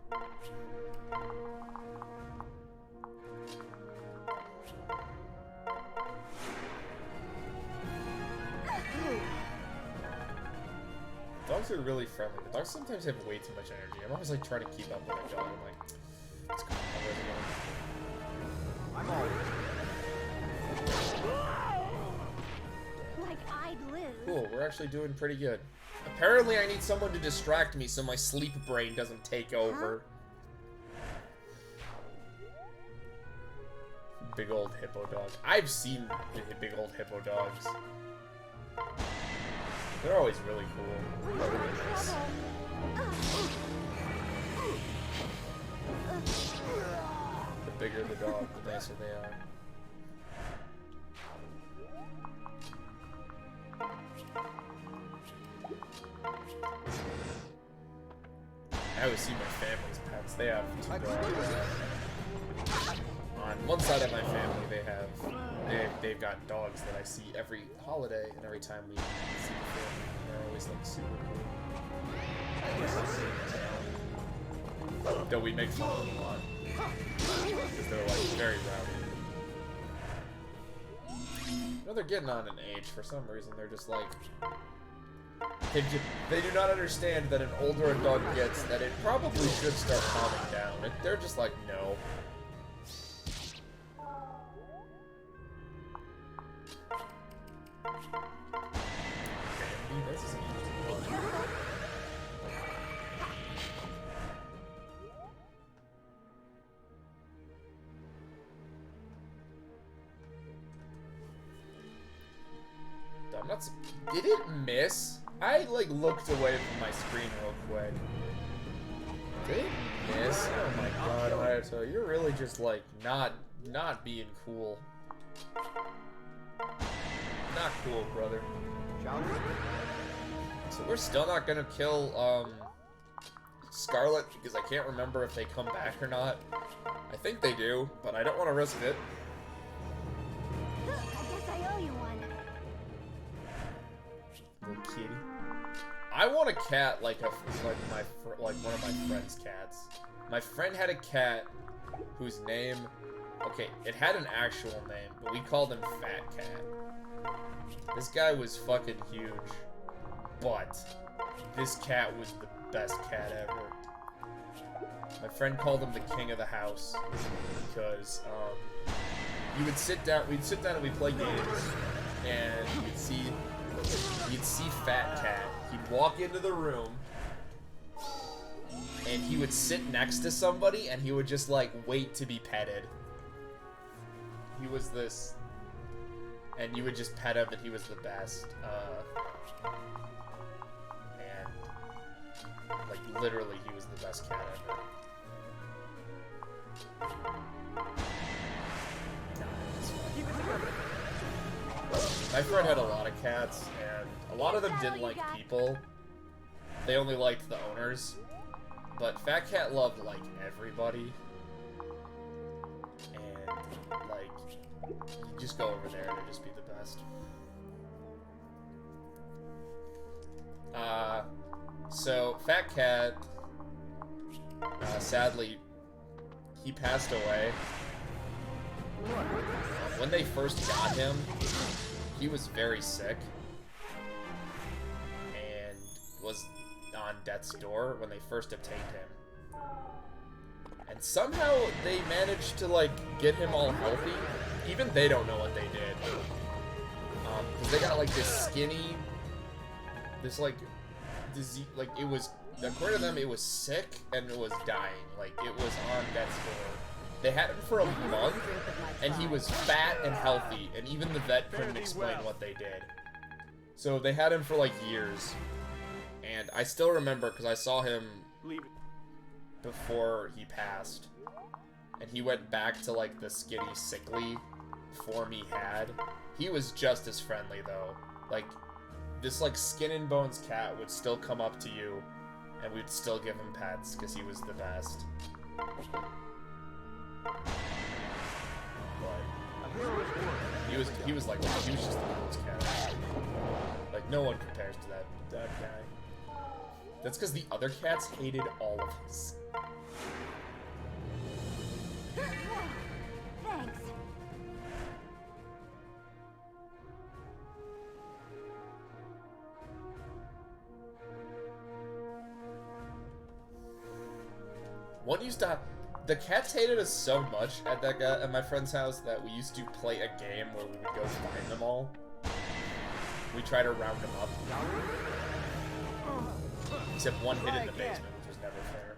Dogs are really friendly, but dogs sometimes have way too much energy. I'm always like trying to keep up with a dog. I'm like, what's going on? Where's it going? I'm all like I'd live. Cool, we're actually doing pretty good. Apparently I need someone to distract me so my sleep brain doesn't take over. Big old hippo dog. I've seen the big old hippo dogs. They're always really cool. They're really nice. The bigger the dog, the nicer they are. I always see my family's pets. They have 2 dogs. On one side of my family, they've got dogs that I see every holiday, and every time we see the family, they're always like super cool. Though we make fun of them a lot because they're like very rowdy. You know, they're getting on in age for some reason. They're just like they do not understand that an older a dog gets, that it probably should start calming down. They're just like, no. This is I'm not. Did it miss? I like looked away from my screen real quick. Did it miss? Oh my god, Hayato, you're really just like not being cool. Not cool, brother. So we're still not gonna kill Scarlet because I can't remember if they come back or not. I think they do, but I don't want to risk it. I guess I owe you one. Little kitty. I want a cat like one of my friend's cats. My friend had a cat whose name, okay, it had an actual name, but we called him Fat Cat. This guy was fucking huge, but this cat was the best cat ever. My friend called him the king of the house because you would sit down, we'd sit down and we'd play games, and you'd see Fat Cat. He'd walk into the room, and he would sit next to somebody, and he would just like wait to be petted. He was this, and you would just pet him, and he was the best. And like literally, he was the best cat ever. My friend had a lot of cats, and a lot of them didn't like people. They only liked the owners. But Fat Cat loved, like, everybody. And, like, you just go over there and it'd just be the best. So, Fat Cat, sadly, he passed away. When they first got him, he was very sick and was on death's door when they first obtained him. And somehow they managed to, like, get him all healthy. Even they don't know what they did. Because they got, like, this skinny... This, like, disease... Like, it was... According to them, it was sick and it was dying. Like, it was on death's door. They had him for a month, and he was fat and healthy, and even the vet couldn't explain what they did. So they had him for, like, years. And I still remember, because I saw him before he passed. And he went back to, like, the skinny, sickly form he had. He was just as friendly, though. Like, this, like, skin and bones cat would still come up to you, and we'd still give him pets, because he was the best. But he was like, he was just the coolest cat. Like, no one compares to that guy. That's because the other cats hated all of us. Thanks. One used to... The cats hated us so much at my friend's house that we used to play a game where we would go find them all. We try to round them up. Except one hid in the basement, which was never fair.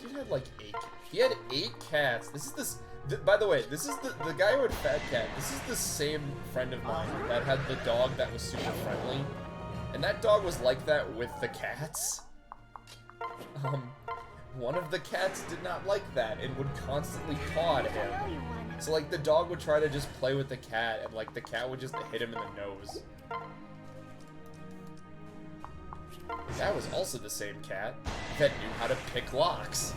Dude had like 8. He had 8 cats. By the way, this is the guy who had Fat Cat. This is the same friend of mine that had the dog that was super friendly. And that dog was like that with the cats. One of the cats did not like that and would constantly paw at him. So, like, the dog would try to just play with the cat, and, like, the cat would just hit him in the nose. That was also the same cat that knew how to pick locks.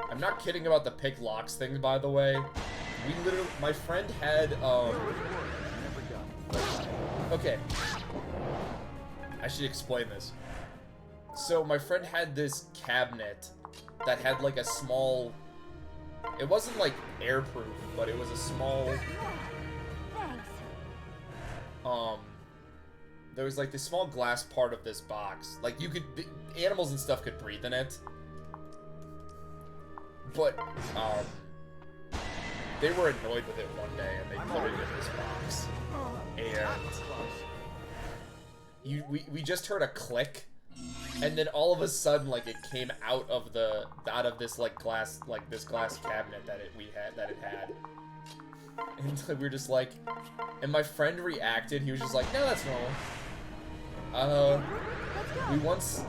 I'm not kidding about the pick locks thing, by the way. We literally, my friend had, okay. I should explain this. So, my friend had this cabinet that had, like, a small, it wasn't, like, airproof, but it was a small, there was, like, this small glass part of this box. Like, you could, animals and stuff could breathe in it. But, they were annoyed with it one day, and they put it in this box. And we just heard a click, and then all of a sudden, like, it came out of this like glass cabinet that it had. And we were just like, and my friend reacted. He was just like, "No, that's normal." We once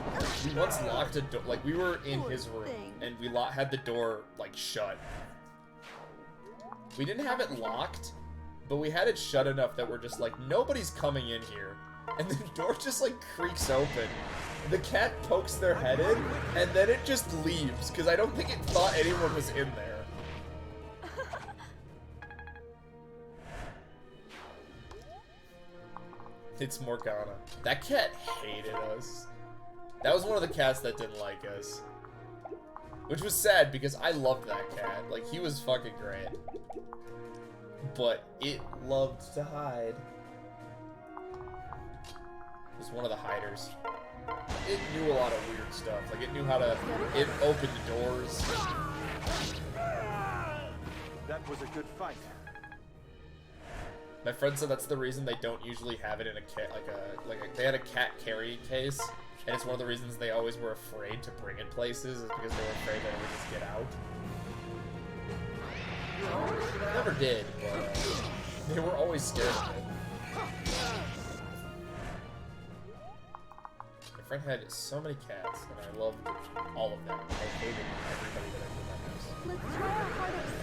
locked a door. Like, we were in his room, and we had the door, like, shut. We didn't have it locked, but we had it shut enough that we're just like, nobody's coming in here. And the door just, like, creaks open. The cat pokes their head in, and then it just leaves, because I don't think it thought anyone was in there. It's Morgana. That cat hated us. That was one of the cats that didn't like us. Which was sad, because I loved that cat. Like, he was fucking great. But it loved to hide. It was one of the hiders. It knew a lot of weird stuff. Like, it knew how to... It opened doors. That was a good fight. My friend said that's the reason they don't usually have it in a cat, they had a cat carrying case, and it's one of the reasons they always were afraid to bring it places, is because they were afraid that it would just get out. Never did, but they were always scared of it. My friend had so many cats, and I loved all of them. I hated everybody that I knew in my house. Let's try our hardest.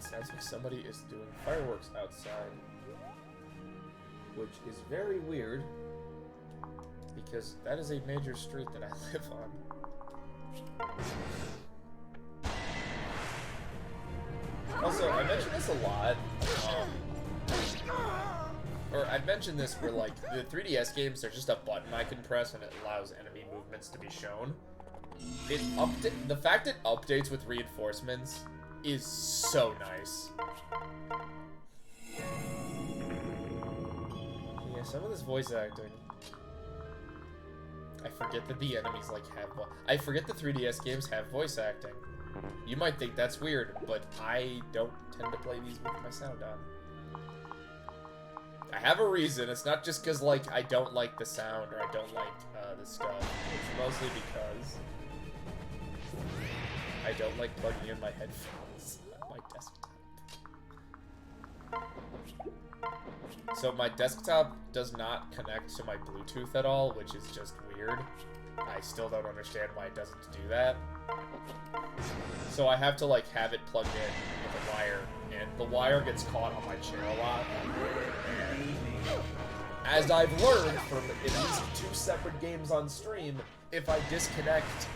Sounds like somebody is doing fireworks outside, which is very weird, because that is a major street that I live on. Also, I mention this a lot, or I've mentioned this where, like, the 3DS games, there's just a button I can press and it allows enemy movements to be shown. The fact it updates with reinforcements is so nice. Yeah, some of this voice acting. I forget that the enemies like have. I forget the 3DS games have voice acting. You might think that's weird, but I don't tend to play these with my sound on. I have a reason. It's not just because like I don't like the sound or I don't like the stuff. It's mostly because I don't like plugging in my headphones on my desktop. So my desktop does not connect to my Bluetooth at all, which is just weird. I still don't understand why it doesn't do that. So I have to like have it plugged in with a wire, and the wire gets caught on my chair a lot. And as I've learned from at least 2 separate games on stream, if I disconnect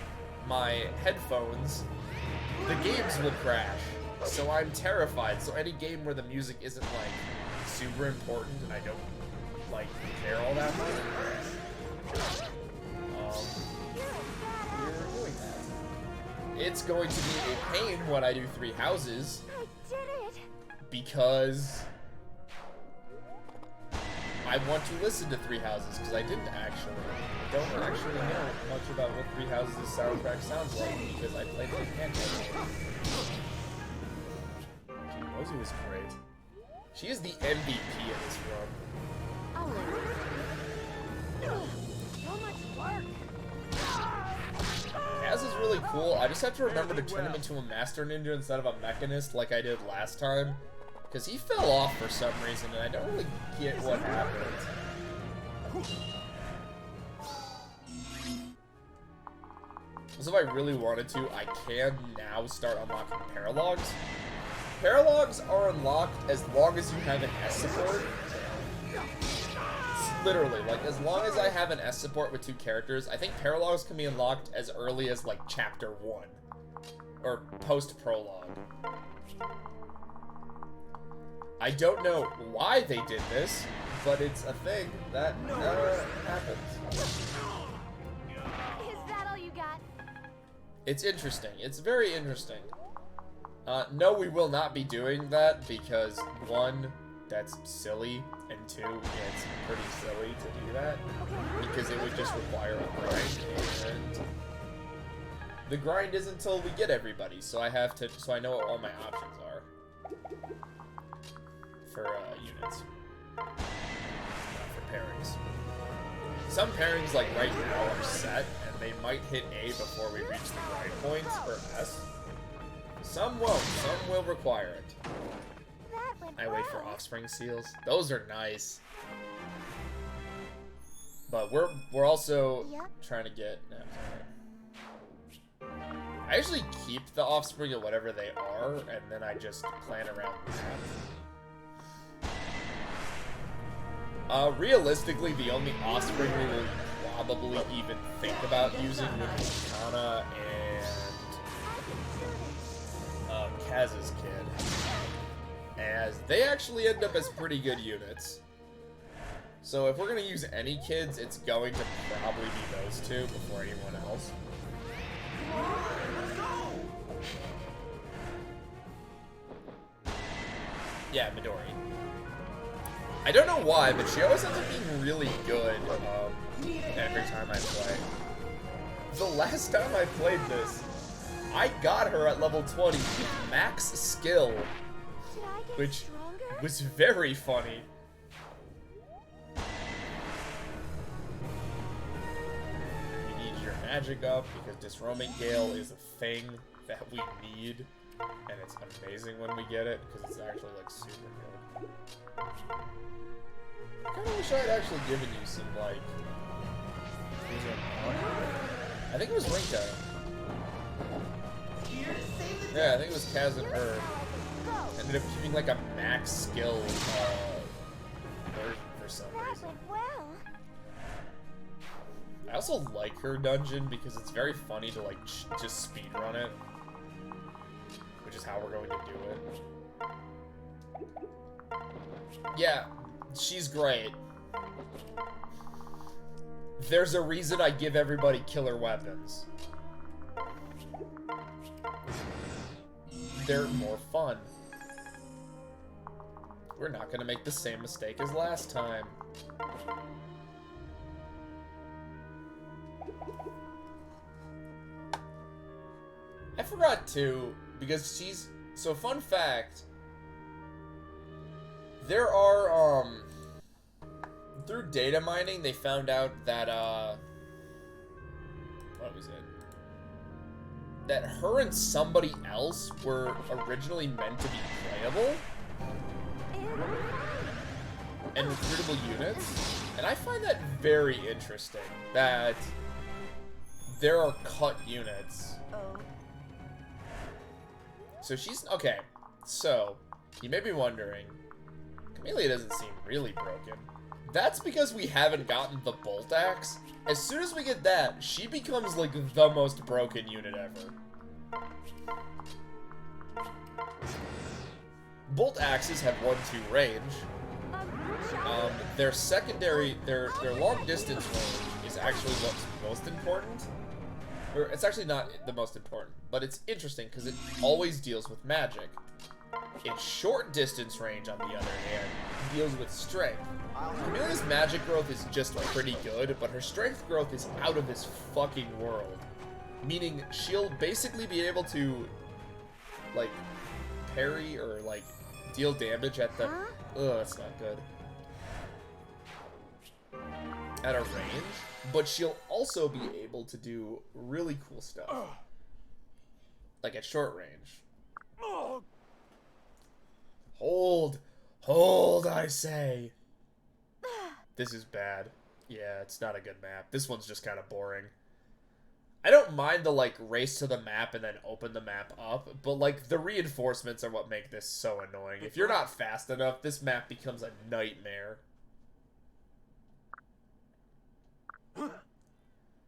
my headphones, the games will crash. So I'm terrified. So any game where the music isn't like super important and I don't like care all that much, we're doing that. It's going to be a pain when I do 3 houses. I did it. Because I want to listen to 3 houses because I don't actually know much about what 3 houses' soundtrack sounds like because I played it in handheld. Rosie was great. She is the MVP of this run. I'll live. So much work. Kaz is really cool. I just have to remember to turn him into a Master Ninja instead of a Mechanist like I did last time. Because he fell off for some reason, and I don't really get what happened. So if I really wanted to, I can now start unlocking paralogs. Paralogs are unlocked as long as you have an S support. Literally, like, as long as I have an S support with 2 characters, I think paralogs can be unlocked as early as, like, Chapter 1. Or post-prologue. I don't know why they did this, but it's a thing that happens. Is that all you got? It's interesting. It's very interesting. No, we will not be doing that because 1, that's silly, and 2, it's pretty silly to do that because it would just require a grind, and the grind isn't until we get everybody, so I know what all my options are for units, not for pairings. Some pairings, like right now, are set, and they might hit A before we reach the grind points, or S. Some won't. Some will require it. That went I wait for well. offspring seals. Those are nice. But we're also trying to get... No, sorry. I actually keep the offspring of whatever they are, and then I just plan around that. Realistically, the only offspring we will probably even think about using would be Kana and Kaz's kid, as they actually end up as pretty good units. So if we're gonna use any kids, it's going to probably be those 2 before anyone else. Yeah, Midori. I don't know why, but she always ends up being really good every time I play. The last time I played this, I got her at level 20 with max skill, Did I get which stronger? was very funny. You need your magic up because Disrobing Gale is a thing that we need, and it's amazing when we get it because it's actually like super good. I kinda wish I had actually given you some, like... I think it was Rinka. Yeah, I think it was Kaz and her. Ended up keeping, like, a max skill version for some That reason. went well. I also like her dungeon because it's very funny to, like, just speedrun it. Which is how we're going to do it. Yeah. She's great. There's a reason I give everybody killer weapons. they're more fun. We're not gonna make the same mistake as last time. I forgot too, because she's... So, fun fact. There are, through data mining, they found out that, what was it? That her and somebody else were originally meant to be playable and recruitable units. And I find that very interesting, that there are cut units. So she's... Okay, so, you may be wondering, Camellia doesn't seem really broken. That's because we haven't gotten the Bolt Axe. As soon as we get that, she becomes, like, the most broken unit ever. Bolt Axes have 1-2 range. Their secondary... Their long distance range is actually what's most important. Or, it's actually not the most important, but it's interesting because it always deals with magic. Its short distance range, on the other hand, deals with strength. Camelia's magic growth is just pretty good, but her strength growth is out of this fucking world. Meaning, she'll basically be able to, like, parry or, like, deal damage at the... Ugh, that's not good. At a range, but she'll also be able to do really cool stuff. Like at short range. Hold, I say. This is bad. Yeah, it's not a good map. This one's just kind of boring. I don't mind the, like, race to the map and then open the map up, but, like, the reinforcements are what make this so annoying. If you're not fast enough, this map becomes a nightmare.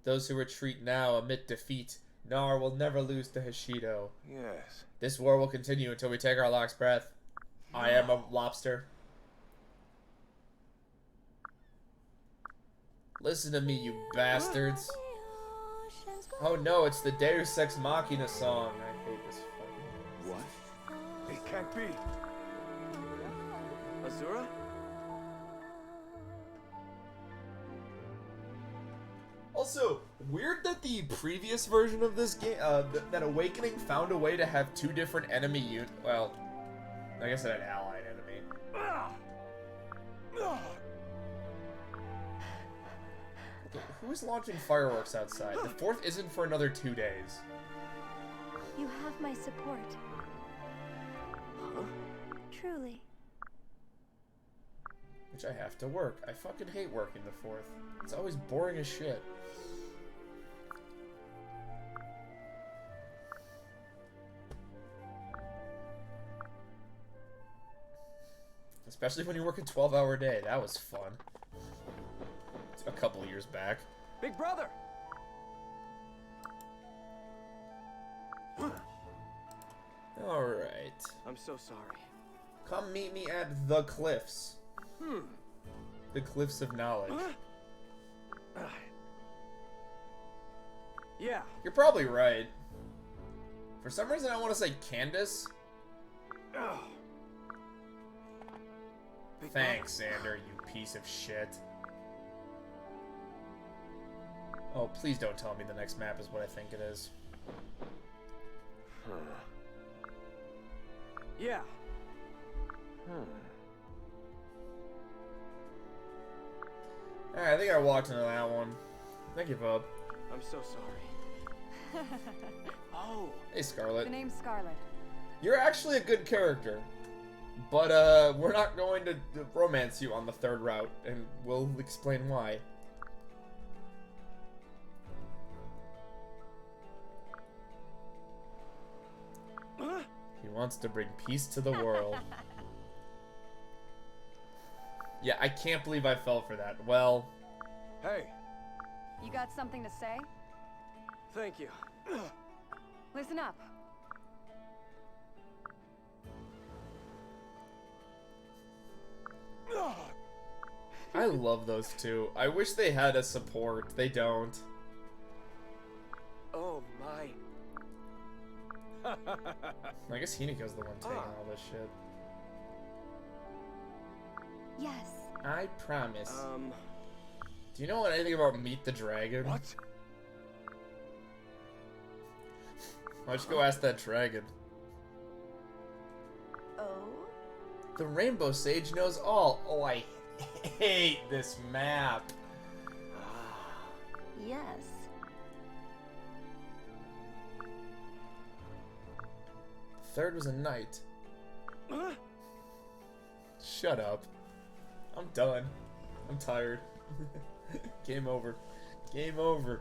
Those who retreat now admit defeat. Nar will never lose to Hashido. Yes. This war will continue until we take our last breath. I am a lobster. Listen to me, you bastards. Oh no, it's the Deus Ex Machina song. I hate this fucking... What? It can't be. Azura? Also, weird that the previous version of this game, that Awakening found a way to have two different enemy units. Well, I guess an allied enemy. Okay, who is launching fireworks outside? The 4th isn't for another 2 days. You have my support. Huh? Truly. Which I have to work. I fucking hate working the 4th. It's always boring as shit. Especially when you work a 12-hour day. That was fun. A couple years back. Big brother! Alright. I'm so sorry. Come meet me at the cliffs. The cliffs of knowledge. Yeah. You're probably right. For some reason I want to say Candace. Thanks, Xander, you piece of shit. Oh, please don't tell me the next map is what I think it is. Yeah. Alright, I think I walked into that one. I give up. I'm so sorry. Oh. Hey, Scarlet. The name's Scarlet. You're actually a good character. But, we're not going to romance you on the 3rd route, and we'll explain why. He wants to bring peace to the world. Yeah, I can't believe I fell for that. Well... Hey. You got something to say? Thank you. Listen up. I love those two. I wish they had a support. They don't. Oh my. I guess Hinako's the one taking all this shit. Yes. I promise. Do you know anything about Meet the Dragon? What? Why don't you go ask that dragon? Oh? The Rainbow Sage knows all. Oh, I hate this map. Yes. Third was a knight. Shut up. I'm done. I'm tired. Game over. Game over.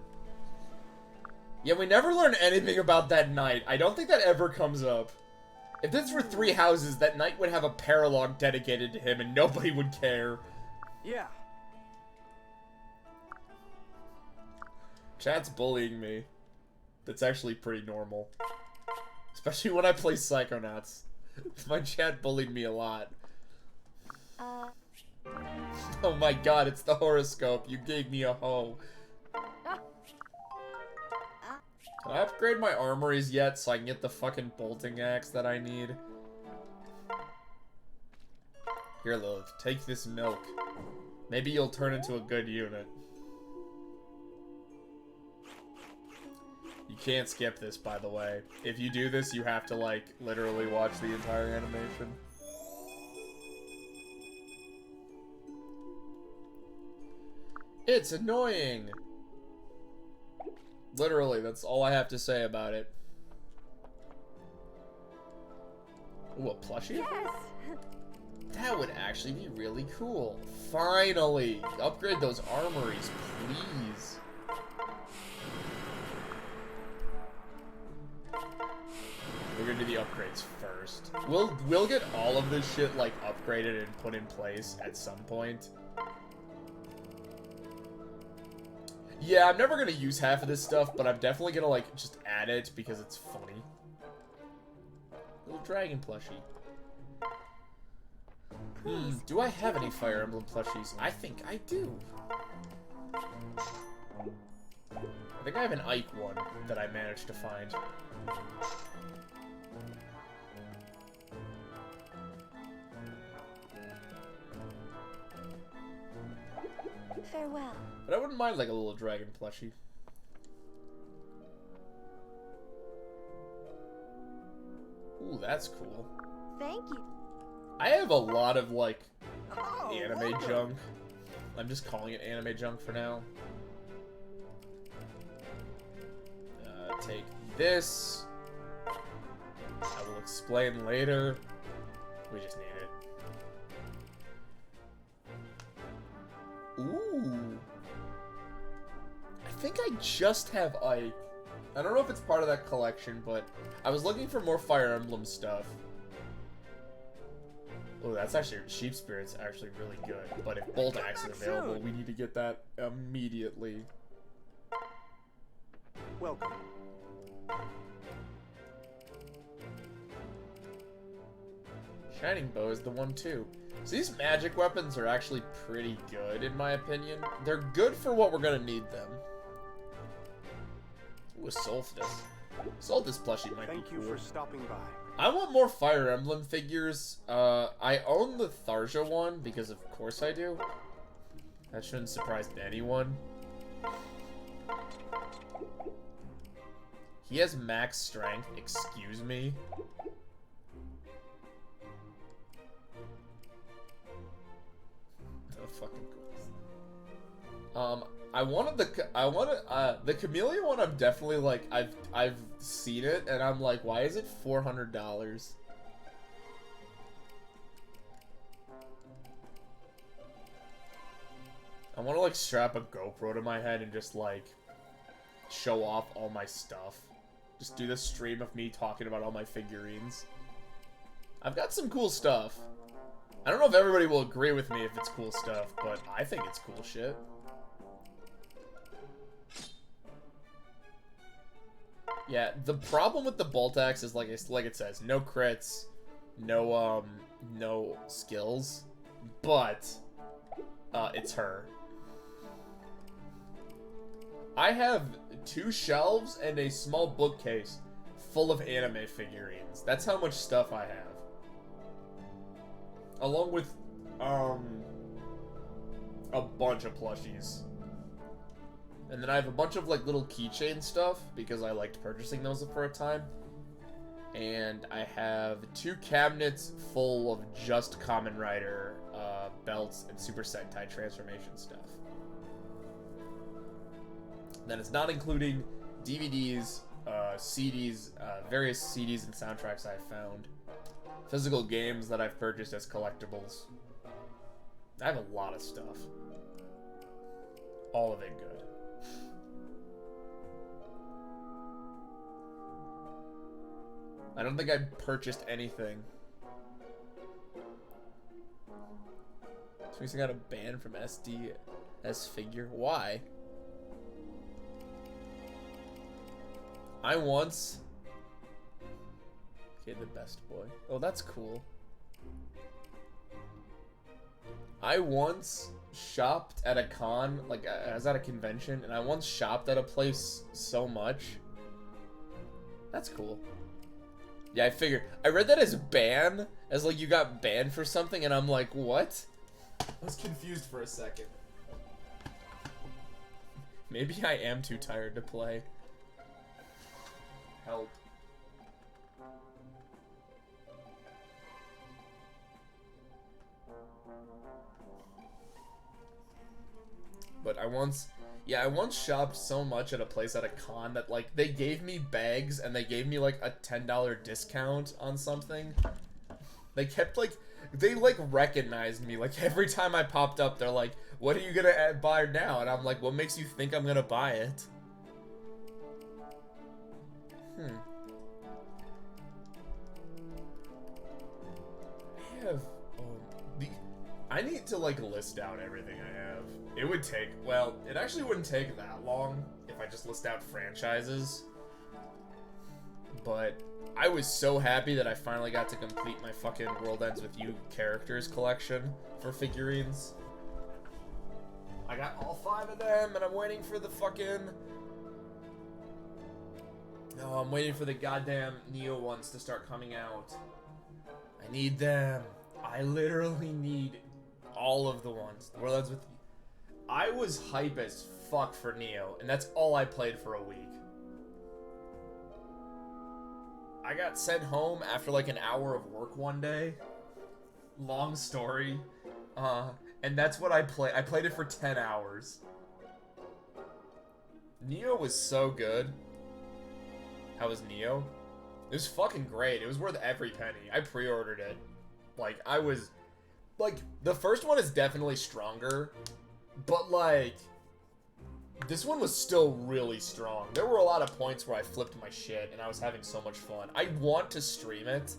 Yeah, we never learn anything about that knight. I don't think that ever comes up. If this were 3 houses, that knight would have a paralogue dedicated to him and nobody would care. Yeah. Chat's bullying me. That's actually pretty normal. Especially when I play Psychonauts. My chat bullied me a lot. Oh my god, it's the horoscope. You gave me a hoe. Can I upgrade my armories yet so I can get the fucking bolting axe that I need? Here, Lilith, take this milk. Maybe you'll turn into a good unit. You can't skip this, by the way. If you do this, you have to, like, literally watch the entire animation. It's annoying! Literally, that's all I have to say about it. Ooh, a plushie? Yes. That would actually be really cool. Finally! Upgrade those armories, please. We're gonna do the upgrades first. We'll get all of this shit, like, upgraded and put in place at some point. Yeah, I'm never gonna use half of this stuff, but I'm definitely gonna, like, just add it because it's funny. Little dragon plushie. Do I have any Fire Emblem plushies? I think I do. I think I have an Ike one that I managed to find. Farewell. But I wouldn't mind, like, a little dragon plushie. Ooh, that's cool. Thank you. I have a lot of, like, Oh, anime welcome. junk. I'm just calling it anime junk for now. Take this. I will explain later. We just need it. Ooh. I think I just have Ike. I don't know if it's part of that collection, but I was looking for more Fire Emblem stuff. Oh, that's actually, Sheep Spirit's actually really good. But if Bolt Axe is available, we need to get that immediately. Welcome. Shining Bow is the one too. So these magic weapons are actually pretty good in my opinion. They're good for what we're gonna need them. Ooh, a Solstice. Solstice plushie might Thank be you cool. for stopping by. I want more Fire Emblem figures. I own the Tharja one because of course I do. That shouldn't surprise anyone. He has max strength, excuse me. Oh, fucking cool. The Chameleon one. I'm definitely like, I've seen it, and I'm like, why is it $400? I want to like strap a GoPro to my head and just like show off all my stuff. Just do this stream of me talking about all my figurines. I've got some cool stuff. I don't know if everybody will agree with me if it's cool stuff, but I think it's cool shit. Yeah, the problem with the Bolt Axe is like it says, no crits, no skills, but it's her. I have 2 shelves and a small bookcase full of anime figurines. That's how much stuff I have. Along with, a bunch of plushies. And then I have a bunch of, like, little keychain stuff, because I liked purchasing those for a time. And I have 2 cabinets full of just Kamen Rider belts and Super Sentai transformation stuff. That is not including DVDs, CDs, various CDs and soundtracks I've found. Physical games that I've purchased as collectibles. I have a lot of stuff. All of it good. I don't think I purchased anything. So we got a ban from SDS figure. Why? I once... Okay, the best boy. Oh, that's cool. I once shopped at a con, like I was at a convention, and I once shopped at a place so much. That's cool. Yeah, I figured. I read that as ban, as like you got banned for something, and I'm like, what? I was confused for a second. Maybe I am too tired to play. Help. But I once shopped so much at a place at a con that, like, they gave me bags and they gave me, like, a $10 discount on something. They kept, like, they, like, recognized me. Like, every time I popped up, they're like, what are you gonna buy now? And I'm like, what makes you think I'm gonna buy it? I need to, like, list out everything I have. It would take, well, it actually wouldn't take that long if I just list out franchises. But I was so happy that I finally got to complete my fucking World Ends With You characters collection for figurines. I got all 5 of them, and I'm waiting for the fucking... No, I'm waiting for the goddamn Neo ones to start coming out. I need them. I literally need all of the ones. The World Ends With You. I was hype as fuck for Neo, and that's all I played for a week. I got sent home after like an hour of work one day. Long story. And that's what I played. I played it for 10 hours. Neo was so good. How was Neo? It was fucking great. It was worth every penny. I pre-ordered it. Like, I was... Like, the first one is definitely stronger. But, like... This one was still really strong. There were a lot of points where I flipped my shit, and I was having so much fun. I want to stream it.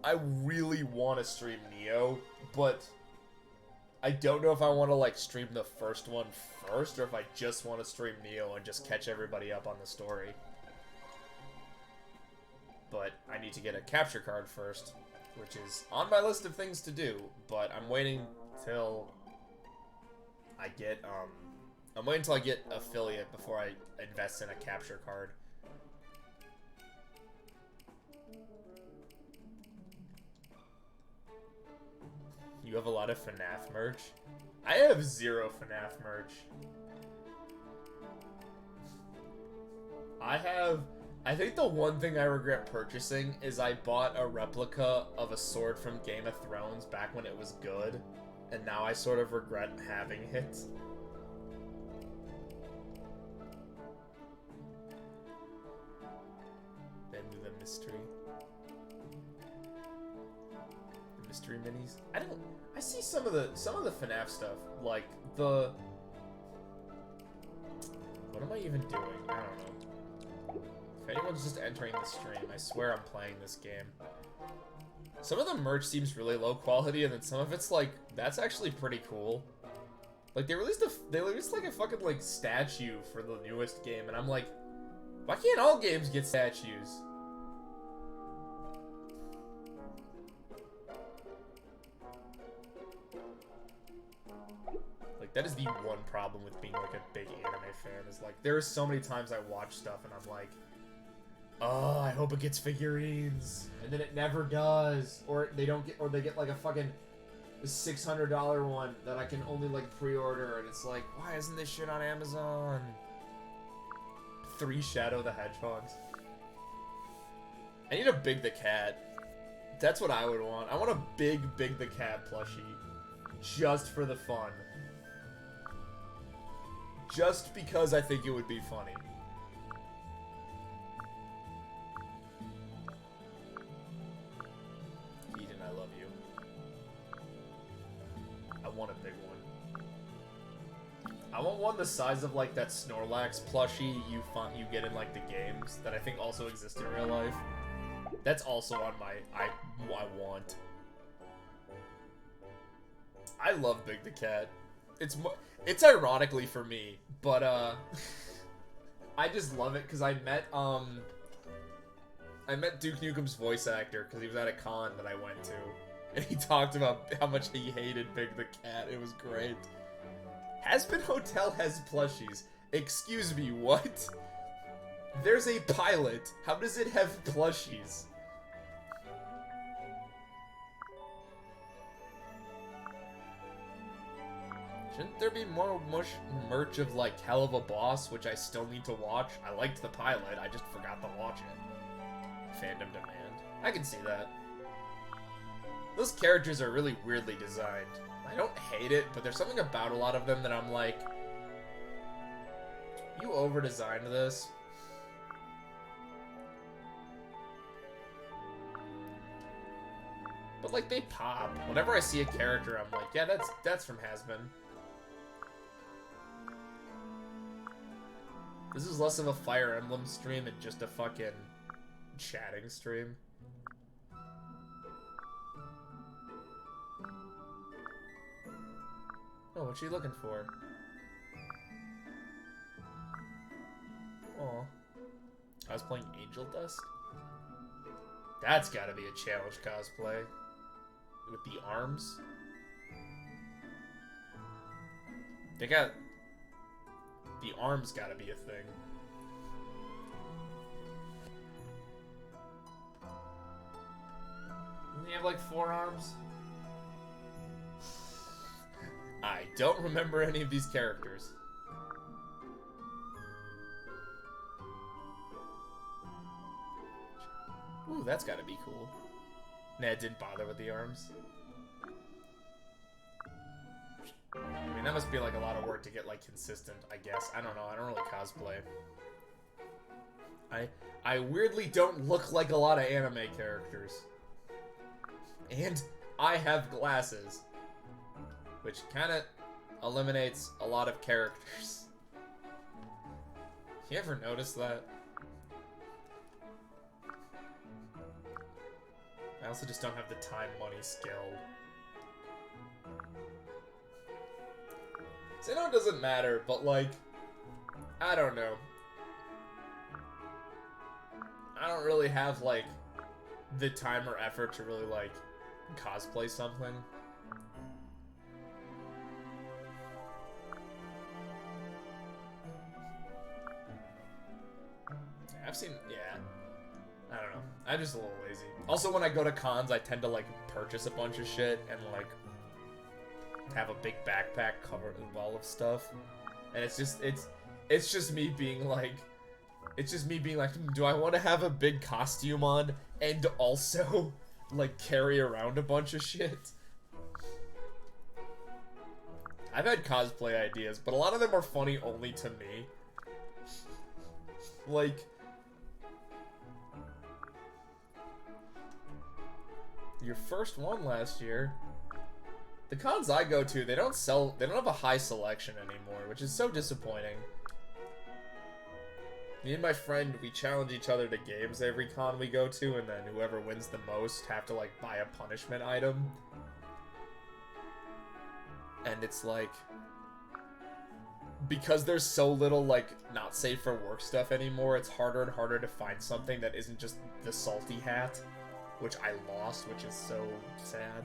I really want to stream Neo, but... I don't know if I want to, like, stream the first one first, or if I just want to stream Neo and just catch everybody up on the story. But I need to get a capture card first, which is on my list of things to do, but I'm waiting till I get, I'm waiting till I get affiliate before I invest in a capture card. You have a lot of FNAF merch? I have 0 FNAF merch. I think the one thing I regret purchasing is I bought a replica of a sword from Game of Thrones back when it was good, and now I sort of regret having it. Then the mystery. The mystery minis. I see some of the FNAF stuff, like the... What am I even doing? I don't know. If anyone's just entering the stream, I swear I'm playing this game. Some of the merch seems really low quality, and then some of it's like, that's actually pretty cool. Like, they released like a fucking, like, statue for the newest game, and I'm like, why can't all games get statues? Like, that is the one problem with being, like, a big anime fan, is, like, there are so many times I watch stuff and I'm like, Oh, I hope it gets figurines. And then it never does. Or they don't get, or they get like a fucking $600 one that I can only like pre-order, and it's like, why isn't this shit on Amazon? 3 Shadow the Hedgehogs. I need a Big the Cat. That's what I would want. I want a Big the Cat plushie. Just for the fun. Just because I think it would be funny. Eden, I love you. I want a big one. I want one the size of like that Snorlax plushie you get in like the games that I think also exist in real life. That's also on my I want. I love Big the Cat. It's ironically for me, but I just love it because I met Duke Nukem's voice actor because he was at a con that I went to, and he talked about how much he hated Big the Cat. It was great. Hazbin Hotel has plushies. Excuse me, what? There's a pilot. How does it have plushies? Shouldn't there be more merch of, like, Hell of a Boss, which I still need to watch? I liked the pilot, I just forgot to watch it. Fandom demand. I can see that. Those characters are really weirdly designed. I don't hate it, but there's something about a lot of them that I'm like, you over-designed this. But, like, they pop. Whenever I see a character, I'm like, yeah, that's from Hazbin. This is less of a Fire Emblem stream and just a fucking chatting stream. Oh, what's she looking for? Aw. I was playing Angel Dust? That's gotta be a challenge cosplay. With the arms? They got... The arms gotta be a thing. Doesn't he have like 4 arms? I don't remember any of these characters. Ooh, that's gotta be cool. Nah, it didn't bother with the arms. I mean, that must be like a lot of work to get like consistent, I guess. I don't know, I don't really cosplay. I weirdly don't look like a lot of anime characters. And I have glasses. Which kinda eliminates a lot of characters. You ever notice that? I also just don't have the time, money, skill. So I know it doesn't matter, but like, I don't know. I don't really have like the time or effort to really like cosplay something. I've seen, yeah. I don't know. I'm just a little lazy. Also, when I go to cons, I tend to like purchase a bunch of shit and like have a big backpack covered with all of stuff, and it's just me being like, do I want to have a big costume on and also like carry around a bunch of shit? I've had cosplay ideas, but a lot of them are funny only to me. Like, your first one last year. The cons I go to, they don't have a high selection anymore, which is so disappointing. Me and my friend, we challenge each other to games every con we go to, and then whoever wins the most have to, like, buy a punishment item. And it's like, because there's so little, like, not safe for work stuff anymore, it's harder and harder to find something that isn't just the salty hat, which I lost, which is so sad.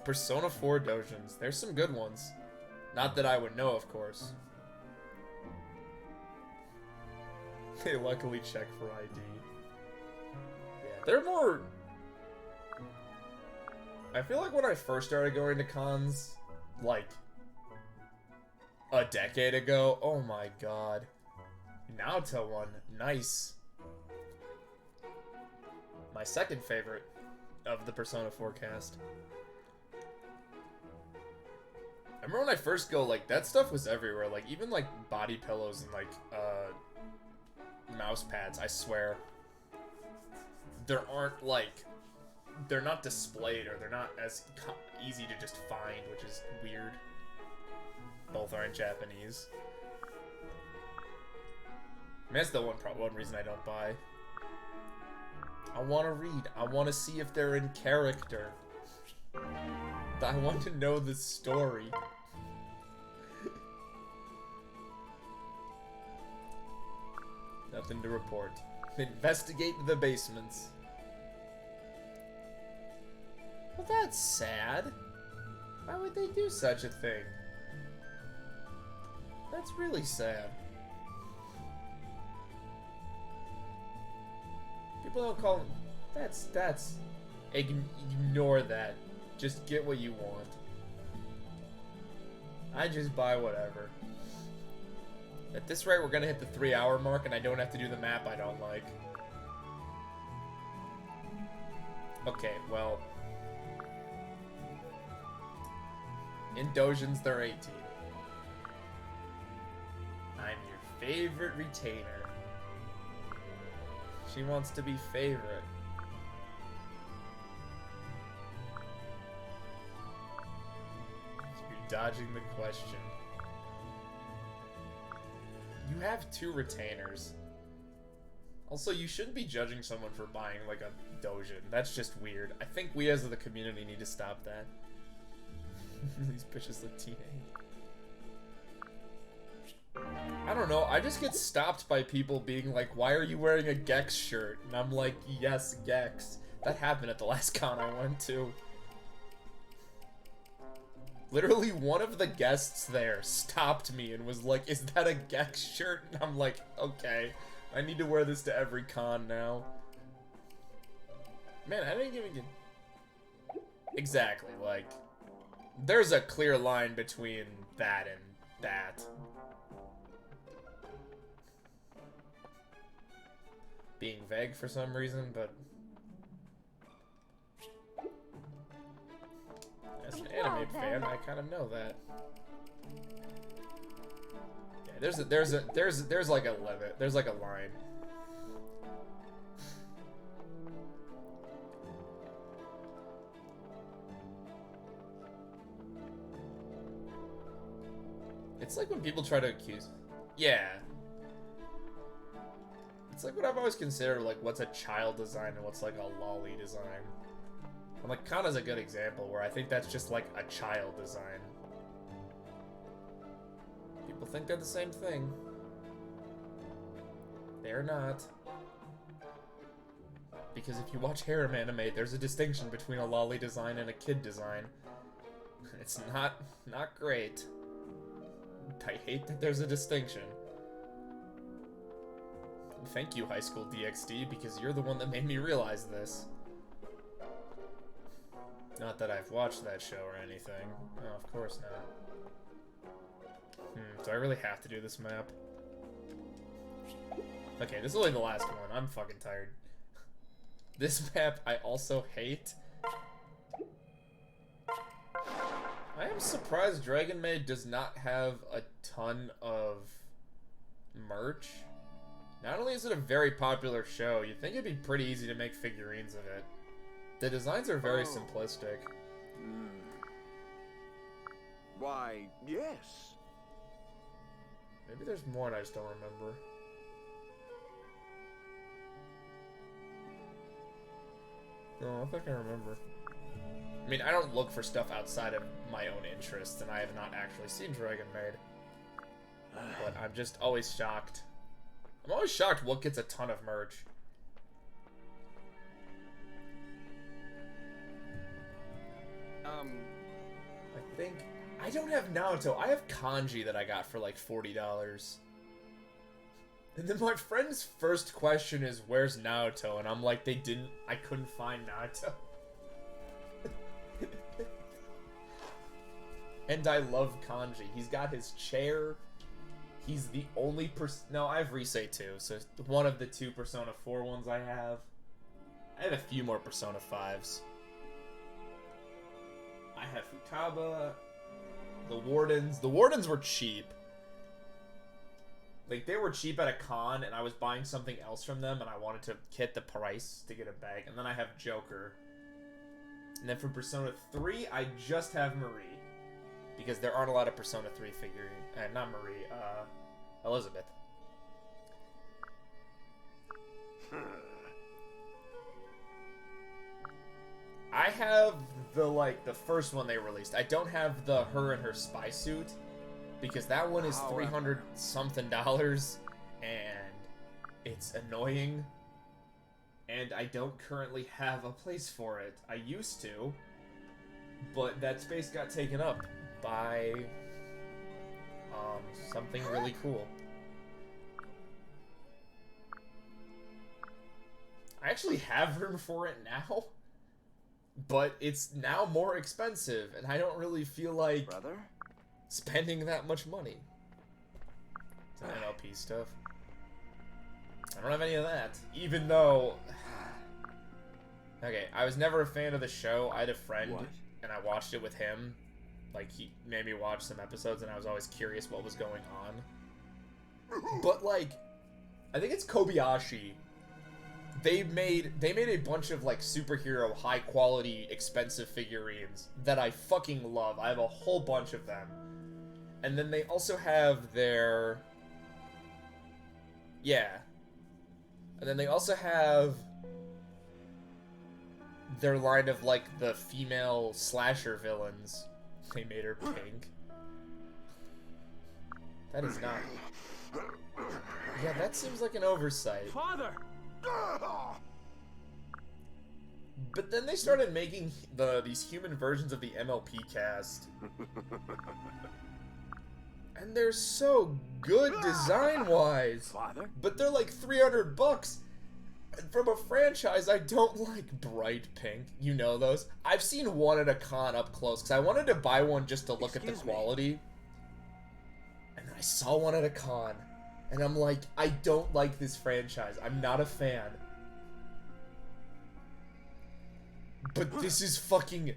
Persona 4 dojins. There's some good ones. Not that I would know, of course. They luckily check for ID. They're more... I feel like when I first started going to cons, like, a decade ago, oh my god. Naruto one, nice. My second favorite of the Persona 4 cast. I remember when I first go, like, that stuff was everywhere. Like, even, like, body pillows and, like, mouse pads, I swear. There aren't, like, they're not displayed, or they're not as easy to just find, which is weird. Both are in Japanese. I mean, that's the one reason I don't buy. I want to read. I want to see if they're in character. I want to know the story. Nothing to report. Investigate the basements. Well, that's sad. Why would they do such a thing? That's really sad. People don't call them... That's... Ignore that. Just get what you want. I just buy whatever. At this rate, we're gonna hit the 3-hour mark, and I don't have to do the map I don't like. Okay, well... In Dojins, they're 18. I'm your favorite retainer. She wants to be favorite. You're dodging the question. You have 2 retainers. Also, you shouldn't be judging someone for buying, like, a Dojin. That's just weird. I think we as the community need to stop that. These bitches look teenage. I don't know, I just get stopped by people being like, why are you wearing a Gex shirt? And I'm like, yes, Gex. That happened at the last con I went to. Literally, one of the guests there stopped me and was like, is that a Gex shirt? And I'm like, okay, I need to wear this to every con now. Man, I didn't even get... Exactly, like... There's a clear line between that and that. Being vague for some reason, but... As an anime fan, I kind of know that. Yeah, there's like a limit. There's like a line. It's like when people try to accuse... Yeah. It's like what I've always considered, like, what's a child design and what's, like, a lolly design. And, like, Kana's a good example, where I think that's just, like, a child design. People think they're the same thing. They're not. Because if you watch harem anime, there's a distinction between a lolly design and a kid design. It's not great. I hate that there's a distinction. Thank you, High School DxD, because you're the one that made me realize this. Not that I've watched that show or anything. Oh, of course not. Do I really have to do this map? Okay, this is only the last one. I'm fucking tired. This map I also hate. I am surprised Dragon Maid does not have a ton of merch. Not only is it a very popular show, you'd think it'd be pretty easy to make figurines of it. The designs are very simplistic. Why, yes. Maybe there's more and I just don't remember. No, I think I remember. I mean, I don't look for stuff outside of my own interests, and I have not actually seen Dragon Maid. But I'm just always shocked. I'm always shocked what gets a ton of merch. I think... I don't have Naruto. I have Kanji that I got for like $40. And then my friend's first question is, where's Naruto? And I'm like, I couldn't find Naruto. And I love Kanji. He's got his chair. He's the only no, I have Risei too, so one of the 2 Persona 4 ones I have. I have a few more Persona 5s. I have Futaba, the Wardens. The Wardens were cheap. Like, they were cheap at a con, and I was buying something else from them, and I wanted to hit the price to get a bag. And then I have Joker. And then for Persona 3, I just have Marie. Because there aren't a lot of Persona 3 figurines. Not Marie, Elizabeth. I have the first one they released. I don't have the her and her spy suit. Because that one is $300 something, and it's annoying. And I don't currently have a place for it. I used to, but that space got taken up by something really cool. I actually have room for it now, but it's now more expensive, and I don't really feel like spending that much money. It's MLP stuff. I don't have any of that, even though... Okay, I was never a fan of the show. I had a friend, and I watched it with him. Like, he made me watch some episodes, and I was always curious what was going on. But, like, I think it's Kobayashi. They made a bunch of, like, superhero, high-quality, expensive figurines that I fucking love. I have a whole bunch of them. And then they also have their... Yeah. And then they also have their line of, like, the female slasher villains. They made her pink. That is not... Yeah, that seems like an oversight. Father! But then they started making these human versions of the MLP cast. And they're so good design-wise. But they're like $300. And from a franchise, I don't like bright pink. You know those? I've seen one at a con up close, because I wanted to buy one just to look at the quality. And then I saw one at a con. And I'm like, I don't like this franchise. I'm not a fan. But this is fucking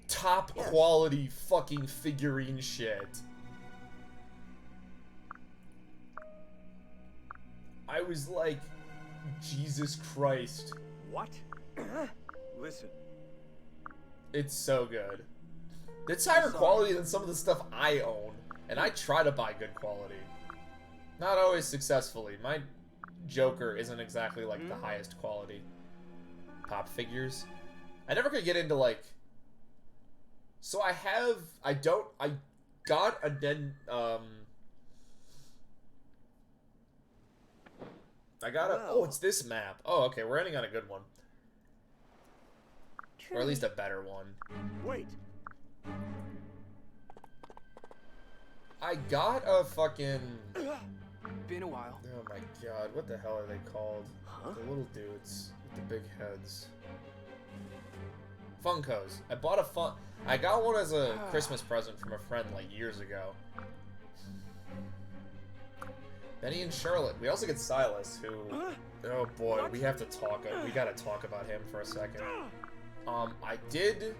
top quality fucking figurine shit. I was like, Jesus Christ. What? Listen. It's so good. It's higher quality than some of the stuff I own. And I try to buy good quality. Not always successfully. My Joker isn't exactly like the highest quality pop figures. I never could get into like... So I got a den... I got a... Oh, it's this map. Oh, okay, we're ending on a good one. Or at least a better one. Wait. I got a fucking... Been a while. Oh my god, what the hell are they called? The little dudes with the big heads. Funkos. I got one as a Christmas present from a friend like years ago. Benny and Charlotte. We also get Silas, who... Oh boy, we have to talk. We gotta talk about him for a second. I did...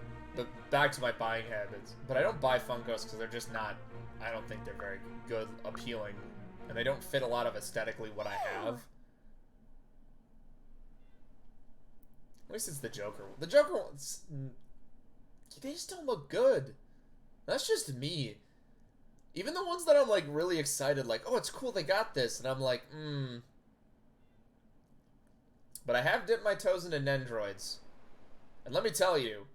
Back to my buying habits. But I don't buy Funkos because they're just not... I don't think they're very good, appealing. And they don't fit a lot of aesthetically what I have. At least it's the Joker. The Joker ones... They just don't look good. That's just me. Even the ones that I'm, like, really excited, like, oh, it's cool they got this. And I'm like, But I have dipped my toes into Nendroids. And let me tell you,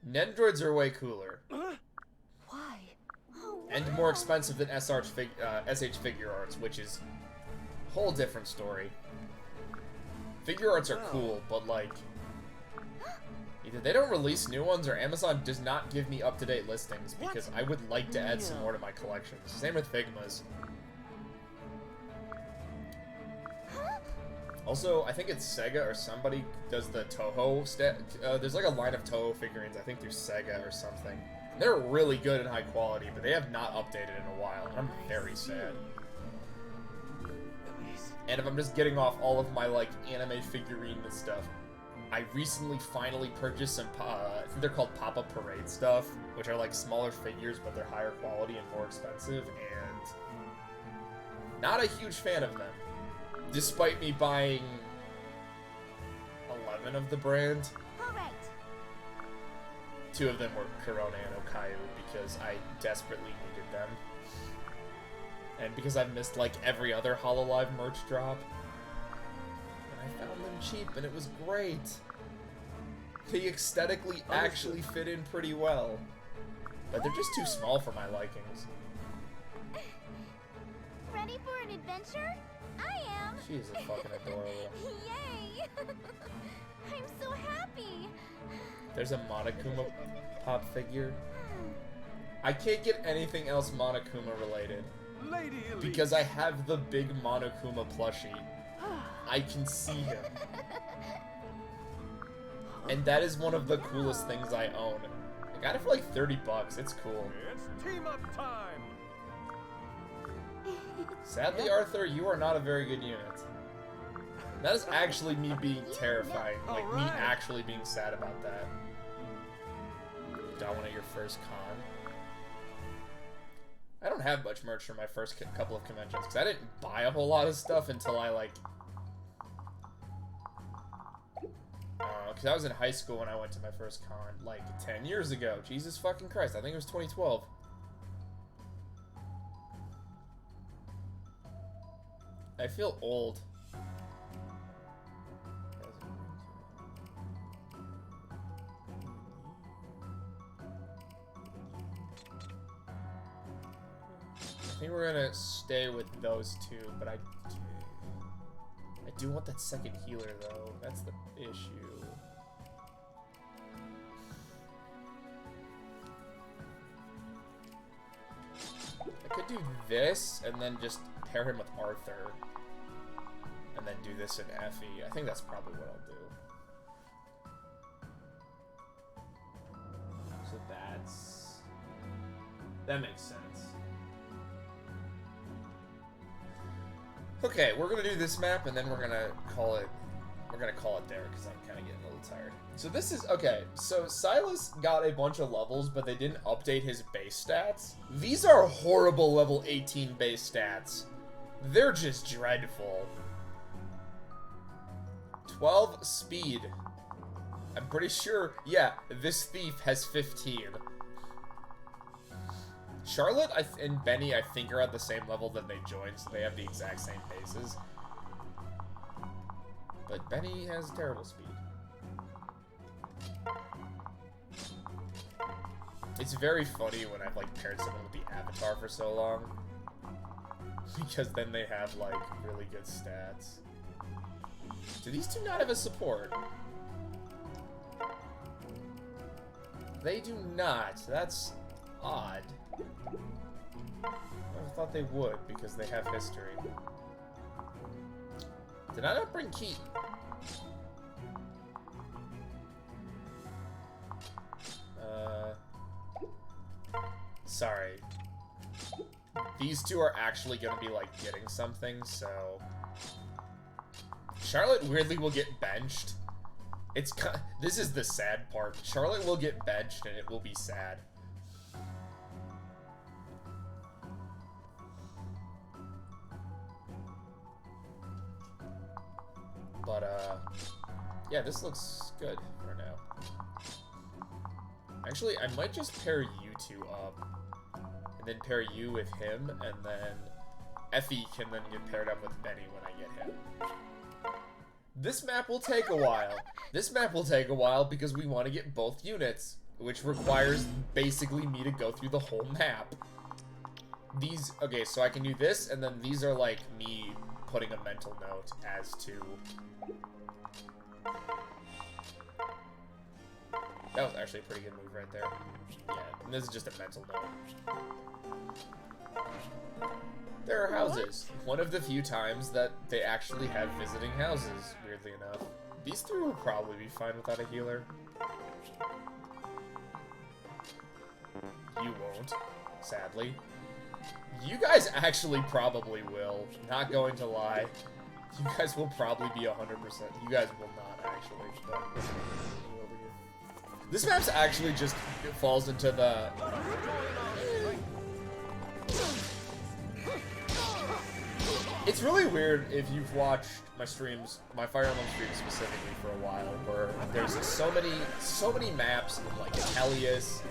Nendroids are way cooler. Why? And more expensive than SH Figure Arts, which is a whole different story. Figure Arts are cool, but, like... Either they don't release new ones, or Amazon does not give me up-to-date listings, because I would like to add some more to my collection. Same with Figmas. Also, I think it's Sega or somebody does the Toho there's like a line of Toho figurines, I think through Sega or something. They're really good and high quality, but they have not updated in a while, and I'm very sad. And if I'm just getting off all of my, like, anime figurine and stuff, I recently finally purchased some, I think they're called Papa Parade stuff, which are, like, smaller figures, but they're higher quality and more expensive, and not a huge fan of them. Despite me buying 11 of the brand. All right. 2 of them were Corona and Okayu because I desperately needed them. And because I missed, like, every other Hololive merch drop. And I found them cheap, and it was great. They aesthetically actually fit in pretty well. But they're just too small for my likings. Ready for an adventure? I am. She's fucking adorable. Yay! I'm so happy. There's a Monokuma pop figure. I can't get anything else Monokuma related. Lady Elite. Because I have the big Monokuma plushie. I can see him. And that is one of the coolest things I own. I got it for like $30. It's cool. It's team up time. Sadly, Arthur, you are not a very good unit. That is actually me being terrifying. Like, me actually being sad about that. Got one at your first con. I don't have much merch for my first couple of conventions, because I didn't buy a whole lot of stuff until I, like... because I was in high school when I went to my first con, like, 10 years ago. Jesus fucking Christ, I think it was 2012. I feel old. I think we're gonna stay with those 2, but I do want that second healer though. That's the issue. I could do this and then just pair him with Arthur. And then do this in Effie. I think that's probably what I'll do. So that makes sense. Okay, we're gonna do this map and then we're gonna call it there because I'm kind of getting a little tired. So this is okay. So Silas got a bunch of levels, but they didn't update his base stats. These are horrible level 18 base stats. They're just dreadful. 12 speed. I'm pretty sure, yeah, this thief has 15. Charlotte and Benny, I think, are at the same level that they joined, so they have the exact same bases. But Benny has terrible speed. It's very funny when I've, like, paired someone with the Avatar for so long. Because then they have, like, really good stats. Do these 2 not have a support? They do not. That's odd. I thought they would, because they have history. Did I not bring Keaton? Sorry. These 2 are actually gonna be, like, getting something, so... Charlotte weirdly will get benched. This is the sad part. Charlotte will get benched, and it will be sad. But, yeah, this looks good for now. Actually, I might just pair you 2 up. And then pair you with him, and then Effie can then get paired up with Benny when I get him. This map will take a while. This map will take a while because we want to get both units, which requires basically me to go through the whole map. Okay, so I can do this, and then these are like me putting a mental note as to... That was actually a pretty good move right there. Yeah, and this is just a mental note. There are houses. One of the few times that they actually have visiting houses, weirdly enough. These three will probably be fine without a healer. You won't, sadly. You guys actually probably will. Not going to lie. You guys will probably be 100%. You guys will not actually. But over here. This map's actually just falls into the. It's really weird if you've watched my streams, my Fire Emblem streams specifically for a while, where there's so many maps in like Tellius,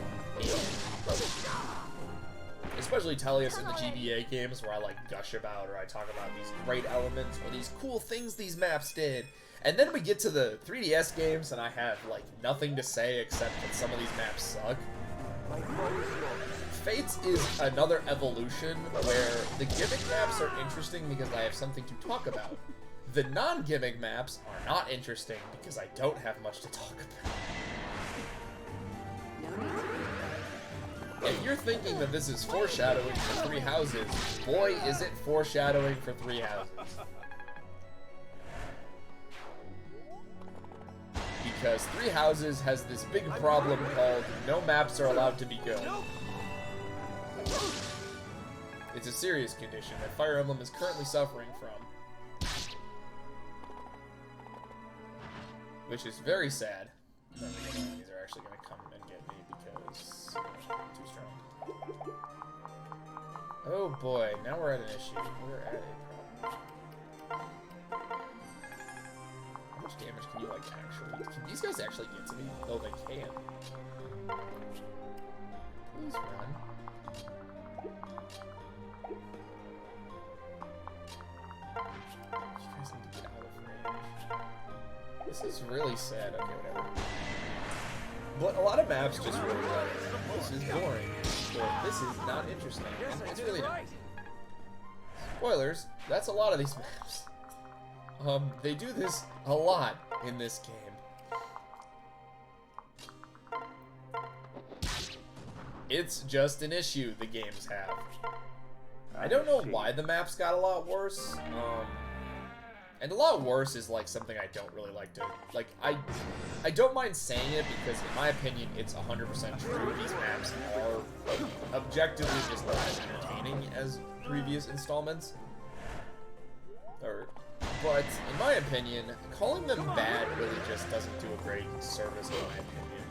especially Tellius in the GBA games, where I like gush about or I talk about these great elements or these cool things these maps did. And then we get to the 3DS games and I have like nothing to say except that some of these maps suck. Fates is another evolution where the gimmick maps are interesting because I have something to talk about. The non-gimmick maps are not interesting because I don't have much to talk about. If you're thinking that this is foreshadowing for 3 houses, boy is it foreshadowing for 3 houses. Because 3 houses has this big problem called no maps are allowed to be good. It's a serious condition that Fire Emblem is currently suffering from. Which is very sad. None of the enemies are actually going to come and get me because I'm too strong. Oh boy, now we're at an issue. We're at a problem. How much damage can you like actually... Can these guys actually get to me? Oh, they can. Please run. You guys need to get out of range. This is really sad. Okay, whatever. But a lot of maps just really like, this is boring. Or this is not interesting. And it's really not. Spoilers, that's a lot of these maps. They do this a lot in this game. It's just an issue the games have. I don't know why the maps got a lot worse. And a lot worse is like something I don't really like to like. I don't mind saying it because in my opinion it's 100% true. These maps are objectively just not as entertaining as previous installments. But in my opinion, calling them bad really just doesn't do a great service in my opinion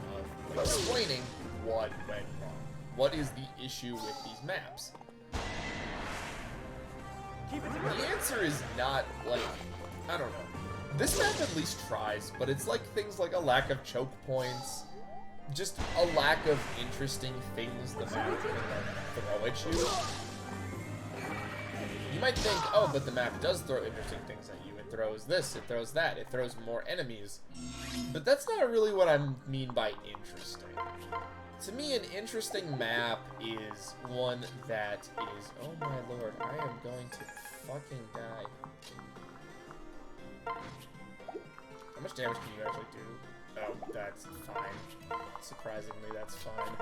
of explaining what went wrong. What is the issue with these maps? The answer is not, like, I don't know. This map at least tries, but it's like things like a lack of choke points, just a lack of interesting things the map can throw at you. You might think, oh, but the map does throw interesting things at you. It throws this, it throws that, it throws more enemies. But that's not really what I mean by interesting. To me, an interesting map is one that is... Oh my lord, I am going to fucking die. How much damage can you actually do? Oh, that's fine. Surprisingly, that's fine.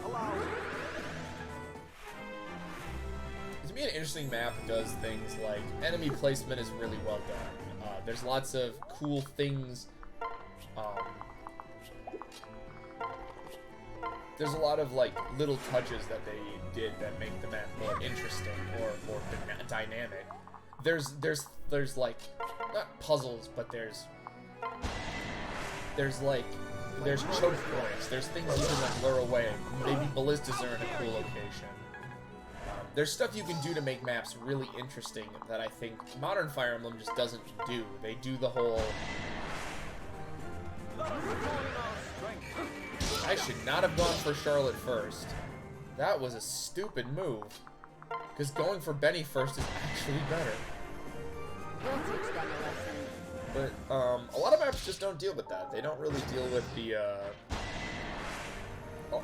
Allow it. To me, an interesting map does things like... Enemy placement is really well done. There's lots of cool things... There's a lot of like little touches that they did that make the map more interesting or more dynamic. There's like not puzzles, but there's choke points. There's things you can like lure away. Maybe ballistas are in a cool location. There's stuff you can do to make maps really interesting that I think modern Fire Emblem just doesn't do. They do the whole. I should not have gone for Charlotte first. That was a stupid move. Because going for Benny first is actually better. We'll teach them a lesson. But, a lot of maps just don't deal with that. They don't really deal with the,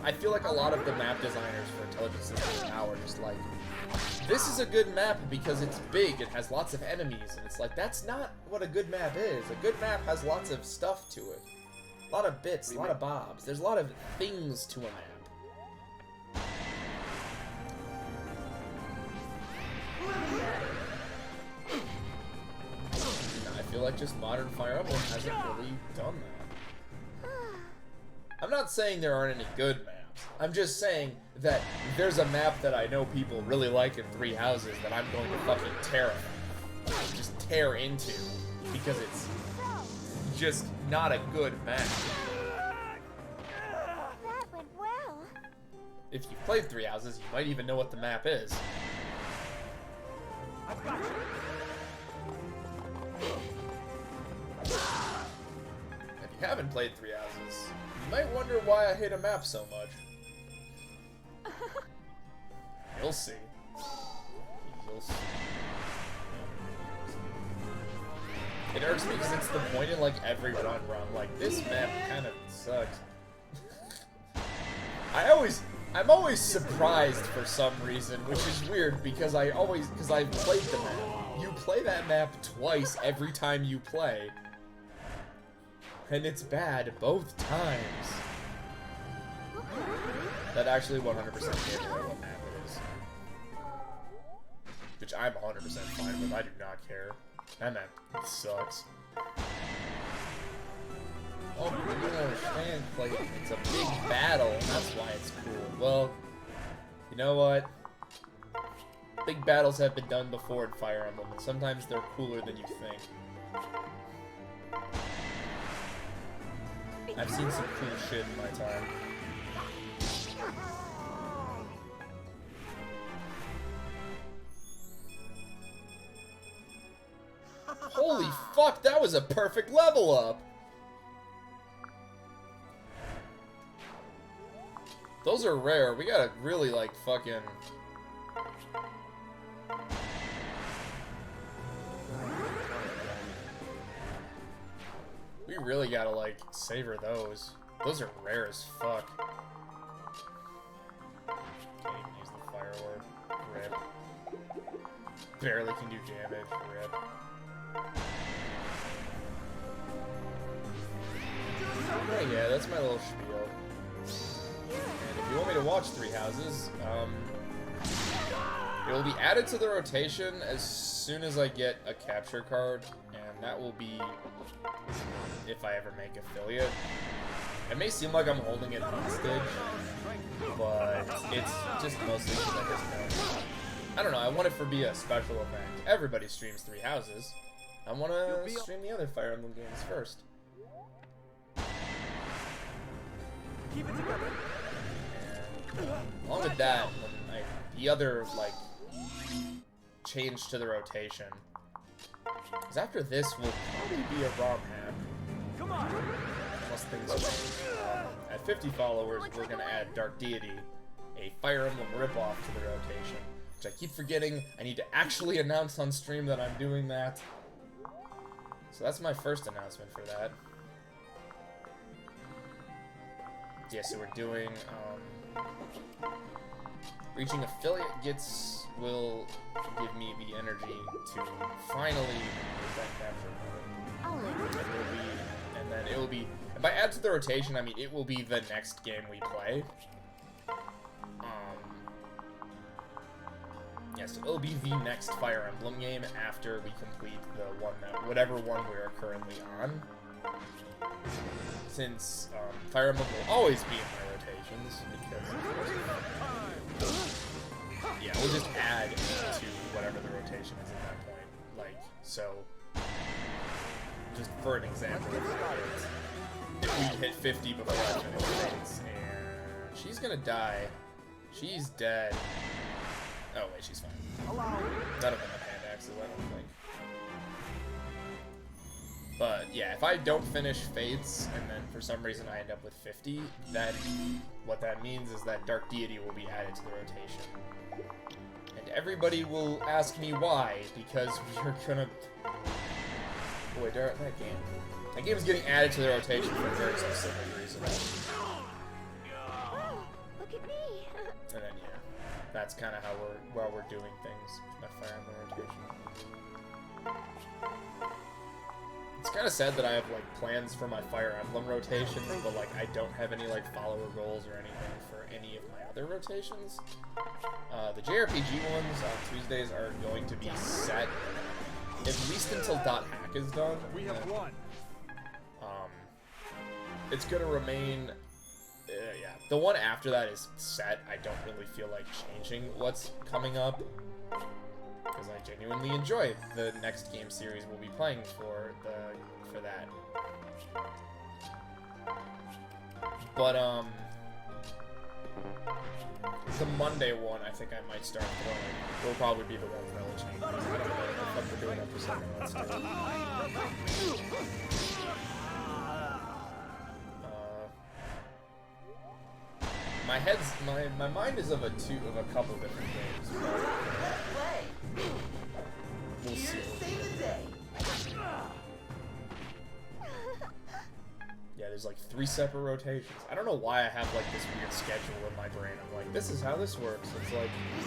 I feel like a lot of the map designers for Intelligent Systems now are just like, this is a good map because it's big, it has lots of enemies, and it's like, that's not what a good map is. A good map has lots of stuff to it. A lot of bits, a lot of bobs. There's a lot of things to a map. like just modern Fire Emblem hasn't really done that. I'm not saying there aren't any good maps. I'm just saying that there's a map that I know people really like in Three Houses that I'm going to fucking just tear into because it's just not a good map. That went well. If you've played Three Houses, you might even know what the map is. I've got you. If you haven't played Three Houses, you might wonder why I hate a map so much. You'll see. You'll see. It irks me because it's the point in like every run where I'm like, this map kind of sucks. I'm always surprised for some reason, which is weird because I've played the map. You play that map twice every time you play. And it's bad both times. That actually 100% gives me what map it is. Which I'm 100% fine with, I do not care. That map sucks. Oh, you don't understand, like, it's a big battle, and that's why it's cool. Well, you know what? Big battles have been done before in Fire Emblem, and sometimes they're cooler than you think. I've seen some cool shit in my time. Holy fuck, that was a perfect level up! Those are rare. We gotta really, like, fucking... We really gotta, like, savor those. Those are rare as fuck. Can't even use the fire orb. Rip. Barely can do damage. Rip. Oh yeah, that's my little spiel. And if you want me to watch Three Houses, it will be added to the rotation as soon as I get a capture card, and that will be if I ever make affiliate. It may seem like I'm holding it hostage, but it's just mostly because I just know. I don't know, I want it to be a special event. Everybody streams Three Houses. I want to stream the other Fire Emblem games first. Keep it together. And along with that, when the other, like, change to the rotation, because after this will probably be a ROM hack. Come on. Unless things change. At 50 followers, we're going to add Dark Deity, a Fire Emblem ripoff to the rotation, which I keep forgetting. I need to actually announce on stream that I'm doing that. So that's my first announcement for that. Yeah, so we're doing, reaching affiliate will give me the energy to finally get that capture card. And then it will be, and by add to the rotation, I mean it will be the next game we play. Yeah, so it'll be the next Fire Emblem game after we complete the one whatever one we are currently on. Since Fire Emblem will always be in my rotations, because yeah, we'll just add to whatever the rotation is at that point. Like, so, just for an example, if we hit 50 before I finish Fates, and she's gonna die. She's dead. Oh wait, she's fine. That'll be a hand axle, I don't think. But yeah, if I don't finish Fates, and then for some reason I end up with 50, then what that means is that Dark Deity will be added to the rotation. And everybody will ask me why, because we're gonna... Oh wait, that game. That game is getting added to the rotation for a very specific reason. Oh, look at me. And then yeah, that's kind of how we're doing things with my Fire Emblem rotation. It's kind of sad that I have, like, plans for my Fire Emblem rotations, but, like, I don't have any, like, follower goals or anything for any of my other rotations. The JRPG ones on Tuesdays are going to be set at least until Dot Hack attack is done. We have won. It's gonna remain. Yeah, the one after that is set. I don't really feel like changing what's coming up because I genuinely enjoy the next game series we'll be playing for that. But the Monday one, I think I might start throwing. Will probably be the one that'll change. I don't know if we're doing it for something else too. My mind is of a couple different games. But we'll see. Yeah, there's like 3 separate rotations. I don't know why I have like this weird schedule in my brain. I'm like, this is how this works. It's like, you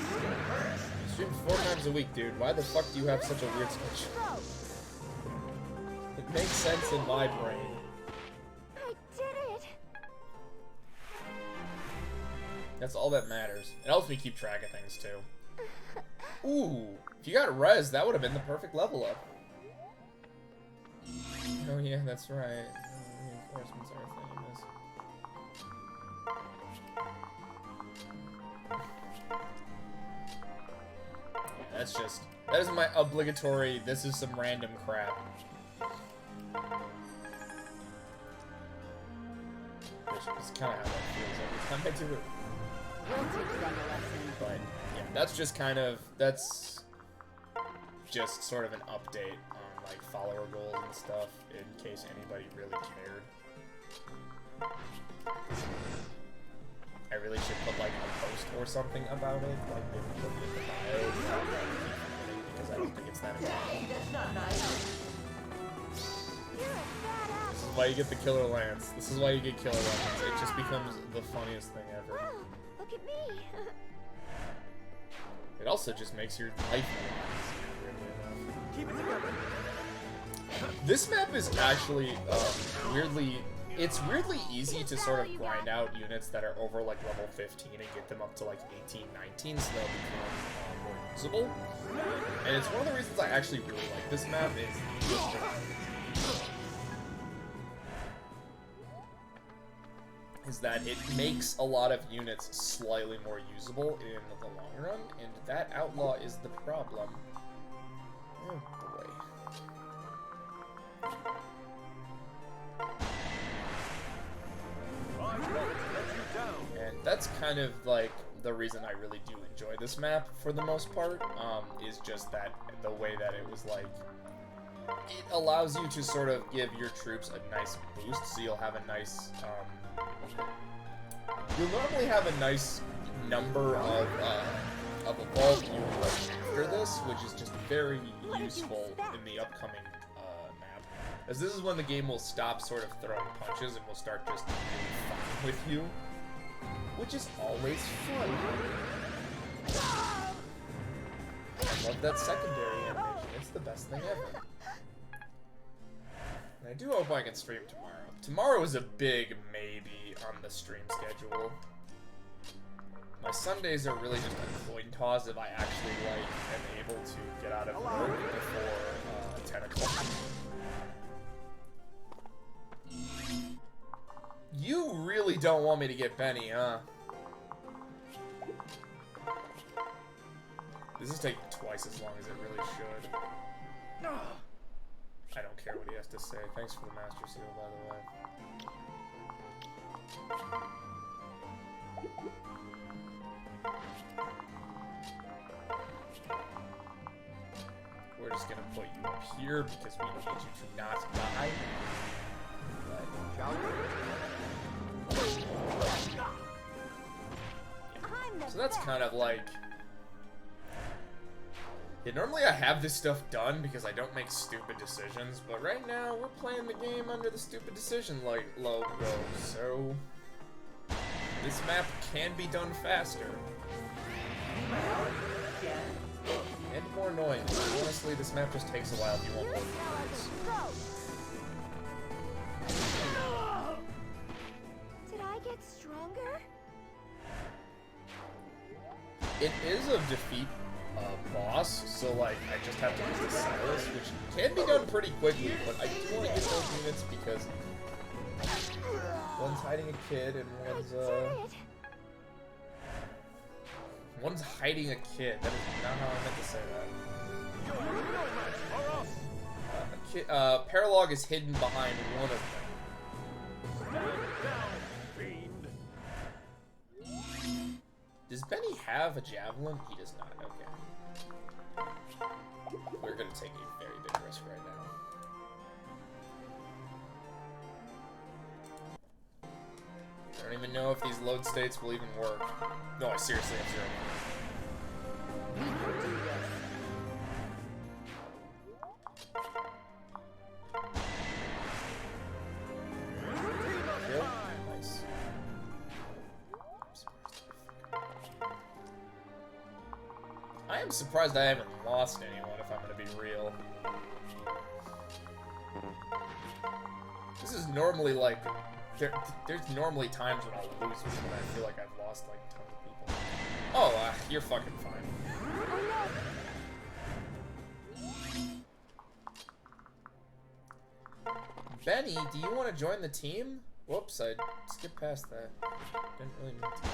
stream 4 times a week, dude. Why the fuck do you have such a weird schedule? It makes sense in my brain. I did it. That's all that matters. It helps me keep track of things too. Ooh, if you got res, that would have been the perfect level up. Oh yeah, that's right. Reinforcements are a thing in this. Yeah, that is my obligatory, this is some random crap. Which is kind of how that feels every time I do it. We'll teach them a lesson. But yeah, that's just sort of an update on like follower goals and stuff in case anybody really cared. I really should put like a post or something about it, like maybe put it in the bio, because I don't think it's that important. This is why you get the killer lance. This is why you get killer lance. It just becomes the funniest thing ever. Wow, look at me. It also just makes your life a lot easier, weirdly enough. Keep it together. This map is actually it's weirdly easy to sort of grind out units that are over like level 15 and get them up to like 18, 19 so they'll become more usable. And it's one of the reasons I actually really like this map is that it makes a lot of units slightly more usable in the long run, and that outlaw is the problem. Oh boy. And that's kind of like the reason I really do enjoy this map for the most part, is just that the way that it was like, it allows you to sort of give your troops a nice boost, so you'll have a nice, you'll normally have a nice number of evolved units after this, which is just very useful in the upcoming map. As this is when the game will stop sort of throwing punches and will start just really fucking with you, which is always fun. I love that secondary animation. It's the best thing ever. And I do hope I can stream tomorrow. Tomorrow is a big maybe on the stream schedule. My Sundays are really just a coin toss if I actually like am able to get out of work before 10 o'clock. You really don't want me to get Benny, huh? This is taking twice as long as it really should. I don't care what he has to say. Thanks for the Master Seal, by the way. We're just gonna put you up here because we need you to not die. So that's kind of like... Yeah, normally I have this stuff done because I don't make stupid decisions, but right now we're playing the game under the stupid decision logo, so... This map can be done faster. And more annoying. Honestly, this map just takes a while if you want more units. Did I get stronger? It is a defeat boss, so like I just have to use the Silas, which can be done pretty quickly, but I do want to get those units because one's hiding a kid and one's hiding a kid. That is not how I meant to say that. Paralog is hidden behind one of them. Does Benny have a javelin? He does not. Okay. We're gonna take a very big risk right now. I don't even know if these load states will even work. No, I seriously have zero. Kill? Nice. I am surprised I haven't lost anyone, if I'm gonna be real. This is normally like... There's normally times when I'll lose when I feel like I've lost like tons of people. Oh, you're fucking fine. Benny, do you want to join the team? Whoops, I skipped past that. Didn't really mean to.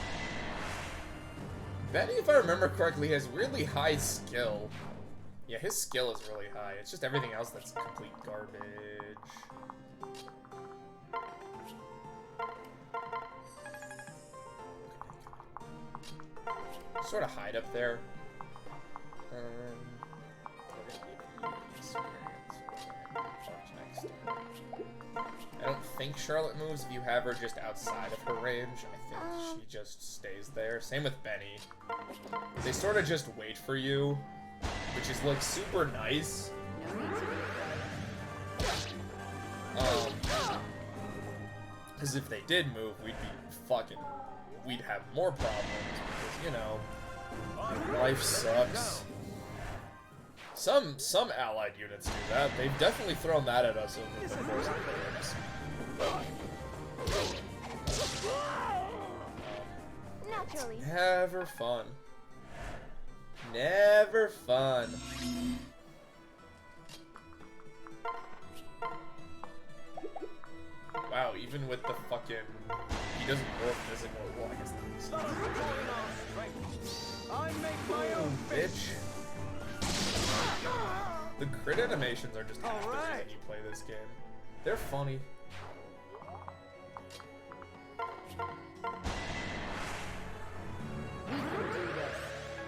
Benny, if I remember correctly, has really high skill. Yeah, his skill is really high. It's just everything else that's complete garbage. Sort of hide up there. I don't think Charlotte moves if you have her just outside of her range. I think she just stays there. Same with Benny. They sort of just wait for you, which is like super nice. Because if they did move, we'd have more problems because, you know, life sucks. Some allied units do that. They've definitely thrown that at us over the course of the games. Naturally. Never fun. Never fun. Wow, even with the fucking... He doesn't work physical. Well, I guess that I make my own bitch. The crit animations are just happening when you play this game. They're funny.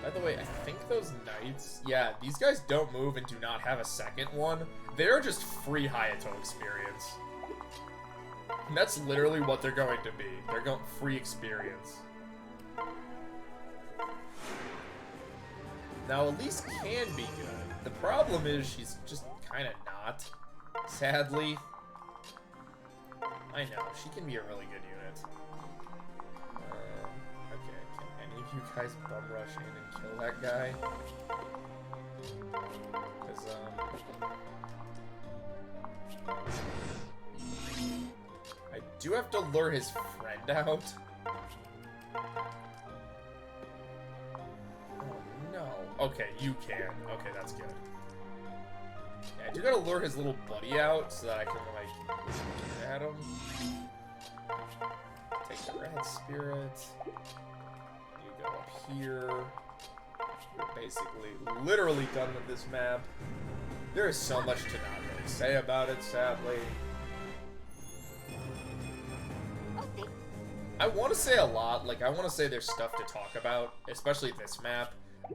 By the way, I think those knights... Yeah, these guys don't move and do not have a second one. They're just free Hayato experience. And that's literally what they're going to be. They're going free experience. Now, Elise can be good. The problem is she's just kind of not, sadly. I know, she can be a really good unit. Okay, can any of you guys bum rush in and kill that guy? Because, I do have to lure his friend out. Okay, you can. Okay, that's good. Yeah, I do gotta lure his little buddy out so that I can, like, get at him. Take the red spirit. You go up here. You're basically literally done with this map. There is so much to not really say about it, sadly. I want to say a lot. Like, I want to say there's stuff to talk about, especially this map.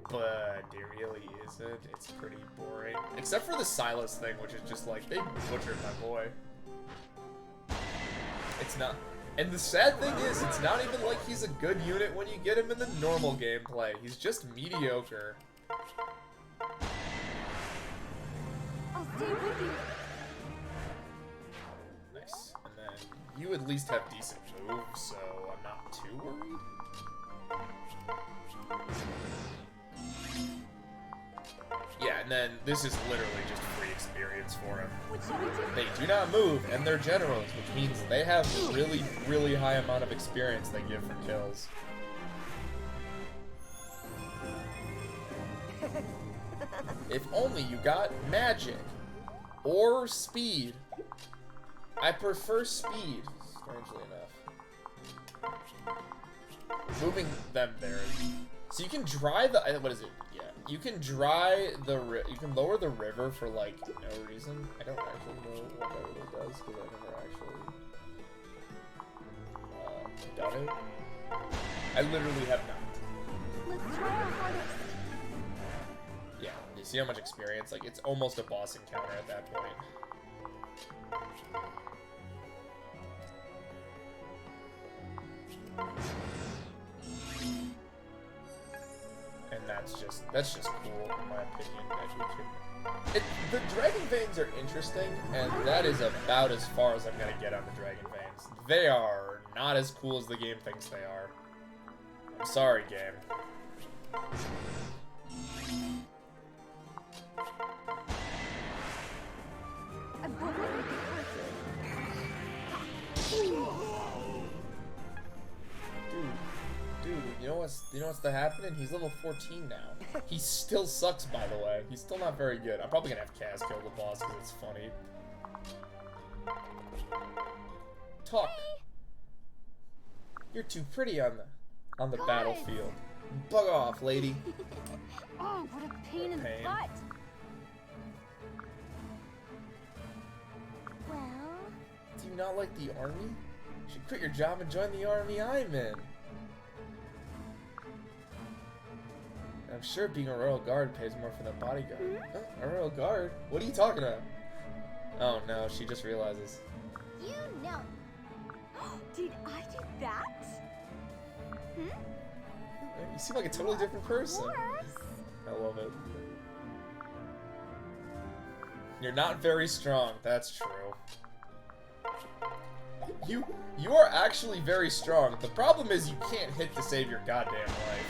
But it really isn't. It's pretty boring. Except for the Silas thing, which is just like, they butchered my boy. It's not. And the sad thing is, it's not even like he's a good unit when you get him in the normal gameplay. He's just mediocre. I'll stay with you. Nice. And then you at least have decent moves, so I'm not too worried. Yeah, and then this is literally just free experience for him. They do not move, and they're generals, which means they have really, really high amount of experience they give for kills. If only you got magic. Or speed. I prefer speed, strangely enough. Moving them there. So you can dry the, what is it? Yeah. You can you can lower the river for, like, no reason. I don't actually know what that really does, because I never actually, done it. I literally have not. Let's try our hardest. Yeah, you see how much experience? Like, it's almost a boss encounter at that point. And that's just cool, in my opinion. The Dragon Veins are interesting, and that is about as far as I'm gonna get on the Dragon Veins. They are not as cool as the game thinks they are. I'm sorry, game. Dude, you know what's happening? He's level 14 now. He still sucks, by the way. He's still not very good. I'm probably gonna have Kaz kill the boss because it's funny. Talk. You're too pretty on the battlefield. Bug off, lady. Oh, what a pain in the butt. Well, Do you not like the army? You should quit your job and join the army I'm in. I'm sure being a royal guard pays more for the bodyguard. Huh? A royal guard? What are you talking about? Oh no, she just realizes. you know. Did I do that? You seem like a totally different person. Of course. I love it. You're not very strong, that's true. You are actually very strong. The problem is you can't hit to save your goddamn life.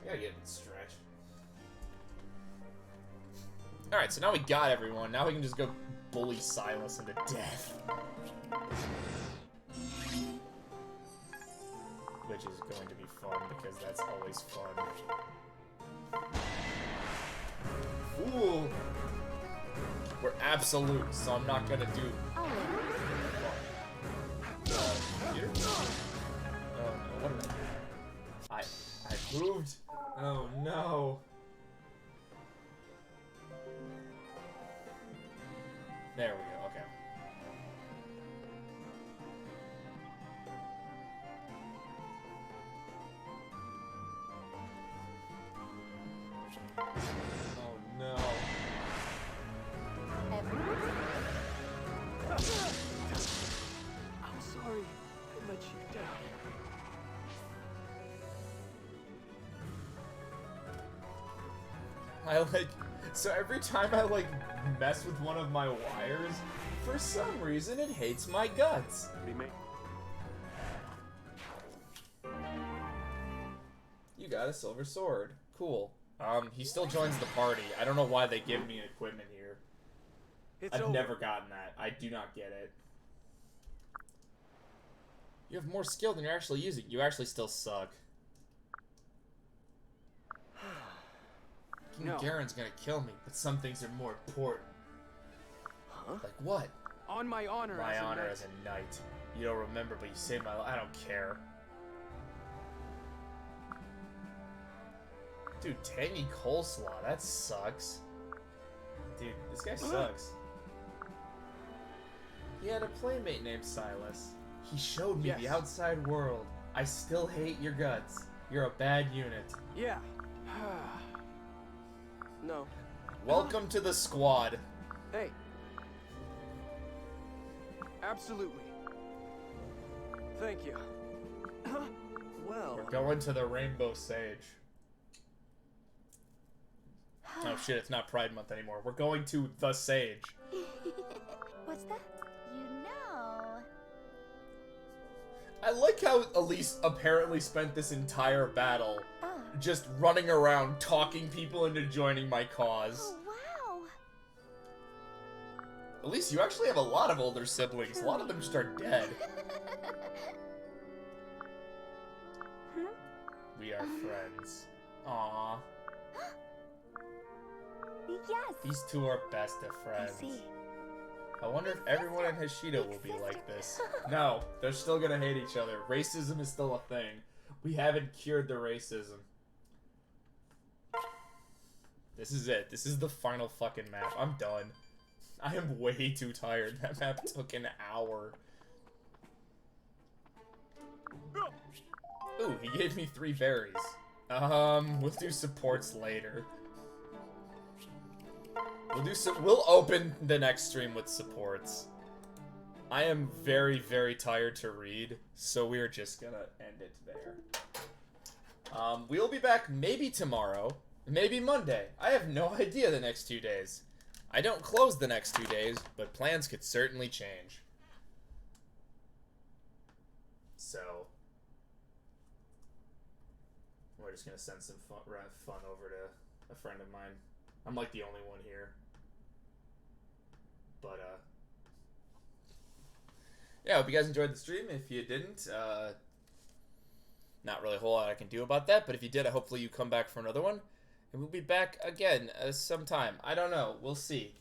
I gotta get a stretch. Alright, so now we got everyone. Now we can just go bully Silas into death. Which is going to be fun, because that's always fun. Ooh! We're absolute, so I'm not gonna do... Here? Oh no, what did I do? I moved. Oh no. There we go, okay. Oh no. I'm sorry I let you down. So every time I mess with one of my wires, for some reason it hates my guts. You got a silver sword. Cool. He still joins the party. I don't know why they give me equipment here. I've never gotten that. I do not get it. You have more skill than you're actually using. You actually still suck. King Garen's gonna kill me, but some things are more important. Huh? Like what? On my honor. My honor as a knight. You don't remember, but you saved my life. I don't care. Dude, tangy coleslaw. That sucks. Dude, this guy sucks. He had a playmate named Silas. He showed me the outside world. I still hate your guts. You're a bad unit. Yeah. No. Welcome to the squad. Hey. Absolutely. Thank you. Well. We're going to the Rainbow Sage. Oh shit, it's not Pride Month anymore. We're going to the Sage. What's that? You know. I like how Elise apparently spent this entire battle just running around talking people into joining my cause. Oh, wow. Elise, you actually have a lot of older siblings. A lot of them just are dead. We are friends. Aww. Yes. These two are best of friends. I see. I wonder if everyone in Hashida will be like this. No, they're still gonna hate each other. Racism is still a thing. We haven't cured the racism. This is it. This is the final fucking map. I'm done. I am way too tired. That map took an hour. Ooh, he gave me 3 berries. We'll do supports later. We'll open the next stream with supports. I am very, very tired to read, so we're just gonna end it there. We'll be back maybe tomorrow, maybe Monday. I have no idea the next 2 days. I don't close the next 2 days, but plans could certainly change. So, we're just gonna send some fun over to a friend of mine. I'm like the only one here. But, yeah, I hope you guys enjoyed the stream. If you didn't, not really a whole lot I can do about that. But if you did, hopefully you come back for another one. And we'll be back again sometime. I don't know. We'll see.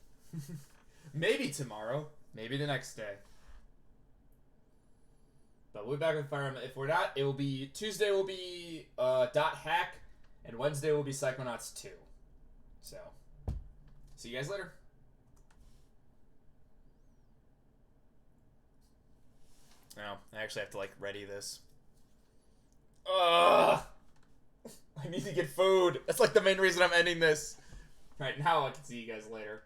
Maybe tomorrow. Maybe the next day. But we'll be back with Fire Emblem. If we're not, it will be... Tuesday will be Dot Hack. And Wednesday will be Psychonauts 2. So, see you guys later. Now, I actually have to, like, ready this. Ugh! I need to get food. That's, like, the main reason I'm ending this. Alright, now I can see you guys later.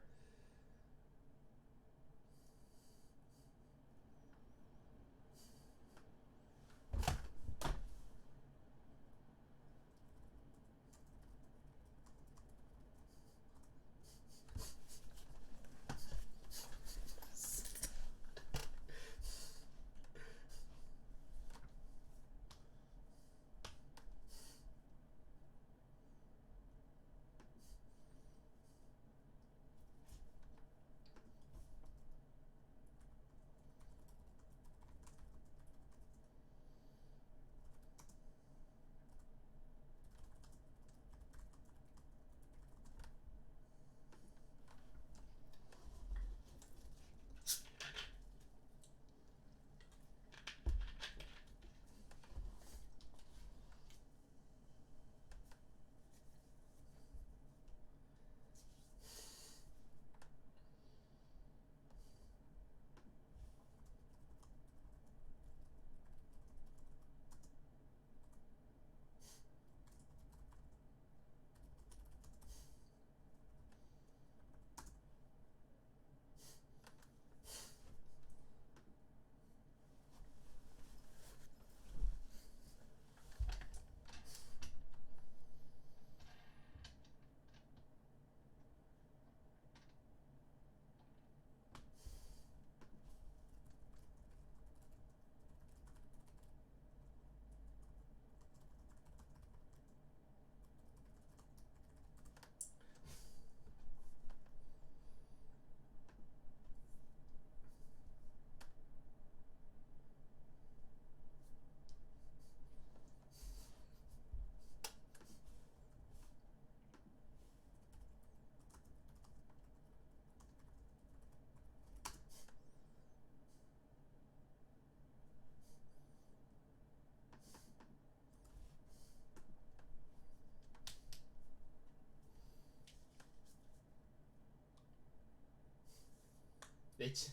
Bitch.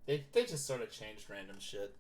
They just sort of changed random shit.